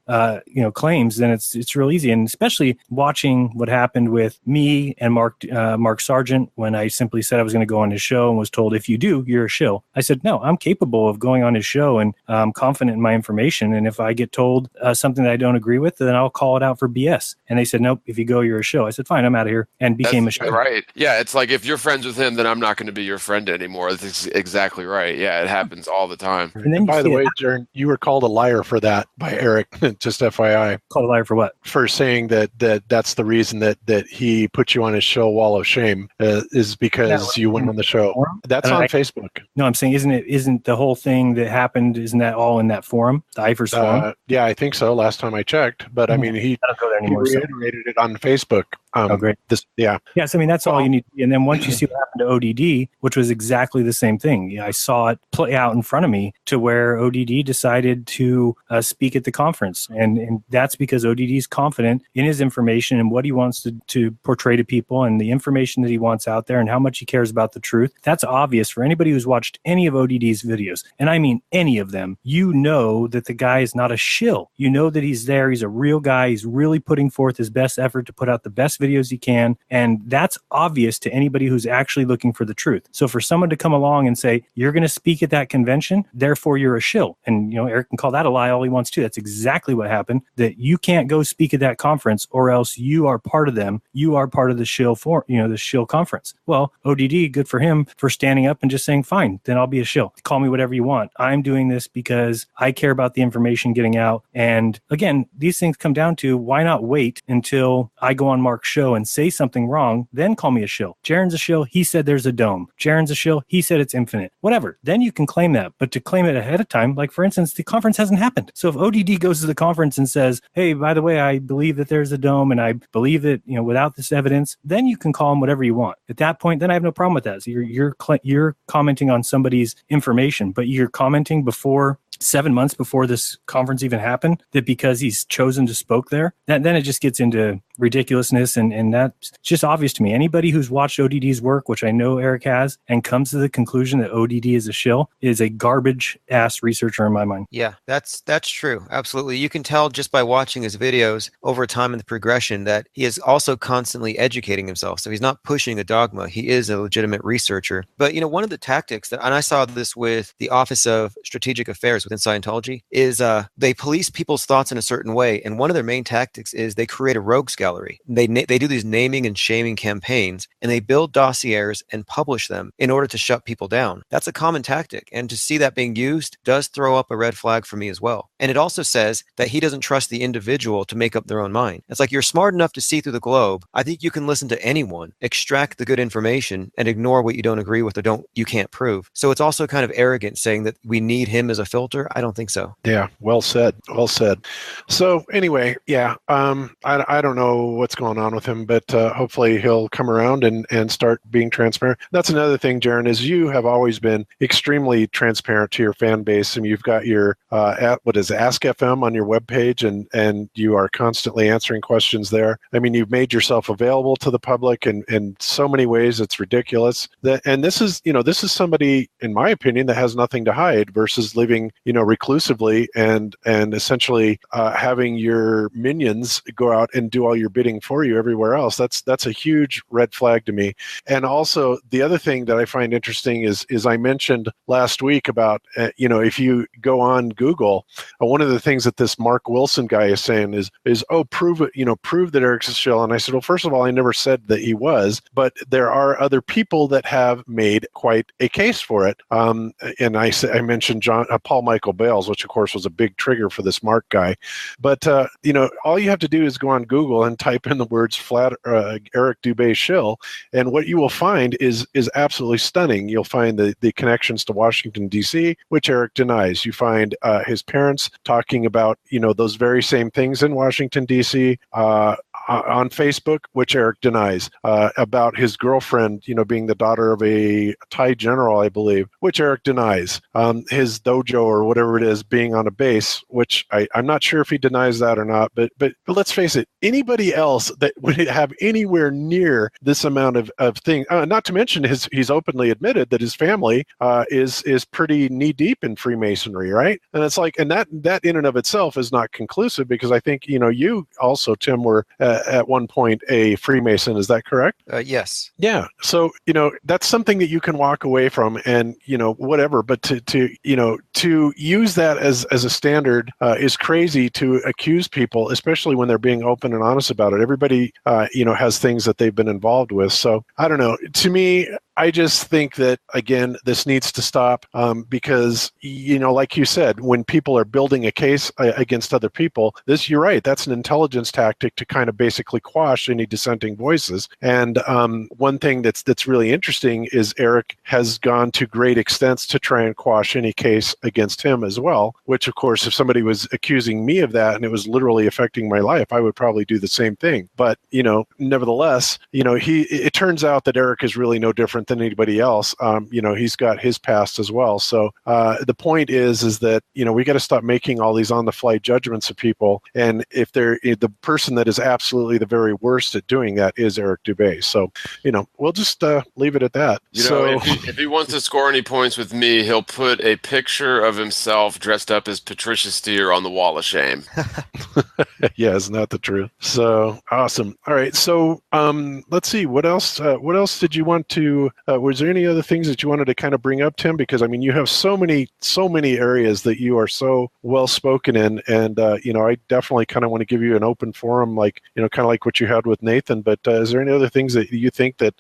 claims, then it's real easy. And especially watching what happened with me and Mark Sargent, when I simply said I was going to go on his show and was told, if you do, you're a shill. I said, no, I'm capable of going on his show and I'm confident in my information. And if I get told something that I don't agree with, then I'll call it out for BS. And they said, nope, if you go, you're a shill. I said, fine, I'm out of here, and became a shill. Right. Yeah, it's like if you're friends with him, then I'm not going to be your friend anymore. That's exactly right. Yeah, it happens all the time. And then And you by the see way, Jaron, you were called a liar for that by Eric. Just FYI, called a liar for what? for saying that's the reason that he put you on his show wall of shame is because you went on the show. That's on Facebook. No, I'm saying, isn't the whole thing that happened, isn't that all in that forum, the IFRS forum? Yeah, I think so. Last time I checked, but I mean, I don't go there he anymore. reiterated it on Facebook. Oh, great. Yes, I mean, that's all you need. And then once you see what happened to ODD, which was exactly the same thing, I saw it play out in front of me to where ODD decided to speak at the conference. And that's because ODD is confident in his information and what he wants to portray to people and the information that he wants out there and how much he cares about the truth. That's obvious for anybody who's watched any of ODD's videos. And I mean any of them. You know that the guy is not a shill. You know that he's there. He's a real guy. He's really putting forth his best effort to put out the best videos he can. And that's obvious to anybody who's actually looking for the truth. So for someone to come along and say, you're going to speak at that convention, therefore you're a shill. And, Eric can call that a lie all he wants to. That's exactly what happened, that you can't go speak at that conference or else you are part of them. You are part of the shill the shill conference. Well, ODD, good for him for standing up and just saying, fine, then I'll be a shill. Call me whatever you want. I'm doing this because I care about the information getting out. And again, these things come down to, why not wait until I go on Mark's show and say something wrong, then call me a shill. Jaron's a shill. He said there's a dome. Jaron's a shill. He said it's infinite. Whatever. Then you can claim that. But to claim it ahead of time, like for instance, the conference hasn't happened. So if ODD goes to the conference and says, hey, by the way, I believe that there's a dome and I believe that, without this evidence, then you can call him whatever you want. At that point, then I have no problem with that. So you're commenting on somebody's information, but you're commenting before 7 months before this conference even happened, that because he's chosen to spoke there, then it just gets into ridiculousness. And that's just obvious to me. Anybody who's watched ODD's work, which I know Eric has, and comes to the conclusion that ODD is a shill, is a garbage ass researcher in my mind. Yeah, that's true. Absolutely. You can tell just by watching his videos over time in the progression that he is also constantly educating himself. So he's not pushing a dogma. He is a legitimate researcher. But, one of the tactics and I saw this with the Office of Strategic Affairs within Scientology, is they police people's thoughts in a certain way. And one of their main tactics is they create a rogues gallery. They do these naming and shaming campaigns, and they build dossiers and publish them in order to shut people down. That's a common tactic. And to see that being used does throw up a red flag for me as well. And it also says that he doesn't trust the individual to make up their own mind. It's like, you're smart enough to see through the globe. I think you can listen to anyone, extract the good information, and ignore what you don't agree with or you can't prove. So it's also kind of arrogant saying that we need him as a filter. I don't think so. Yeah, well said. Well said. So anyway, yeah, I don't know what's going on with him, but hopefully he'll come around and start being transparent. That's another thing, Jaron, is you have always been extremely transparent to your fan base. And you've got your Ask FM on your webpage, and you are constantly answering questions there. I mean, you've made yourself available to the public in so many ways. It's ridiculous. And this is somebody, in my opinion, that has nothing to hide versus living, reclusively and essentially having your minions go out and do all your bidding for you everywhere else. That's a huge red flag to me. And also the other thing that I find interesting is I mentioned last week about, if you go on Google, one of the things that this Mark Wilson guy is saying is prove it, prove that Eric's a shill. And I said, well, first of all, I never said that he was, but there are other people that have made quite a case for it. And I mentioned Paul Michael Bales, which of course was a big trigger for this Mark guy. But, all you have to do is go on Google and type in the words Eric Dubé shill. And what you will find is absolutely stunning. You'll find the connections to Washington, D.C., which Eric denies. You find his parents talking about, those very same things in Washington, D.C., on Facebook, which Eric denies, about his girlfriend, being the daughter of a Thai general, I believe, which Eric denies. His dojo or whatever it is being on a base, which I'm not sure if he denies that or not, but let's face it, anybody else that would have anywhere near this amount of thing, not to mention he's openly admitted that his family is pretty knee deep in Freemasonry, right? And it's like, and that in and of itself is not conclusive, because I think, you also, Tim, were at one point a Freemason. Is that correct? Yes. Yeah. So, that's something that you can walk away from and, whatever. But to use that as a standard is crazy to accuse people, especially when they're being open and honest about it. Everybody, has things that they've been involved with. So I don't know. To me, I just think that, again, this needs to stop because, like you said, when people are building a case against other people, you're right, that's an intelligence tactic to kind of basically quash any dissenting voices. And one thing that's really interesting is Eric has gone to great extents to try and quash any case against him as well, which, of course, if somebody was accusing me of that and it was literally affecting my life, I would probably do the same thing. But, nevertheless, it turns out that Eric is really no different than anybody else. He's got his past as well. So the point is that, we got to stop making all these on-the-fly judgments of people. And if the person that is absolutely the very worst at doing that is Eric Dubé. So, we'll just leave it at that. If he wants to score any points with me, he'll put a picture of himself dressed up as Patricia Steer on the wall of shame. Yeah, isn't that the truth? So awesome. All right. So let's see. What else did you want to? Was there any other things that you wanted to kind of bring up, Tim? Because you have so many areas that you are so well spoken in, and I definitely kind of want to give you an open forum, like kind of like what you had with Nathan. But is there any other things that you think that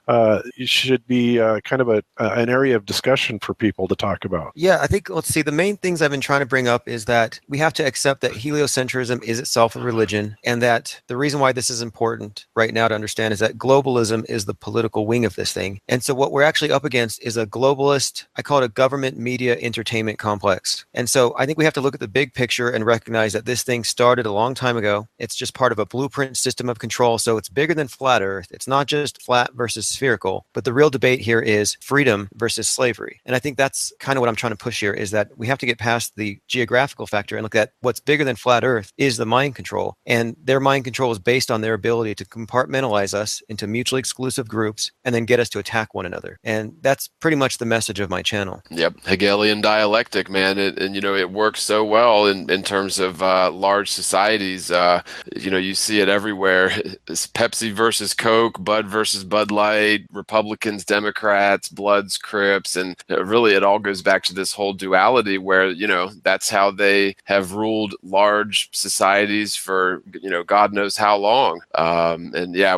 should be kind of an area of discussion for people to talk about? Yeah, I think, let's see, the main things I've been trying to bring up is that we have to accept that heliocentrism is itself a religion, and that the reason why this is important right now to understand is that globalism is the political wing of this thing. And so what we're actually up against is a globalist, I call it a government media entertainment complex. And so I think we have to look at the big picture and recognize that this thing started a long time ago. It's just part of a blueprint system of control. So it's bigger than flat Earth. It's not just flat versus spherical, but the real debate here is freedom versus slavery. And I think that's kind of what I'm trying to push here, is that we have to get past the geographical factor and look at what's bigger than flat Earth is the mind control. And their mind control is based on their ability to compartmentalize us into mutually exclusive groups and then get us to attack one another. And that's pretty much the message of my channel. Yep. Hegelian dialectic, man. It works so well in terms of large societies. You see it everywhere. It's Pepsi versus Coke, Bud versus Bud Light, Republicans, Democrats, Bloods, Crips. And really, it all goes back to this whole duality where, that's how they have ruled large societies for, God knows how long.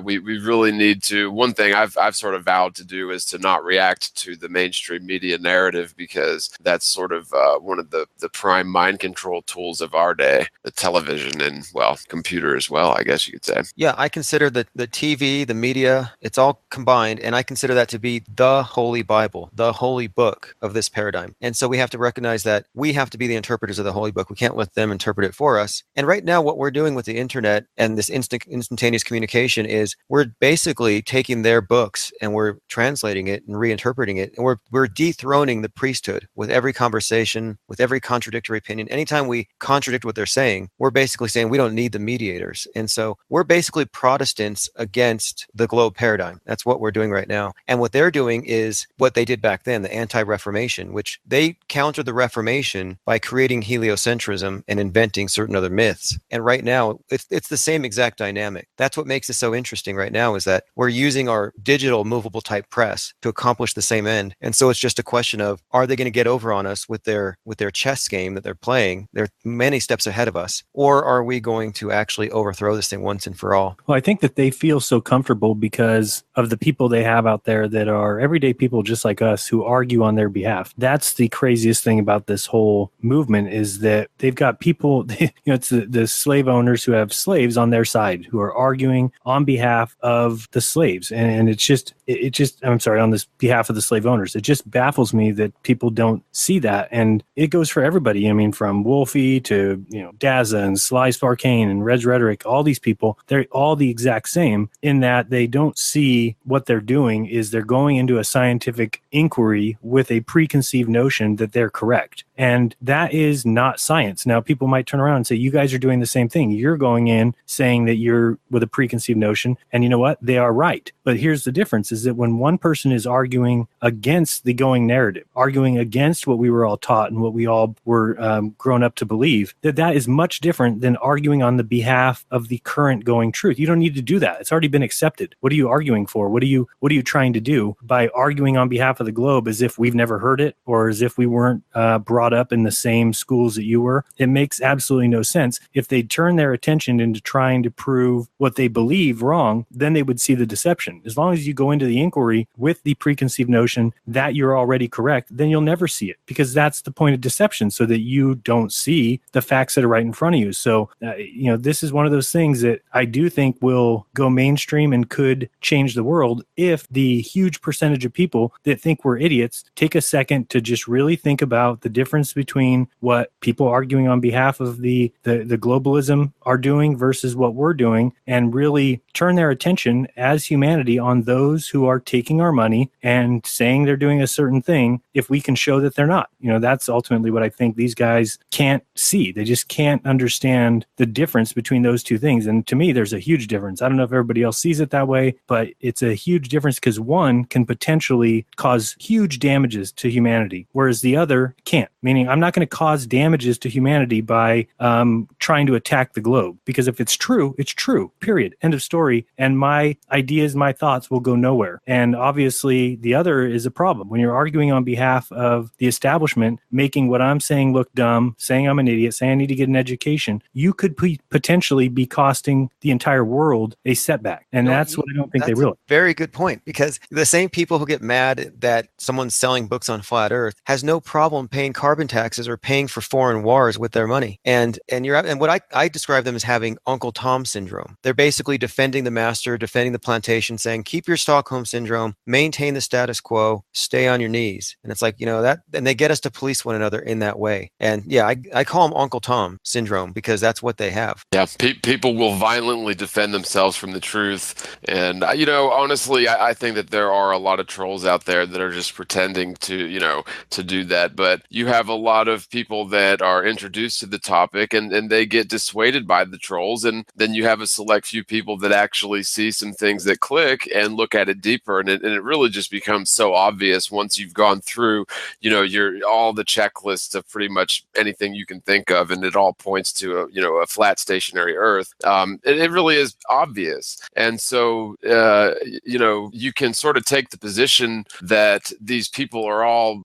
We really need to, one thing I've sort of vowed to do is to not react to the mainstream media narrative, because that's sort of one of the prime mind control tools of our day, the television and, computer as well, I guess you could say. Yeah, I consider the TV, the media, it's all combined, and I consider that to be the Holy Bible, the holy book of this paradigm. And so we have to recognize that we have to be the interpreters of the holy book. We can't let them interpret it for us. And right now, what we're doing with the internet and this instantaneous communication is we're basically taking their books and we're translating it and reinterpreting it. And we're dethroning the priesthood with every conversation, with every contradictory opinion. Anytime we contradict what they're saying, we're basically saying we don't need the mediators. And so we're basically Protestants against the globe paradigm. That's what we're doing right now. And what they're doing is what they did back then, the anti-Reformation, which they countered the Reformation by creating heliocentrism and inventing certain other myths. And right now, it's the same exact dynamic. That's what makes it so interesting right now, is that we're using our digital movable type press to accomplish the same end. And so it's just a question of, are they going to get over on us with their chess game that they're playing? They're many steps ahead of us. Or are we going to actually overthrow this thing once and for all? Well, I think that they feel so comfortable because of the people they have out there that are everyday people just like us who argue on their behalf. That's the craziest thing about this whole movement, is that they've got people, it's the slave owners who have slaves on their side who are arguing on behalf of the slaves. And it just, I'm sorry, on this behalf of the slave owners. It just baffles me that people don't see that. And it goes for everybody. I mean, from Wolfie to, Daza and Sly Sparkane and Reg Rhetoric, all these people, they're all the exact same in that they don't see what they're doing is they're going into a scientific inquiry with a preconceived notion that they're correct. And that is not science. Now, people might turn around and say, you guys are doing the same thing. You're going in saying that you're with a preconceived notion. And you know what? They are right. But here's the difference is that when one person is arguing against the going narrative, arguing against what we were all taught and what we all were grown up to believe, that is much different than arguing on the behalf of the current going truth. You don't need to do that. It's already been accepted. What are you arguing for? What are you trying to do by arguing on behalf of the globe as if we've never heard it or as if we weren't brought up in the same schools that you were? It makes absolutely no sense. If they turn their attention into trying to prove what they believe wrong, then they would see the deception. As long as you go into the inquiry with the preconceived notion that you're already correct, then you'll never see it, because that's the point of deception, so that you don't see the facts that are right in front of you. So, this is one of those things that I do think will go mainstream and could change the world if the huge percentage of people that think we're idiots take a second to just really think about the difference between what people arguing on behalf of the globalism are doing versus what we're doing, and really turn their attention as humanity on those who are taking our money and saying they're doing a certain thing if we can show that they're not. That's ultimately what I think these guys can't see. They just can't understand the difference between those two things. And to me, there's a huge difference. I don't know if everybody else sees it that way, but it's a huge difference because one can potentially cause huge damages to humanity, whereas the other can't. Meaning, I'm not going to cause damages to humanity by trying to attack the globe, because if it's true, period. End of story. And my ideas, my thoughts will go nowhere. And obviously, the other is a problem. When you're arguing on behalf of the establishment, making what I'm saying look dumb, saying I'm an idiot, saying I need to get an education, you could potentially be costing the entire world a setback. And that's what I don't think they realize. Very good point, because the same people who get mad that someone's selling books on flat Earth has no problem paying carbon taxes or paying for foreign wars with their money. And what I describe them as having Uncle Tom syndrome. They're basically defending the master, defending the plantation, saying, keep your Stockholm syndrome, maintain the status quo, stay on your knees. And it's like, and they get us to police one another in that way. And yeah, I call them Uncle Tom syndrome because that's what they have. Yeah, people will violently defend themselves from the truth. And, honestly, I think that there are a lot of trolls out there that are just pretending to do that. But you have a lot of people that are introduced to the topic and they get dissuaded by the trolls. And then you have a select few people that actually see some things that click and look at it deeper. And it really just becomes so obvious once you've gone through, all the checklists of pretty much anything you can think of. And it all points to a flat stationary Earth. It really is obvious. And so, you can sort of take the position that these people are all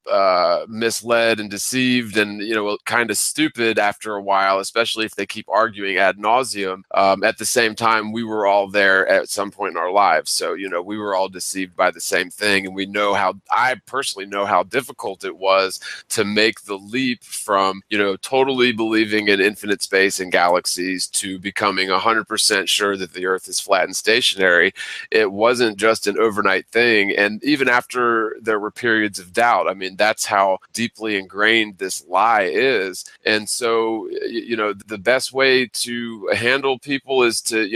misled and deceived and, kind of stupid after a while, especially if they keep arguing ad nauseum. At the same time, we were all there at some point in our lives. So, we were all deceived by the same thing. And I personally know how difficult it was to make the leap from, totally believing in infinite space and galaxies to becoming 100% sure that the Earth is flat and stationary. It wasn't just an overnight thing. And even after there were periods of doubt, that's how deeply ingrained this lie is. And so, the best way to handle people is to,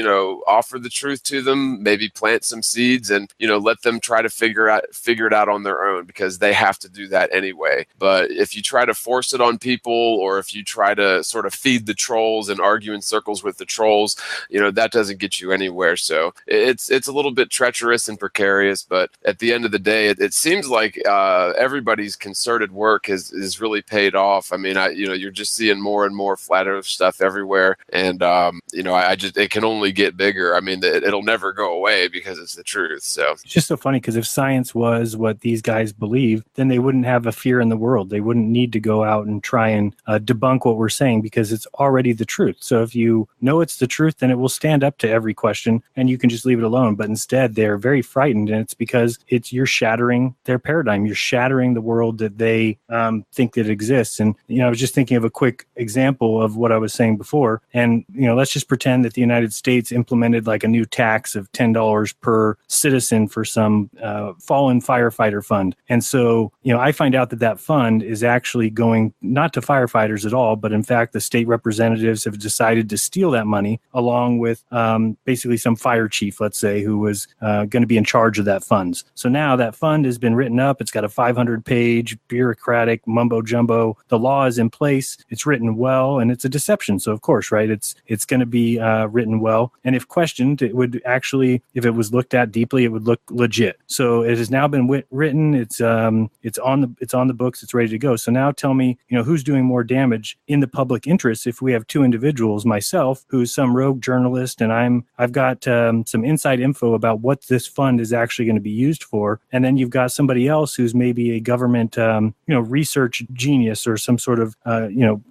offer the truth to them, maybe plant some seeds and, let them try to figure it out on their own, because they have to do that anyway. But if you try to force it on people, or if you try to sort of feed the trolls and argue in circles with the trolls, that doesn't get you anywhere. So it's a little bit treacherous and precarious, but at the end of the day, it seems like everybody's concerted work is really paid off. You're just seeing more and more flat Earth stuff everywhere, and it can only get bigger. It'll never go away because it's the truth. So it's just so funny, because if science was what these guys believe, then they wouldn't have a fear in the world. They wouldn't need to go out and try and debunk what we're saying, because it's already the truth. So if you know it's the truth, then it will stand up to every question and you can just leave it alone. But instead, they're very frightened, and it's because you're shattering their paradigm. You're shattering the world that they think that exists. And, I was just thinking of a quick example of what I was saying before. And, let's just pretend that the United States implemented like a new tax of $10 per citizen for some fallen firefighter fund. And so, I find out that fund is actually going not to firefighters at all, but in fact, the state representatives have decided to steal that money along with basically some fire chief, let's say, who was going to be in charge of that funds. So now that fund has been written up. It's got a 500-page bureaucratic mumbo mumbo jumbo. The law is in place. It's written well, and it's a deception. So of course, right, it's going to be written well. And if questioned, it would actually, if it was looked at deeply, it would look legit. So it has now been written. It's on the books. It's ready to go. So now tell me, who's doing more damage in the public interest if we have two individuals, myself, who's some rogue journalist, and I've got some inside info about what this fund is actually going to be used for, and then you've got somebody else who's maybe a government research genius or some sort of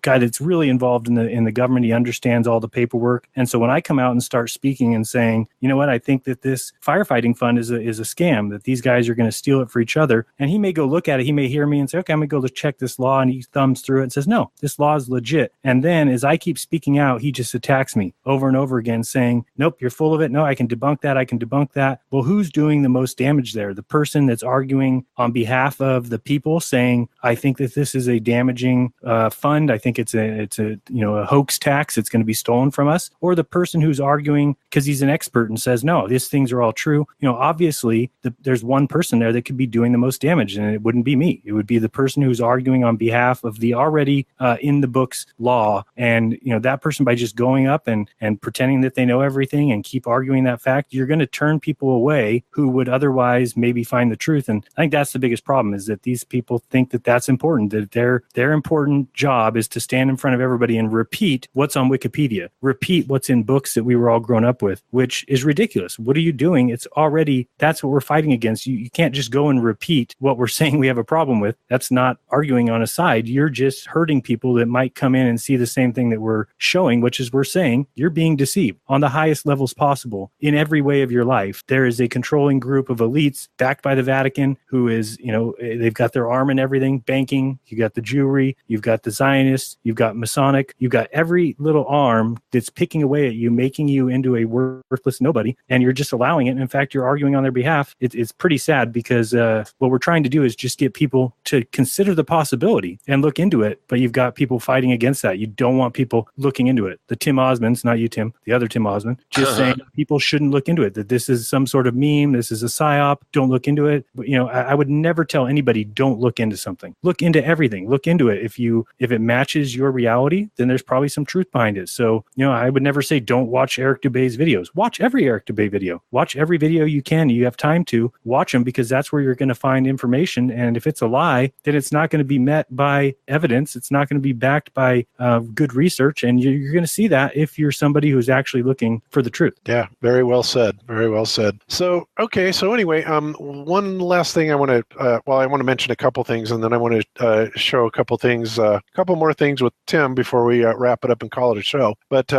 guy that's really involved in the government. He understands all the paperwork, and so when I come out and start speaking and saying, you know what, I think that this firefighting fund is a scam, that these guys are going to steal it for each other, and he may go look at it, he may hear me and say, okay, I'm going to go to check this law, and he thumbs through it and says, no, this law is legit. And then as I keep speaking out, he just attacks me over and over again saying, nope, you're full of it. No, I can debunk that. Well, who's doing the most damage there? The person that's arguing on behalf of the people saying, I think that this is a damaging fund. I think it's a hoax tax. It's going to be stolen from us. Or the person who's arguing because he's an expert and says, no, these things are all true. Obviously there's one person there that could be doing the most damage, and it wouldn't be me. It would be the person who's arguing on behalf of the already in the books law. And, that person, by just going up and pretending that they know everything and keep arguing that fact, you're going to turn people away who would otherwise maybe find the truth. And I think that's the biggest problem, is that these people think that that's important, that their important job is to stand in front of everybody and repeat what's on Wikipedia, repeat what's in books that we were all grown up with, which is ridiculous. What are you doing? It's already, that's what we're fighting against. You can't just go and repeat what we're saying we have a problem with. That's not arguing on a side. You're just hurting people that might come in and see the same thing that we're showing, which is we're saying you're being deceived on the highest levels possible in every way of your life. There is a controlling group of elites backed by the Vatican who is, they've got their arm in everything, banking, you got the Jewry, you've got the Zionists, you've got Masonic, you've got every little arm that's picking away at you, making you into a worthless nobody, and you're just allowing it. And in fact, you're arguing on their behalf. It's pretty sad, because what we're trying to do is just get people to consider the possibility and look into it, but you've got people fighting against that. You don't want people looking into it. The Tim Osmonds, not you, Tim, the other Tim Osmond, just saying people shouldn't look into it, that this is some sort of meme, this is a psyop, don't look into it. But, I would never tell anybody, don't look into something. Look into everything. Look into it. If it matches your reality, then there's probably some truth behind it. So, I would never say don't watch Eric Dubé's videos. Watch every Eric Dubé video. Watch every video you can. You have time to watch them, because that's where you're going to find information. And if it's a lie, then it's not going to be met by evidence. It's not going to be backed by good research. And you're going to see that if you're somebody who's actually looking for the truth. Yeah, very well said. Very well said. So, okay. So anyway, one last thing I want to mention a couple things, and then I want to show a couple more things with Tim before we wrap it up and call it a show. But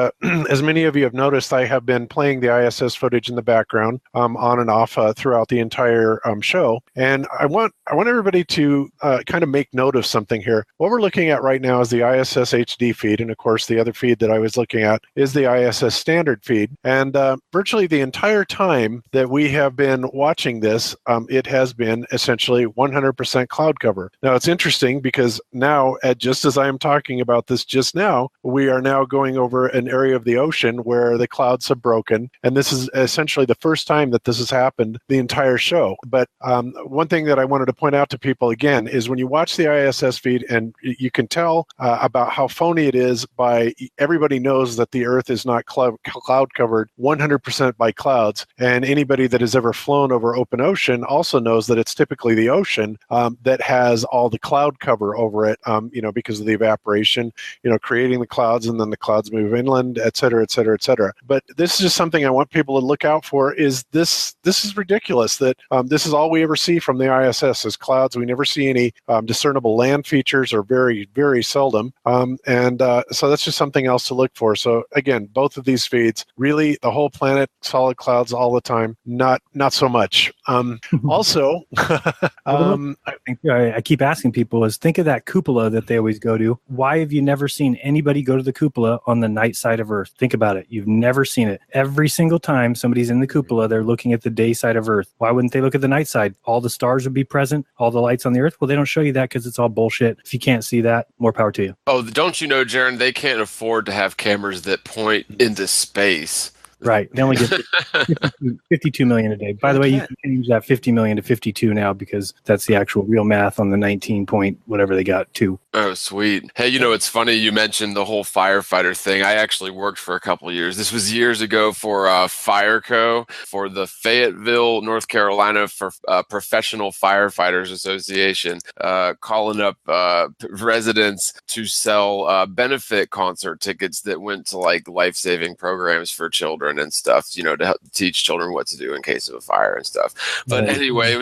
as many of you have noticed, I have been playing the ISS footage in the background on and off throughout the entire show. And I want everybody to kind of make note of something here. What we're looking at right now is the ISS HD feed. And of course, the other feed that I was looking at is the ISS standard feed. And virtually the entire time that we have been watching this, it has been essentially 100% cloud cover. Now, it's interesting because now, just as I am talking about this just now, we are now going over an area of the ocean where the clouds have broken. And this is essentially the first time that this has happened the entire show. But one thing that I wanted to point out to people again is when you watch the ISS feed, and you can tell about how phony it is by everybody knows that the Earth is not cloud covered 100% by clouds. And anybody that has ever flown over open ocean also knows that it's typically the ocean that has all the cloud cover over it, because of the evaporation, creating the clouds, and then the clouds move inland, et cetera, et cetera, et cetera. But this is just something I want people to look out for. Is this is ridiculous that this is all we ever see from the ISS is clouds. We never see any discernible land features, or very, very seldom. So that's just something else to look for. So again, both of these feeds, really the whole planet, solid clouds all the time, not so much. Also, I keep asking people is think of that cupola that they always go to. Why have you never seen anybody go to the cupola on the night side of Earth? Think about it. You've never seen it. Every single time somebody's in the cupola, they're looking at the day side of Earth. Why wouldn't they look at the night side? All the stars would be present, all the lights on the Earth. Well, they don't show you that because it's all bullshit. If you can't see that, more power to you. Oh, don't you know, Jaron, they can't afford to have cameras that point into space. Right. They only get 52 million a day. By the way, you can change that 50 million to 52 now because that's the actual real math on the 19 point whatever they got too. Oh, sweet. Hey, it's funny you mentioned the whole firefighter thing. I actually worked for a couple of years. This was years ago for FireCo, for the Fayetteville, North Carolina for Professional Firefighters Association, calling up residents to sell benefit concert tickets that went to like life-saving programs for children and stuff, to help teach children what to do in case of a fire and stuff. But anyway,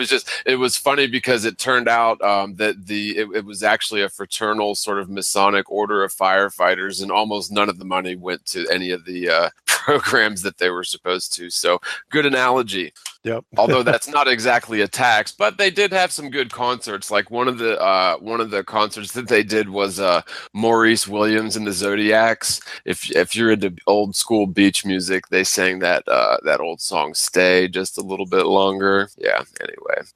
it was funny because it turned out that it was actually a fraternal sort of Masonic order of firefighters, and almost none of the money went to any of the programs that they were supposed to. So good analogy. Yep. Although that's not exactly a tax, but they did have some good concerts. Like one of the concerts that they did was Maurice Williams and the Zodiacs. If you're into old school beach music, they sang that old song "Stay" just a little bit longer. Yeah. Anyway,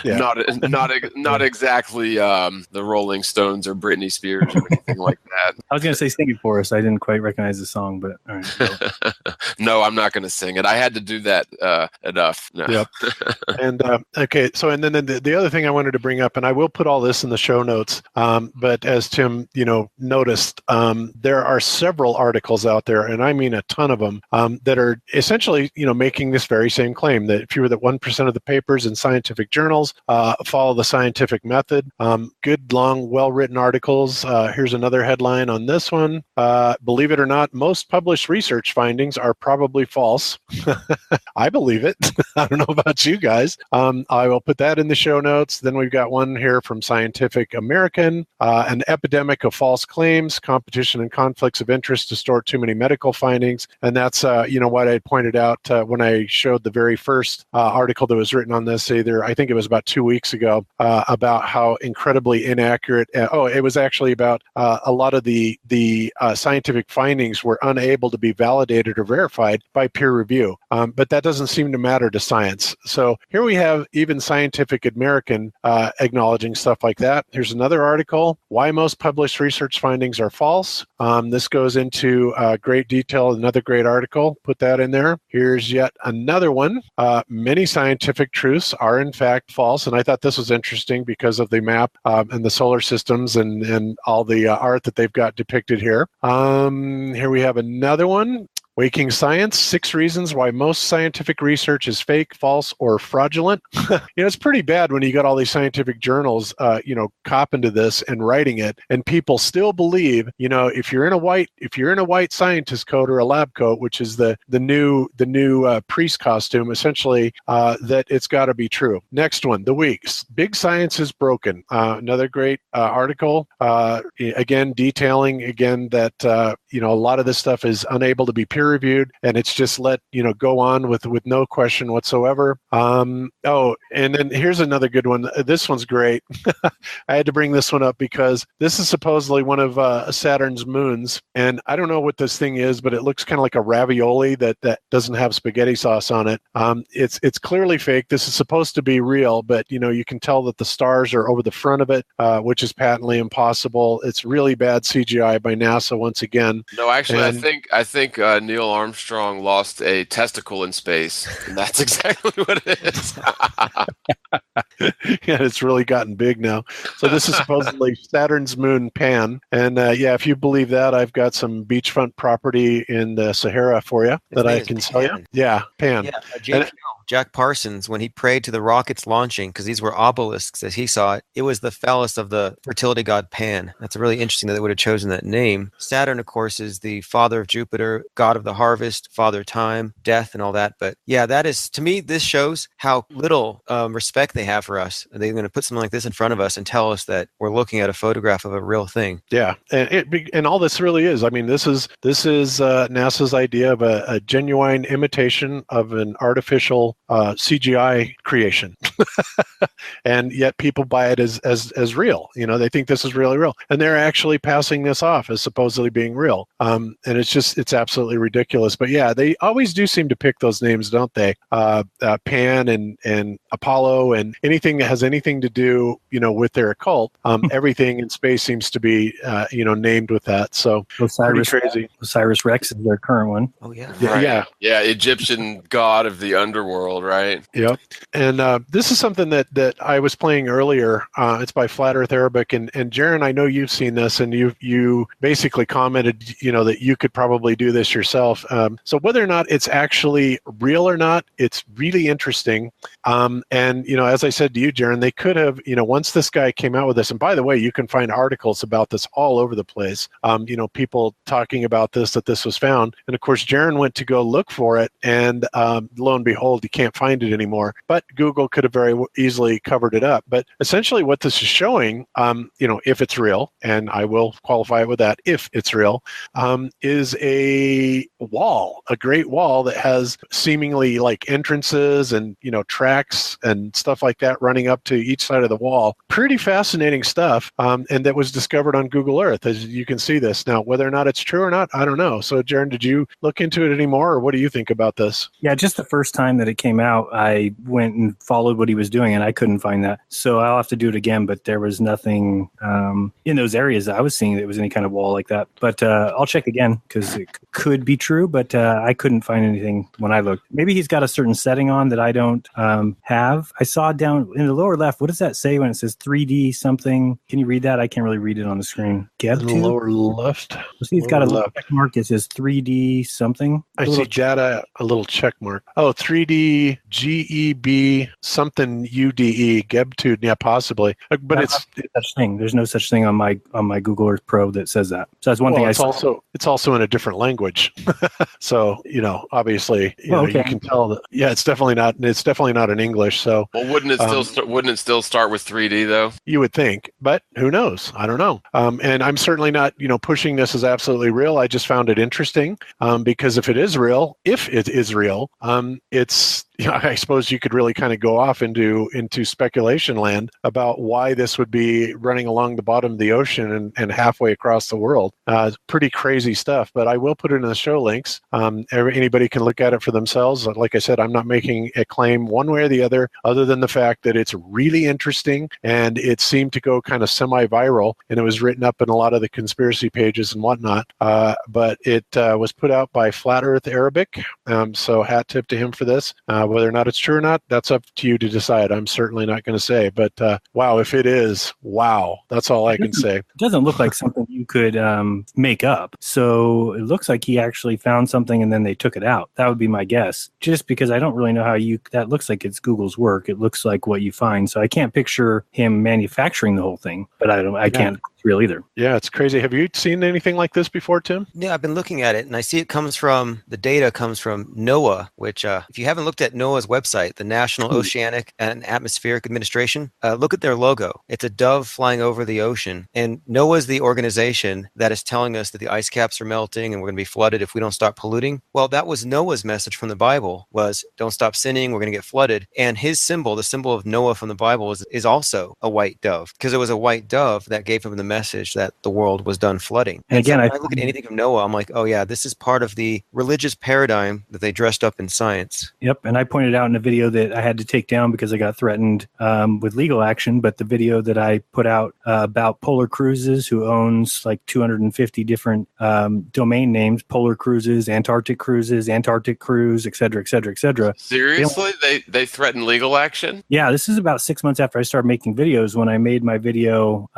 Yeah. not exactly the Rolling Stones or Britney Spears or anything like that. I was going to say sing it for us. I didn't quite recognize the song, but all right. No, I'm not going to sing it. I had to do that enough. No. Yep. And okay, so and then the other thing I wanted to bring up, and I will put all this in the show notes, but as Tim, noticed, there are several articles out there, and I mean a ton of them, that are essentially, making this very same claim that fewer than 1% of the papers in scientific journals follow the scientific method. Good, long, well-written articles. Here's another headline on this one. Believe it or not, most published research findings are probably false. I believe it. I don't know about you guys. I will put that in the show notes. Then we've got one here from Scientific American, an epidemic of false claims, competition and conflicts of interest distort too many medical findings. And that's, what I pointed out when I showed the very first article that was written on this, I think it was about 2 weeks ago, about how incredibly inaccurate. It was actually about a lot of the scientific findings were unable to be validated or verified by peer review. But that doesn't seem to matter to science. So here we have even Scientific American acknowledging stuff like that. Here's another article, why most published research findings are false. This goes into great detail, another great article, put that in there. Here's yet another one. Many scientific truths are in fact false. And I thought this was interesting because of the map and the solar systems and all the art that they've got depicted here. Here we have another one. Waking Science, 6 reasons why most scientific research is fake, false, or fraudulent. It's pretty bad when you got all these scientific journals, copping to this and writing it, and people still believe, if you're in a white scientist coat or a lab coat, which is the new priest costume, essentially, that it's got to be true. Next one, The Weeks, Big Science is Broken. Another great article, again detailing that a lot of this stuff is unable to be peer reviewed, and it's just let go on with no question whatsoever. And then here's another good one. This one's great. I had to bring this one up because this is supposedly one of Saturn's moons, and I don't know what this thing is, but it looks kind of like a ravioli that doesn't have spaghetti sauce on it. It's clearly fake. This is supposed to be real, but you can tell that the stars are over the front of it, which is patently impossible. It's really bad CGI by NASA once again. No, actually, I think Neil Armstrong lost a testicle in space, and that's exactly what it is. Yeah, it's really gotten big now. So this is supposedly Saturn's moon Pan, and if you believe that, I've got some beachfront property in the Sahara for you that I can sell you. Yeah, Pan. Yeah, Jack Parsons, when he prayed to the rockets launching, because these were obelisks as he saw it, it was the phallus of the fertility god Pan. That's really interesting that they would have chosen that name. Saturn, of course, is the father of Jupiter, god of the harvest, father time, death, and all that. But yeah, that is, to me, this shows how little respect they have for us. They're going to put something like this in front of us and tell us that we're looking at a photograph of a real thing. Yeah, and all this really is. I mean, this is NASA's idea of a genuine imitation of an artificial CGI creation. And yet people buy it as real. They think this is really real, and they're actually passing this off as supposedly being real. And it's absolutely ridiculous. But yeah, they always do seem to pick those names, don't they? Pan and Apollo and anything that has anything to do, with their occult. Everything in space seems to be, named with that. So Osiris, pretty crazy. Osiris Rex is their current one. Oh yeah. Right. Yeah, Egyptian god of the underworld, right? Yep. And this is something that I was playing earlier. It's by Flat Earth Arabic, and Jaron, I know you've seen this, and you basically commented, that you could probably do this yourself. So whether or not it's actually real or not, it's really interesting. And as I said to you, Jaron, they could have, once this guy came out with this, and by the way, you can find articles about this all over the place. People talking about that this was found, and of course, Jaron went to go look for it, and lo and behold, you can't find it anymore. But Google could have very easily covered it up. But essentially, what this is showing, if it's real, and I will qualify it with that, if it's real, is a wall, a great wall that has seemingly like entrances and tracks and stuff like that running up to each side of the wall. Pretty fascinating stuff, and that was discovered on Google Earth, as you can see this. Now, whether or not it's true or not, I don't know. So, Jaron, did you look into it anymore, or what do you think about this? Yeah, just the first time that it came out, I went and followed what he was doing, and I couldn't find that. So I'll have to do it again, but there was nothing in those areas that I was seeing that was any kind of wall like that. But I'll check again, because it could be true, but I couldn't find anything when I looked. Maybe he's got a certain setting on that I don't have. I saw down in the lower left, what does that say when it says 3D something? Can you read that? I can't really read it on the screen. In the lower left. See, he's got a little check mark. It says 3D something. I see data, a little check mark. Oh, 3D GEB something UDE GebTude. Yeah, possibly. But it's such thing. There's no such thing on my Google Earth Pro that says that. So that's one thing. It's also in a different language. So obviously, you can tell that. Yeah, it's definitely not. It's definitely not in English. So wouldn't it still start with 3D though? You would think, but who knows? I don't know. And I'm certainly not pushing this as absolutely real. I just found it interesting because if it is real, it's I suppose you could really kind of go off into speculation land about why this would be running along the bottom of the ocean and halfway across the world. Pretty crazy stuff, but I will put it in the show links. Anybody can look at it for themselves. Like I said, I'm not making a claim one way or the other than the fact that it's really interesting, and it seemed to go kind of semi-viral, and it was written up in a lot of the conspiracy pages and whatnot. But it was put out by Flat Earth Arabic, so hat tip to him for this. Whether or not it's true or not, that's up to you to decide. I'm certainly not going to say, but wow, if it is, wow, that's all I can say. It doesn't look like something you could make up. So it looks like he actually found something and then they took it out. That would be my guess. Just because I don't really know how that looks like it's Google's work. It looks like what you find. So I can't picture him manufacturing the whole thing, but I can't real either. Yeah, it's crazy. Have you seen anything like this before, Tim? Yeah, I've been looking at it, and I see the data comes from NOAA, which if you haven't looked at NOAA's website, the National Oceanic and Atmospheric Administration, look at their logo. It's a dove flying over the ocean, and NOAA is the organization that is telling us that the ice caps are melting and we're going to be flooded if we don't stop polluting. Well, that was NOAA's message from the Bible, was don't stop sinning, we're going to get flooded. And his symbol, the symbol of Noah from the Bible, is also a white dove, because it was a white dove that gave him the message that the world was done flooding. And again, so when I look at anything from Noah, I'm like, oh yeah, this is part of the religious paradigm that they dressed up in science. Yep, and I pointed out in a video that I had to take down because I got threatened with legal action, but the video that I put out about Polar Cruises, who owns like 250 different domain names, Polar Cruises, Antarctic Cruises, Antarctic Cruise, et cetera, et cetera, et cetera. Seriously? They threatened legal action? Yeah, this is about 6 months after I started making videos, when I made my video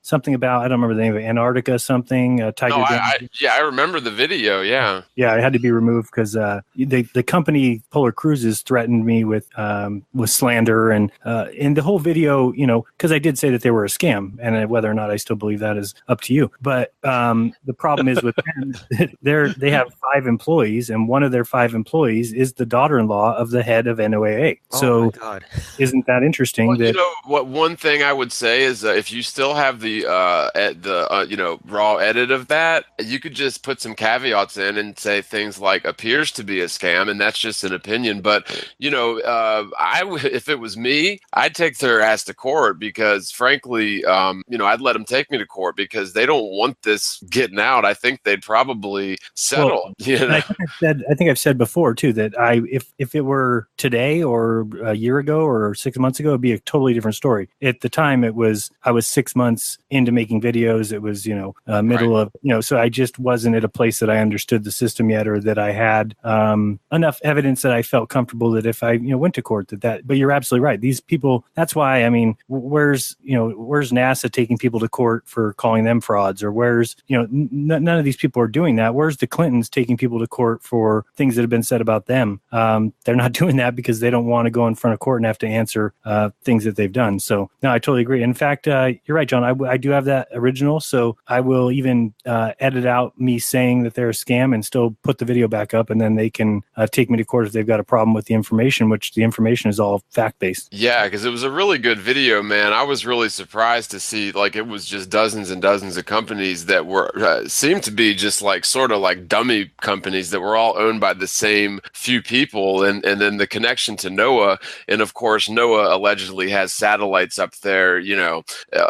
something about, I don't remember the name of it, Antarctica something. Tiger. I remember the video. Yeah. Yeah, it had to be removed because the company Polar Cruises threatened me with slander and the whole video. Because I did say that they were a scam, and whether or not I still believe that is up to to you. But the problem is with them, they have 5 employees, and one of their 5 employees is the daughter-in-law of the head of NOAA. So, my God. Isn't that interesting? Well, what one thing I would say is if you still have the raw edit of that, you could just put some caveats in and say things like appears to be a scam, and that's just an opinion. But if it was me, I'd take their ass to court because, frankly, I'd let them take me to court because they don't want this getting out. I think they'd probably settle. Well, I think I've said before too that if it were today or a year ago or 6 months ago, it'd be a totally different story. At the time, I was 6 months into making videos. It was middle of so I just wasn't at a place that I understood the system yet, or that I had enough evidence that I felt comfortable that if I went to court that. But you're absolutely right. These people. That's why where's NASA taking people to court for calling them frauds, or where's none of these people are doing that. Where's the Clintons taking people to court for things that have been said about them? They're not doing that because they don't want to go in front of court and have to answer things that they've done. So no, I totally agree. In fact, you're right, John. I do have that original, so I will even edit out me saying that they're a scam and still put the video back up, and then they can take me to court if they've got a problem with the information, which the information is all fact-based. Yeah, because it was a really good video, man. I was really surprised to see it was just dozens and dozens of companies that were seemed to be just sort of like dummy companies that were all owned by the same few people, and then the connection to NOAA, and of course NOAA allegedly has satellites up there,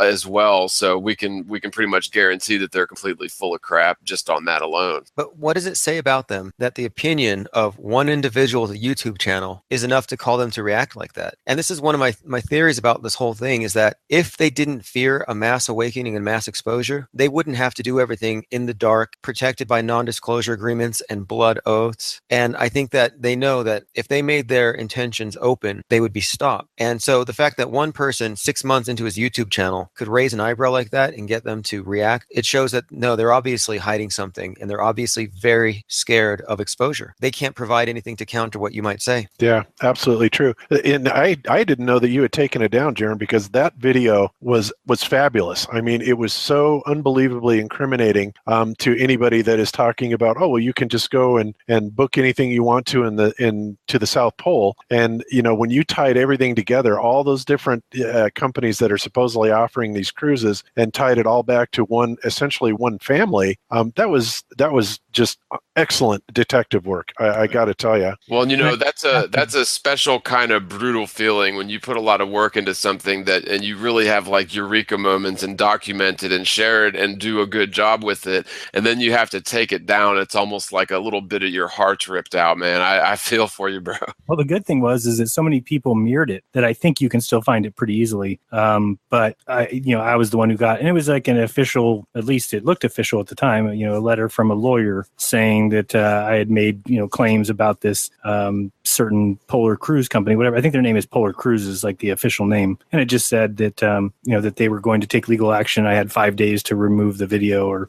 as well. So we can pretty much guarantee that they're completely full of crap just on that alone. But what does it say about them that the opinion of one individual with a YouTube channel is enough to call them to react like that? And this is one of my theories about this whole thing, is that if they didn't fear a mass awakening and mass exposure, they wouldn't have to do everything in the dark, protected by non-disclosure agreements and blood oaths. And I think that they know that if they made their intentions open, they would be stopped. And so the fact that one person 6 months into his YouTube channel could raise an eyebrow like that and get them to react, it shows that no, they're obviously hiding something, and they're obviously very scared of exposure. They can't provide anything to counter what you might say. Yeah, absolutely true. And I didn't know that you had taken it down, Jaron, because that video was fabulous. I mean, it was so unbelievably incriminating to anybody that is talking about, oh, well, you can just go and book anything you want to to the South Pole. And when you tied everything together, all those different companies that are supposedly offering these cruises, and tied it all back to essentially one family, that was just excellent detective work. I got to tell you. Well, that's a special kind of brutal feeling when you put a lot of work into something and you really have eureka moments and document it and share it and do a good job with it, and then you have to take it down. It's almost like a little bit of your heart's ripped out, man. I feel for you, bro. Well, the good thing is that so many people mirrored it that I think you can still find it pretty easily. But I was the one who got, and it was like an official, at least it looked official at the time, a letter from a lawyer saying that I had made, claims about this certain polar cruise company, whatever. I think their name is Polar Cruises, like the official name. And it just said that, that they were going to take legal action. I had 5 days to remove the video or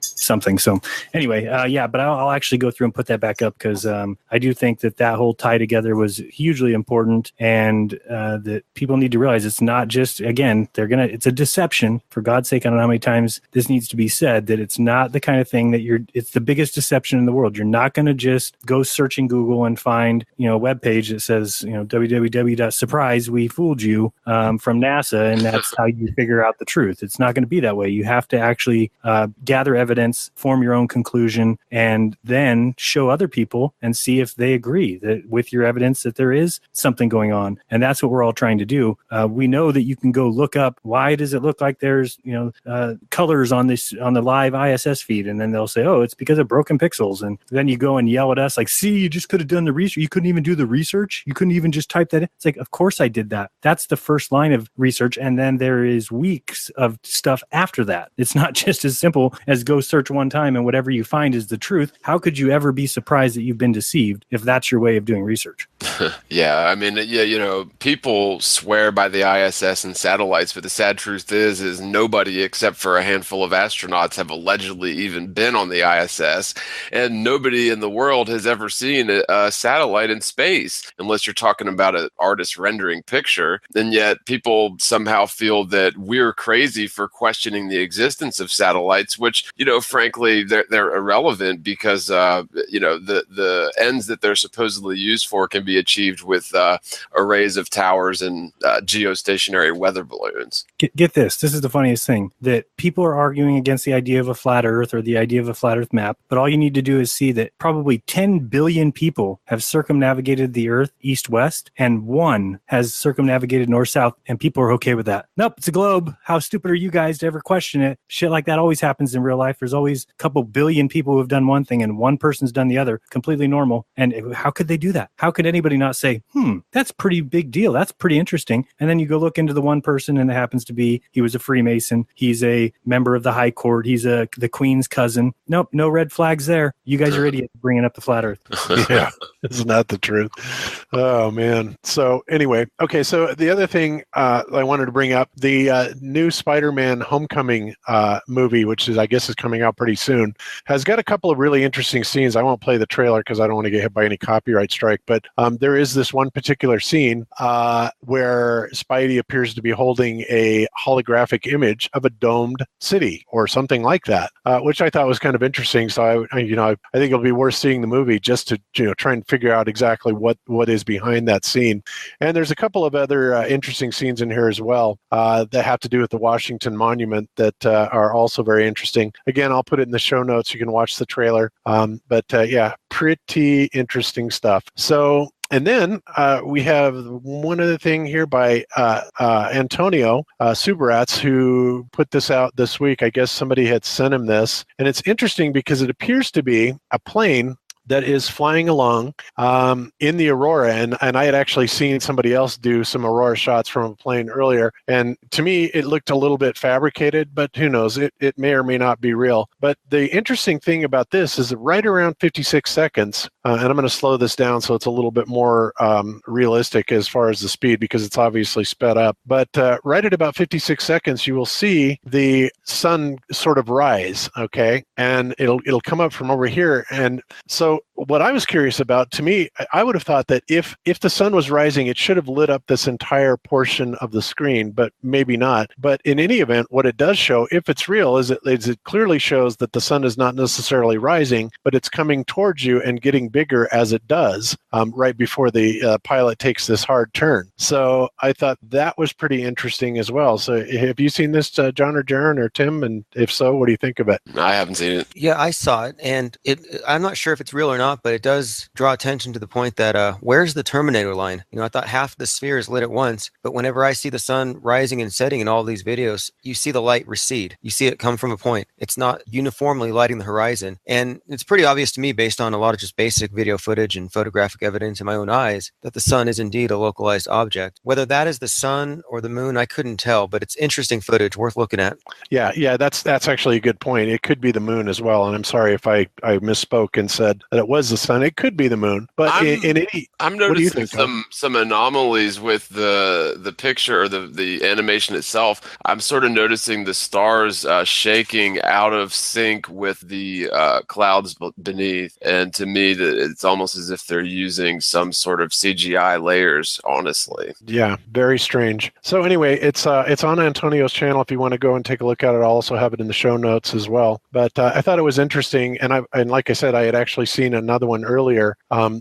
something. So anyway, but I'll actually go through and put that back up because I do think that whole tie together was hugely important, and that people need to realize it's not just, again, it's a deception. For God's sake, I don't know how many times this needs to be said, that it's not the kind of thing that it's the biggest deception in the world. You're not going to just go searching Google and find, a web page that says, www.surprise, we fooled you from NASA, and that's how you figure out the truth. It's not going to be that way. You have to actually gather evidence, form your own conclusion, and then show other people and see if they agree that with your evidence that there is something going on. And that's what we're all trying to do. We know that you can go look up, why does it look like there's colors on the live ISS feed, and then they'll say, oh, it's because of broken pixels. And then you go and yell at us like, see, you just could have done the research. You couldn't even do the research. You couldn't even just type that in. It's like, of course I did that. That's the first line of research, and then there is weeks of stuff after that. It's not just as simple as go search one time and whatever you find is the truth. How could you ever be surprised that you've been deceived if that's your way of doing research? Yeah, I mean, yeah, people swear by the ISS and satellites, but the sad truth is nobody except for a handful of astronauts have allegedly even been on the ISS, and nobody in the world has ever seen a satellite in space, unless you're talking about an artist rendering picture. And yet, people somehow feel that we're crazy for questioning the existence of satellites, which, frankly, they're irrelevant because, the ends that they're supposedly used for can be achieved with arrays of towers and geostationary weather balloons. Get this. This is the funniest thing, that people are arguing against the idea of a flat Earth or the idea of a flat Earth map, but all you need to do is see that probably 10 billion people have circumnavigated the Earth east-west, and one has circumnavigated north-south, and people are okay with that. Nope, it's a globe. How stupid are you guys to ever question it? Shit like that always happens in real life. There's always a couple billion people who have done one thing and one person's done the other. Completely normal. And how could they do that? How could anybody not say, that's pretty big deal. That's pretty interesting. And then you go look into the one person, and it happens to be he was a Freemason. He's a member of the High Court. He's the Queen's cousin. Nope, no red flags there. You guys are idiots bringing up the flat Earth. Yeah, it's not the truth. Oh, man. So anyway, okay, so the other thing I wanted to bring up, the new Spider-Man Homecoming movie, which I guess is coming out pretty soon, has got a couple of really interesting scenes. I won't play the trailer because I don't want to get hit by any copyright strike, but there is this one particular scene where Spidey appears to be holding a holographic image of a domed city or something like that, which I thought was kind of interesting. So I think it'll be worth seeing the movie just to try and figure out exactly what is behind that scene. And there's a couple of other interesting scenes in here as well that have to do with the Washington Monument that are also very interesting. Again, I'll put it in the show notes. You can watch the trailer. But yeah, pretty interesting stuff. So, and then we have one other thing here by Antonio Subarats, who put this out this week. I guess somebody had sent him this. And it's interesting because it appears to be a plane that is flying along in the aurora. And I had actually seen somebody else do some aurora shots from a plane earlier. And to me, it looked a little bit fabricated, but who knows? It may or may not be real. But the interesting thing about this is that right around 56 seconds, and I'm going to slow this down so it's a little bit more realistic as far as the speed, because it's obviously sped up. But right at about 56 seconds, you will see the sun sort of rise, okay? And it'll come up from over here. And so what I was curious about, to me, I would have thought that if the sun was rising, it should have lit up this entire portion of the screen, but maybe not. But in any event, what it does show, if it's real, is it clearly shows that the sun is not necessarily rising, but it's coming towards you and getting bigger as it does right before the pilot takes this hard turn. So I thought that was pretty interesting as well. So have you seen this, John or Jaron or Tim? And if so, what do you think of it? I haven't seen it. Yeah, I saw it, and I'm not sure if it's real or not, but it does draw attention to the point that where's the Terminator line? I thought half the sphere is lit at once, but whenever I see the sun rising and setting in all these videos, you see the light recede. You see it come from a point. It's not uniformly lighting the horizon. And it's pretty obvious to me, based on a lot of just basic video footage and photographic evidence in my own eyes, that the sun is indeed a localized object. Whether that is the sun or the moon, I couldn't tell, but it's interesting footage worth looking at. Yeah, that's actually a good point. It could be the moon as well. And I'm sorry if I misspoke and said that it was the sun. It could be the moon, but I'm noticing some anomalies with the picture or the animation itself. I'm sort of noticing the stars shaking out of sync with the clouds beneath, and to me, that it's almost as if they're using some sort of CGI layers. Honestly, yeah, very strange. So anyway, it's on Antonio's channel. If you want to go and take a look at it, I'll also have it in the show notes as well. But I thought it was interesting, and like I said, I had actually seen another one earlier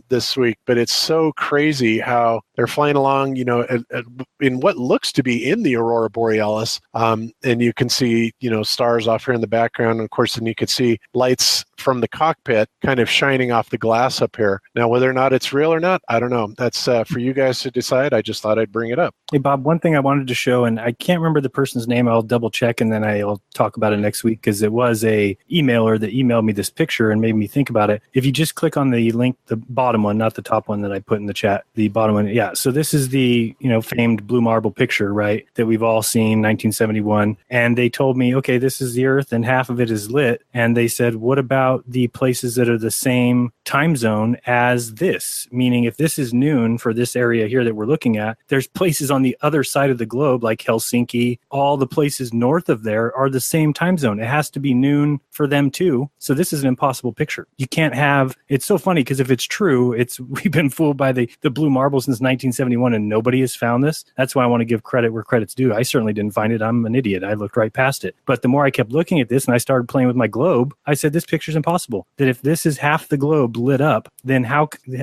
this week, but it's so crazy how they're flying along, in what looks to be in the Aurora Borealis, and you can see, stars off here in the background, and of course, then you can see lights from the cockpit kind of shining off the glass up here. Now, whether or not it's real or not, I don't know. That's for you guys to decide. I just thought I'd bring it up. Hey, Bob, one thing I wanted to show, and I can't remember the person's name. I'll double check, and then I'll talk about it next week, because it was a emailer that emailed me this picture and made me think about it. If you just click on the link, the bottom one, not the top one that I put in the chat. The bottom one, yeah. So this is the famed blue marble picture, right? That we've all seen, 1971. And they told me, okay, this is the Earth, and half of it is lit. And they said, what about the places that are the same time zone as this? Meaning, if this is noon for this area here that we're looking at, there's places on the other side of the globe, like Helsinki. All the places north of there are the same time zone. It has to be noon for them too. So this is an impossible picture. You can't have. It's so funny because if it's true, we've been fooled by the blue marble since 1971, and nobody has found this. That's why I want to give credit where credit's due. I certainly didn't find it. I'm an idiot. I looked right past it. But the more I kept looking at this and I started playing with my globe, I said, this picture's impossible. That if this is half the globe lit up, then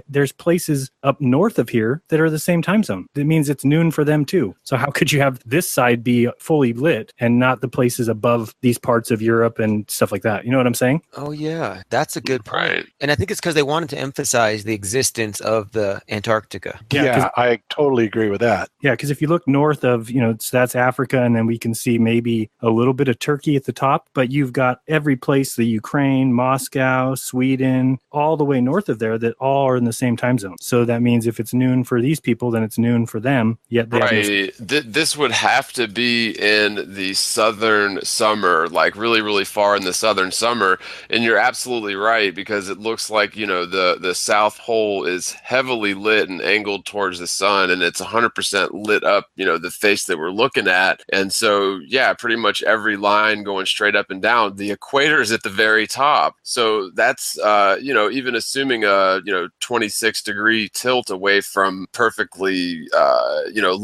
there's places up north of here that are the same time zone. That means it's noon for them too. So how could you have this side be fully lit and not the places above these parts of Europe and stuff like that? You know what I'm saying? Oh, yeah. That's a good point. Right. And I think it's because they wanted to emphasize the existence of the Antarctica. Yeah, I totally agree with that. Yeah, because if you look north of, so that's Africa, and then we can see maybe a little bit of Turkey at the top, but you've got every place, the Ukraine, Moscow, Sweden, all the way north of there that all are in the same time zone. So that means if it's noon for these people, then it's noon for them, yet they Right. This would have to be in the southern summer, like really, really far in the southern summer. And you're absolutely right, because it looks like, the South Pole is heavily lit and angled towards the sun, and it's 100% lit up, the face that we're looking at. And so, yeah, pretty much every line going straight up and down. The equator is at the very top. So that's, even assuming a, 26 degree tilt away from perfectly,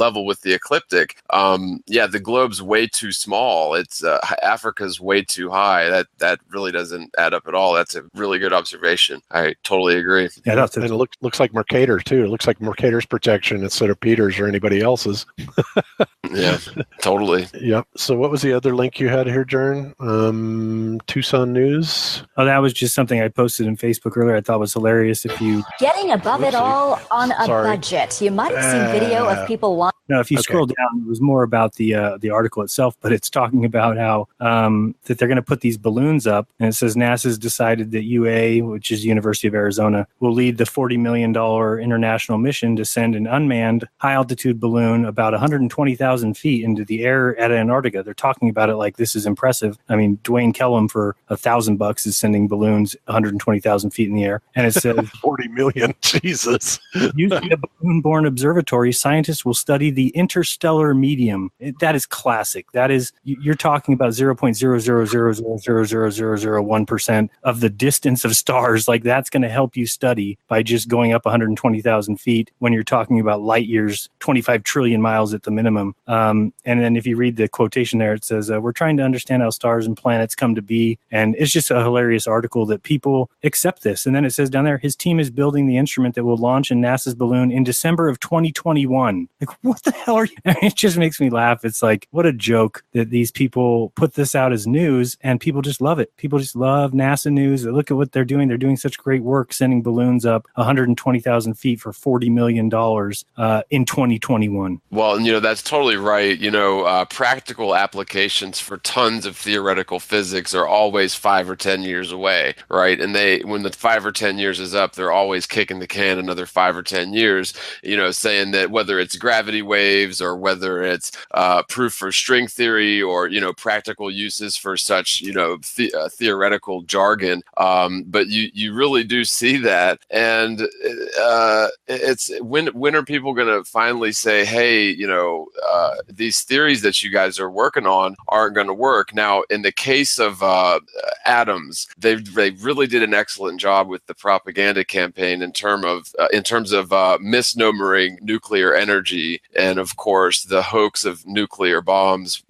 level with the ecliptic. The globe's way too small. It's Africa's way too high. That really doesn't add up at all. That's a really good observation. I totally agree. Yeah, and it looks like Mercator too. It looks like Mercator's protection instead of Peter's or anybody else's. Yeah, totally. Yep. So what was the other link you had here, Jern? Tucson News. Oh, that was just something I posted in Facebook earlier. I thought was hilarious. If you getting above it all on a budget, you might have seen video of people want. No, if you scroll down, it was more about the article itself, but it's talking about how that they're going to put these balloons up, and it says NASA's decided that UA, which is University of Arizona, will lead the $40 million international mission to send an unmanned high-altitude balloon about 120,000 feet into the air at Antarctica. They're talking about it like this is impressive. I mean, Dwayne Kellum for $1,000 is sending balloons 120,000 feet in the air, and it says 40 million. Jesus. Using a balloon-borne observatory, scientists will study the interstellar medium. That is classic. That is, you're talking about 0.000000001% of the distance of stars. Like, that's going to help you study by just going up 120,000 feet when you're talking about light years, 25 trillion miles at the minimum. And then if you read the quotation there, it says, we're trying to understand how stars and planets come to be. And it's just a hilarious article that people accept this. And then it says down there, his team is building the instrument that will launch in NASA's balloon in December of 2021. Like, what the hell are you? It just makes me laugh. It's like, what a joke that these people put this out as news, and people just love it. People just love NASA news. Look at what they're doing. They're doing such great work sending balloons up 120,000 feet for $40 million in 2021. Well, and that's totally right. Practical applications for tons of theoretical physics are always 5 or 10 years away, right? And when the 5 or 10 years is up, they're always kicking the can another 5 or 10 years, saying that whether it's gravity waves or whether it's proof for string theory or, practical uses for such, theoretical jargon. But you really do see that. And it's when are people going to finally say, hey, these theories that you guys are working on aren't going to work? Now, in the case of atoms, they really did an excellent job with the propaganda campaign in terms of misnomering nuclear energy, and of course the hoax of nuclear bombs,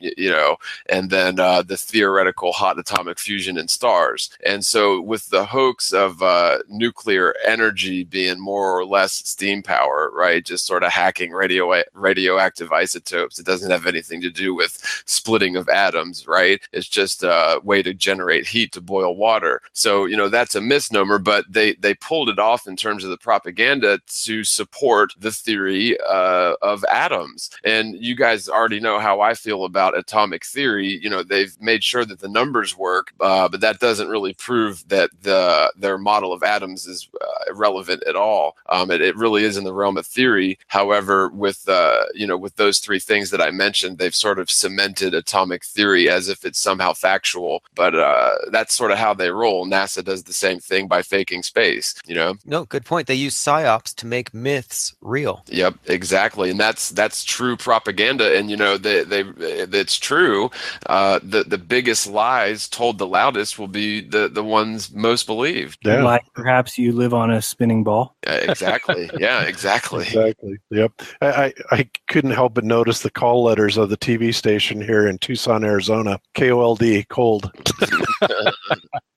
and then the theoretical hot atomic fusion in stars. And so with the hoax of nuclear energy being more or less steam power, right, just sort of hacking radioactive isotopes, it doesn't have anything to do with splitting of atoms, right? It's just a way to generate heat to boil water. So, that's a misnomer, but they pulled it off in terms of the propaganda to support the theory of atoms. And you guys already know how I feel about atomic theory. They've made sure that the numbers work, but that doesn't really prove that their model of atoms is irrelevant at all. It really is in the realm of theory. However, with those three things that I mentioned, they've sort of cemented atomic theory as if it's somehow factual. But that's sort of how they roll. NASA does the same thing by faking space. No, good point. They use psyops to make myths real. Yep, exactly, and that's true propaganda. And that's true. The biggest lies told the loudest will be the ones most believed. Yeah. Like perhaps you live on a spinning ball. Exactly. Yeah, exactly. Exactly. Yep. I couldn't help but notice the call letters of the TV station here in Tucson, Arizona. KOLD, cold.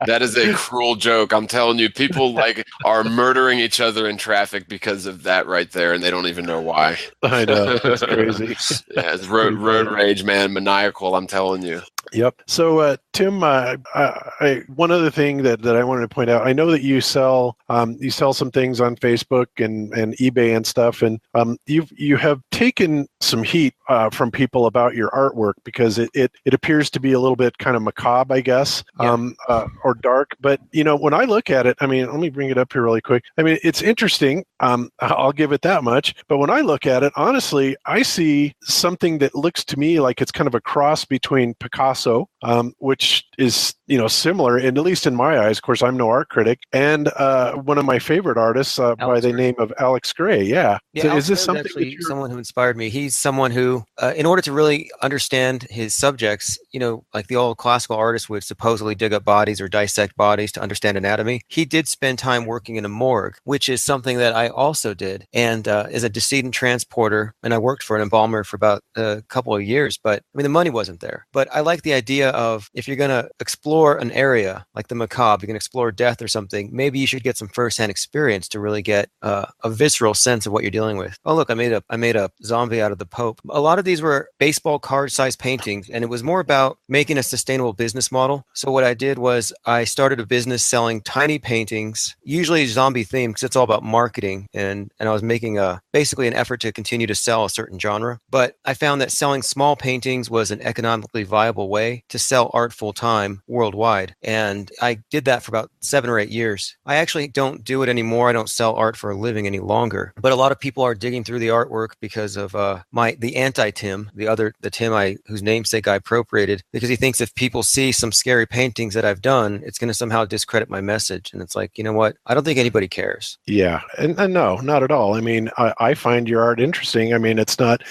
That is a cruel joke. I'm telling you, people are murdering each other in traffic because of that right there, and they don't even know why. I know. It's crazy. Yeah, it's road rage, man. Maniacal, I'm telling you. Yep. So, Tim, one other thing that I wanted to point out, I know that you sell some things on Facebook and eBay and stuff, and you have taken some heat from people about your artwork because it appears to be a little bit kind of macabre, I guess, or dark. But when I look at it, I mean, let me bring it up here really quick. I mean, it's interesting. I'll give it that much. But when I look at it, honestly, I see something that looks to me like it's kind of a cross between Picasso, which is similar, and at least in my eyes. Of course, I'm no art critic, and one of my favorite artists by the name of Alex Gray. Yeah. So is this something actually someone who inspired me? He's someone who, in order to really understand his subjects, like the old classical artists would supposedly dig up bodies or dissect bodies to understand anatomy. He did spend time working in a morgue, which is something that I also did, and as a decedent transporter, and I worked for an embalmer for about a couple of years. But I mean, the money wasn't there. But I like the idea of, if you're going to explore an area like the macabre, you can explore death or something, maybe you should get some firsthand experience to really get a visceral sense of what you're dealing with. Oh, look, I made a zombie out of the Pope. A lot of these were baseball card-sized paintings, and it was more about making a sustainable business model. So what I did was I started a business selling tiny paintings, usually zombie themed, because it's all about marketing, and I was making basically an effort to continue to sell a certain genre. But I found that selling small paintings was an economically viable way to sell art full-time worldwide, and I did that for about 7 or 8 years. I actually don't do it anymore. I don't sell art for a living any longer, but a lot of people are digging through the artwork because of the anti-Tim, the Tim whose namesake I appropriated, because he thinks if people see some scary paintings that I've done, it's going to somehow discredit my message. And it's like, you know what? I don't think anybody cares. Yeah, and no, not at all. I mean, I find your art interesting. I mean, it's not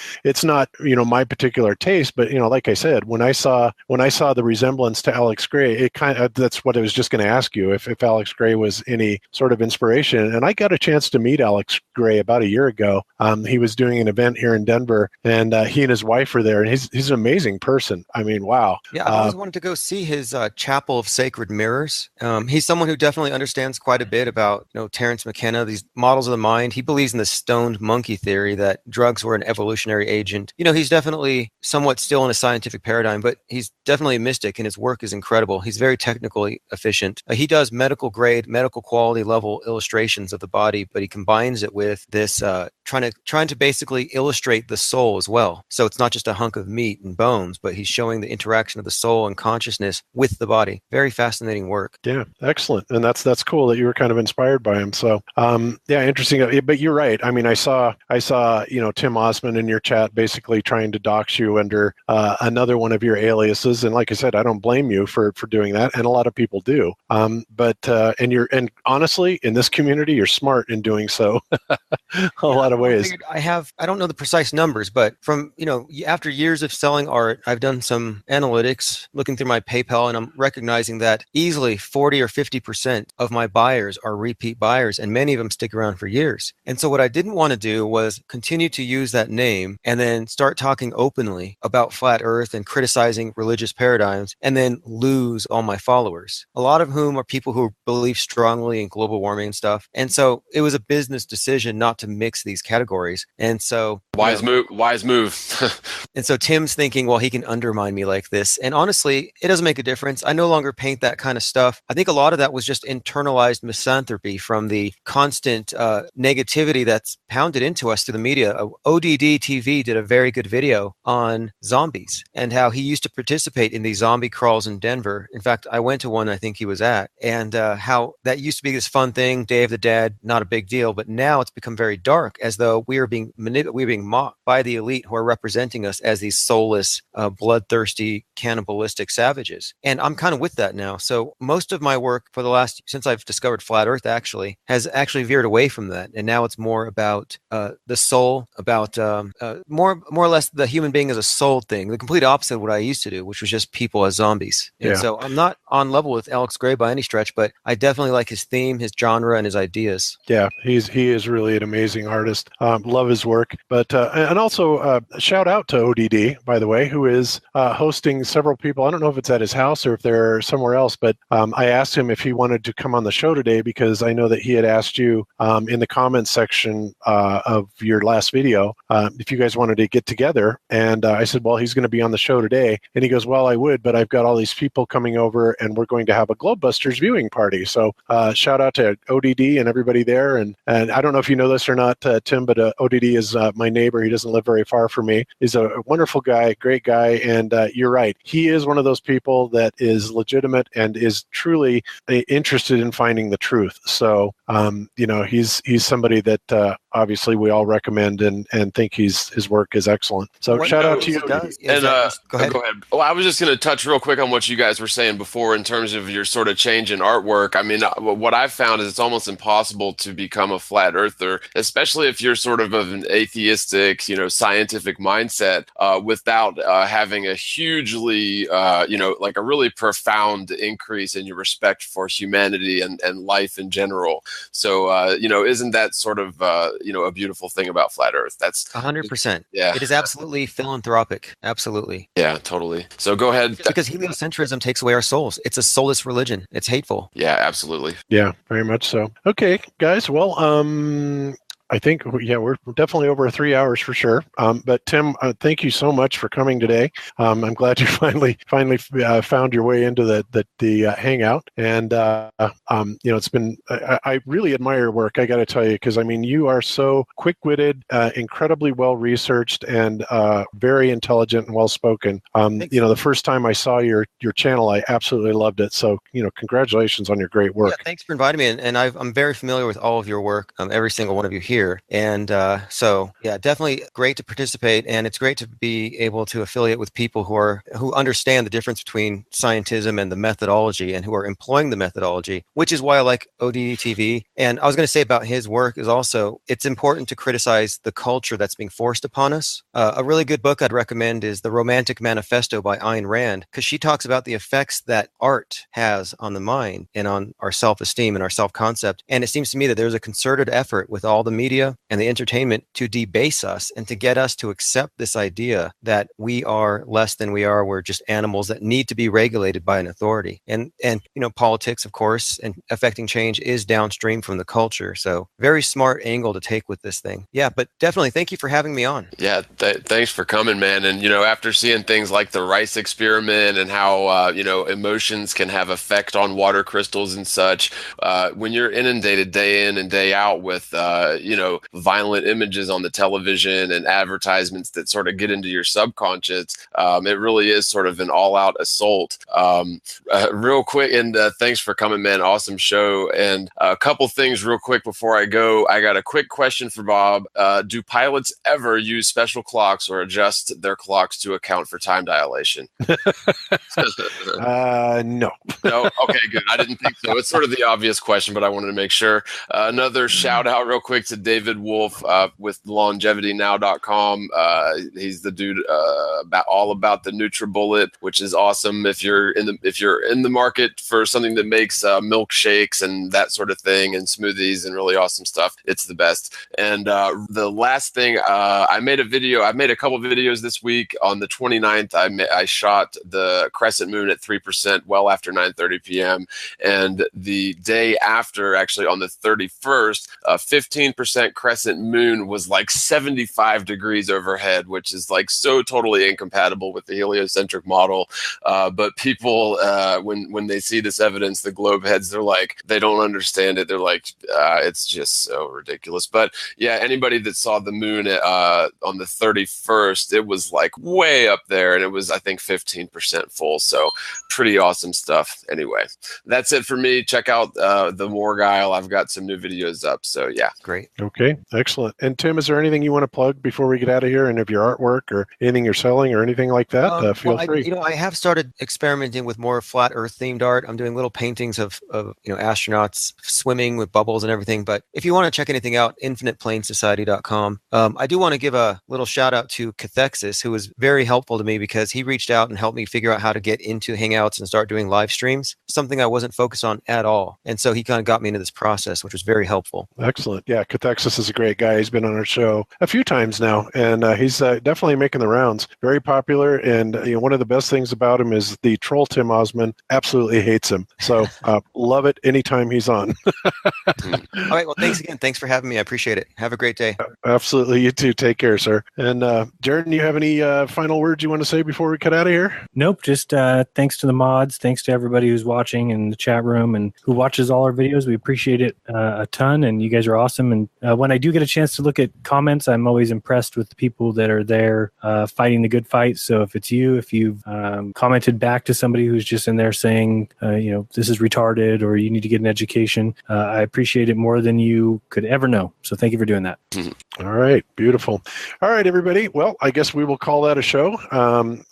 my particular taste, but like I said, when I saw the resemblance to Alex Gray, it kind of, that's what I was just going to ask you, if Alex Gray was any sort of inspiration. And I got a chance to meet Alex Gray about a year ago. He was doing an event here in Denver, and he and his wife were there, and he's an amazing person. I mean, wow. Yeah, I always wanted to go see his Chapel of Sacred Mirrors. He's someone who definitely understands quite a bit about Terence McKenna, these models of the mind. He believes in the stoned monkey theory that drugs were an evolutionary agent. He's definitely somewhat still in a scientific paradigm, but he's definitely a mystic, and his work is incredible. He's very technically efficient. He does medical grade, medical quality level illustrations of the body, but he combines it with this trying to basically illustrate the soul as well. So it's not just a hunk of meat and bones, but he's showing the interaction of the soul and consciousness with the body. Very fascinating work. Yeah, excellent. And that's cool that you were kind of inspired by him. So yeah, interesting. But you're right. I mean, I saw Tim Osman in your chat basically trying to dox you under another one of your aliases. And like I said, I don't blame you for doing that, and a lot of people do. And honestly, in this community, you're smart in doing so. a lot of ways. I don't know the precise numbers, but from after years of selling art, I've done some analytics looking through my PayPal, and I'm recognizing that easily 40 or 50% of my buyers are repeat buyers, and many of them stick around for years. And so what I didn't want to do was continue to use that name and then start talking openly about flat earth and criticizing religious paradigms and then lose all my followers, a lot of whom are people who believe strongly in global warming and stuff. And so it was a business decision not to mix these these categories. And so wise move. And so Tim's thinking, well, he can undermine me like this. And honestly, it doesn't make a difference. I no longer paint that kind of stuff. I think a lot of that was just internalized misanthropy from the constant negativity that's pounded into us through the media. ODD TV did a very good video on zombies and how he used to participate in these zombie crawls in Denver. In fact, I went to one I think he was at, and how that used to be this fun thing, Day of the Dead, not a big deal. But now it's become very dark, as though we are being mocked by the elite who are representing us as these soulless, bloodthirsty, cannibalistic savages. And I'm kind of with that now. So most of my work for the last, since I've discovered Flat Earth, actually, has actually veered away from that. And now it's more about the soul, about more or less the human being as a soul thing, the complete opposite of what I used to do, which was just people as zombies. And so I'm not on level with Alex Gray by any stretch, but I definitely like his theme, his genre, and his ideas. Yeah, he is really an amazing artist. Love his work. But and also shout out to ODD, by the way, who is hosting several people. I don't know if it's at his house or if they're somewhere else, but I asked him if he wanted to come on the show today because I know that he had asked you in the comments section of your last video if you guys wanted to get together. And I said, well, he's going to be on the show today. And he goes, well, I would, but I've got all these people coming over and we're going to have a Globebusters viewing party. So shout out to ODD and everybody there. And I don't know if you know this or not, Tim, but ODD is my neighbor. He doesn't live very far from me. He's a wonderful guy, great guy. And you're right. He is one of those people that is legitimate and is truly interested in finding the truth. So, he's somebody that obviously we all recommend and think his work is excellent. So shout out to you. Go ahead. Well, I was just going to touch real quick on what you guys were saying before in terms of your sort of change in artwork. I mean, what I've found is it's almost impossible to become a flat earther, especially if you're sort of an atheistic, scientific mindset, without having a hugely, like a really profound increase in your respect for humanity and life in general. So, isn't that sort of, a beautiful thing about flat Earth? That's 100%. Yeah. It is absolutely philanthropic. Absolutely. Yeah, totally. So go ahead. Because heliocentrism takes away our souls. It's a soulless religion. It's hateful. Yeah, absolutely. Yeah, very much so. Okay, guys. Well, I think, we're definitely over 3 hours for sure. But Tim, thank you so much for coming today. I'm glad you finally found your way into the hangout. And it's been I really admire your work. I got to tell you, because I mean, you are so quick-witted, incredibly well-researched, and very intelligent and well-spoken. The first time I saw your channel, I absolutely loved it. So congratulations on your great work. Yeah, thanks for inviting me. And I'm very familiar with all of your work. Every single one of you here. And so, definitely great to participate, and it's great to be able to affiliate with people who understand the difference between scientism and the methodology, and who are employing the methodology, which is why I like ODD TV. And I was going to say about his work is also, it's important to criticize the culture that's being forced upon us. A really good book I'd recommend is The Romantic Manifesto by Ayn Rand, because she talks about the effects that art has on the mind and on our self-esteem and our self-concept. And it seems to me that there's a concerted effort with all the media and the entertainment to debase us and to get us to accept this idea that we are less than we are. We're just animals that need to be regulated by an authority. And politics, of course, and affecting change is downstream from the culture. So very smart angle to take with this thing. Yeah, but definitely thank you for having me on. Yeah, thanks for coming, man. And, after seeing things like the rice experiment and how, emotions can have effect on water crystals and such, when you're inundated day in and day out with, violent images on the television and advertisements that sort of get into your subconscious, it really is sort of an all-out assault. Real quick, and thanks for coming, man. Awesome show. And a couple things real quick before I go. I got a quick question for Bob. Do pilots ever use special clocks or adjust their clocks to account for time dilation? No. No? Okay, good. I didn't think so. It's sort of the obvious question, but I wanted to make sure. Another shout out real quick to David Wolf with longevitynow.com. He's the dude about the NutriBullet, which is awesome if you're in the market for something that makes milkshakes and that sort of thing and smoothies and really awesome stuff. It's the best. And the last thing, I made a couple videos this week. On the 29th, I shot the crescent moon at 3% well after 9:30 p.m. And the day after, actually on the 31st, 15% 50% crescent moon was like 75 degrees overhead, which is like so totally incompatible with the heliocentric model. But people, when they see this evidence, the globe heads, they're like, they don't understand it. They're like, it's just so ridiculous. But yeah, anybody that saw the moon on the 31st, it was like way up there, and it was, I think, 15% full. So pretty awesome stuff. Anyway, that's it for me. Check out the Morgile. I've got some new videos up. So yeah, Great. Okay, excellent. And Tim, is there anything you want to plug before we get out of here? And of your artwork or anything you're selling or anything like that, feel free. I have started experimenting with more flat Earth themed art. I'm doing little paintings of astronauts swimming with bubbles and everything. But if you want to check anything out, infiniteplanesociety.com. I do want to give a little shout out to Cathexis, who was very helpful to me because he reached out and helped me figure out how to get into Hangouts and start doing live streams, something I wasn't focused on at all. And so he kind of got me into this process, which was very helpful. Excellent. Yeah, Cathexis is a great guy. He's been on our show a few times now, and he's definitely making the rounds. Very popular, and one of the best things about him is the troll Tim Osman absolutely hates him. So love it anytime he's on. All right. Well, thanks again. Thanks for having me. I appreciate it. Have a great day. Absolutely. You too. Take care, sir. And Jared, do you have any final words you want to say before we cut out of here? Nope. Just thanks to the mods. Thanks to everybody who's watching in the chat room and who watches all our videos. We appreciate it a ton, and you guys are awesome. And when I do get a chance to look at comments, I'm always impressed with the people that are there fighting the good fight. So if it's you, if you've commented back to somebody who's just in there saying, this is retarded or you need to get an education, I appreciate it more than you could ever know. So thank you for doing that. All right. Beautiful. All right, everybody. Well, I guess we will call that a show.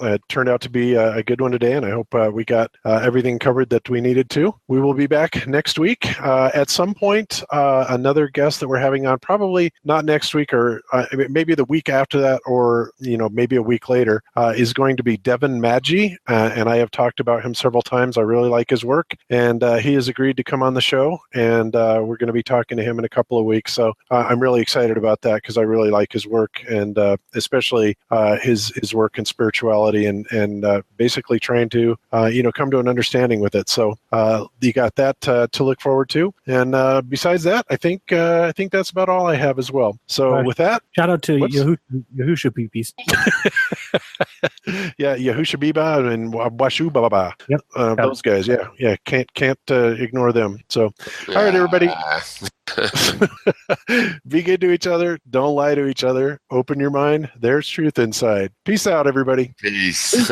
It turned out to be a good one today, and I hope we got everything covered that we needed to. We will be back next week. At some point, another guest that we're having on, probably not next week or maybe the week after that, or maybe a week later, is going to be Devin Maggi, and I have talked about him several times. I really like his work, and he has agreed to come on the show, and we're going to be talking to him in a couple of weeks. So I'm really excited about that because I really like his work, and especially his work in spirituality and basically trying to come to an understanding with it. So you got that to look forward to, and besides that, I think that's about all I have as well. So with that, shout out to Yahusha Peepees. Yeah, Yahusha Biba and Washu Baba. Yep. Those guys. Yeah. Can't ignore them. So, all right, everybody. Be good to each other. Don't lie to each other. Open your mind. There's truth inside. Peace out, everybody. Peace.